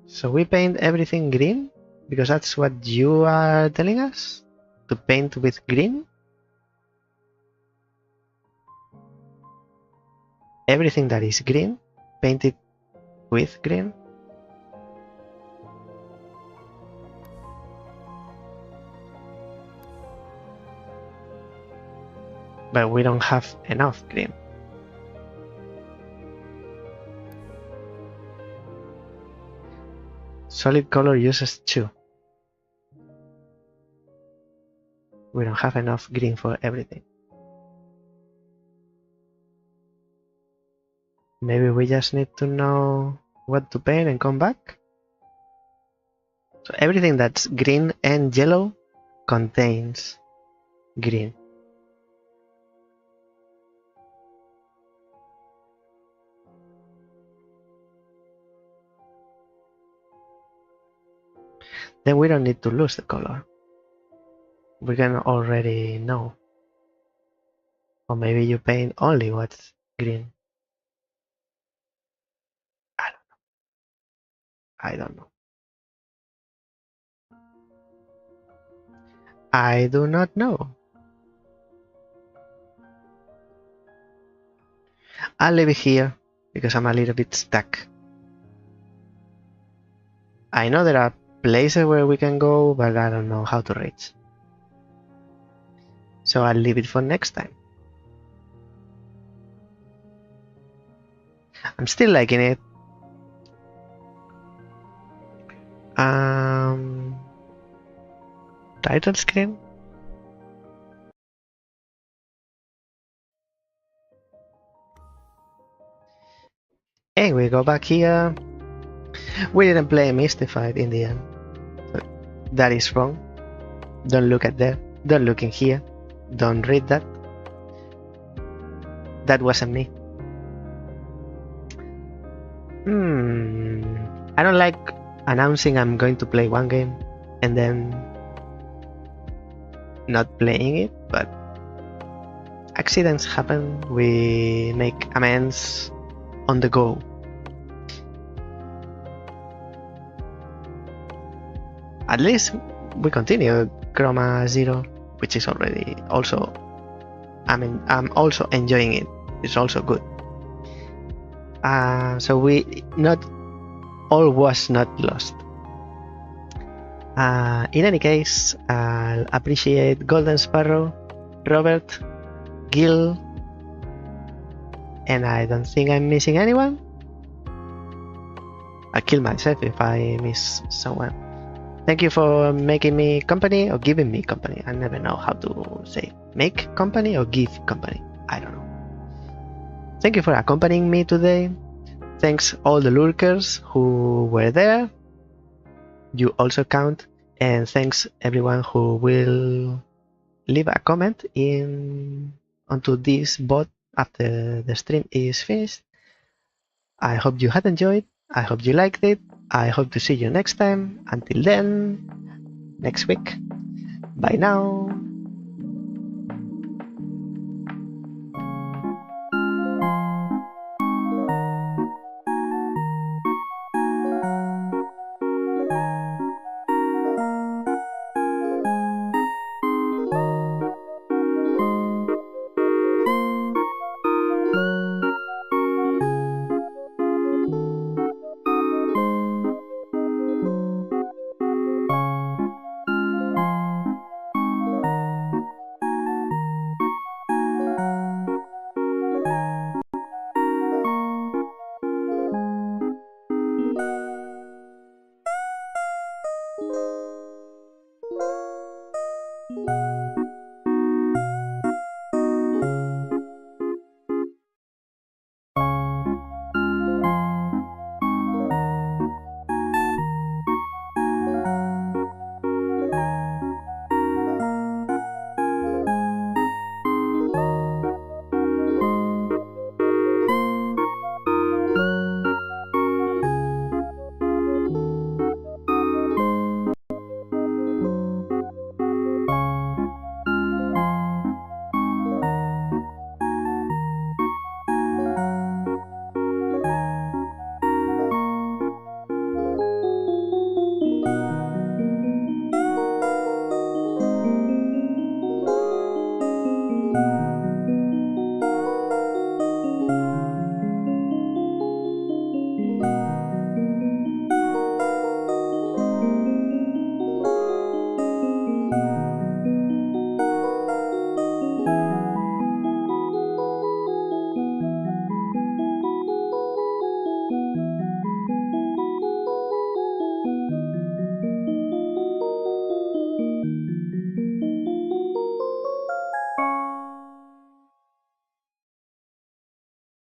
So we paint everything green because that's what you are telling us, to paint with green. Everything that is green, paint it with green. But we don't have enough green. Solid color uses 2. We don't have enough green for everything. Maybe we just need to know what to paint and come back. So everything that's green and yellow contains green. Then we don't need to lose the color. We can already know. Or maybe you paint only what's green. I don't know. I do not know. I'll leave it here because I'm a little bit stuck. I know there are places where we can go, but I don't know how to reach. So I'll leave it for next time. I'm still liking it. Title screen? And we go back here. We didn't play Mistified in the end. So that is wrong. Don't look at there. Don't look in here. Don't read that. That wasn't me. I don't like announcing I'm going to play one game and then not playing it, but accidents happen. We make amends on the go. At least we continue Chroma Zero, which is already also, I'm also enjoying it. It's also good. So not all was not lost. In any case, I'll appreciate Golden Sparrow, Robert, Gil, and I don't think I'm missing anyone. I'll kill myself if I miss someone. Thank you for making me company or giving me company. I never know how to say make company or give company. I don't know. Thank you for accompanying me today. Thanks all the lurkers who were there. You also count. And thanks everyone who will leave a comment onto this bot after the stream is finished. I hope you had enjoyed. I hope you liked it. I hope to see you next time. Until then, next week. Bye now.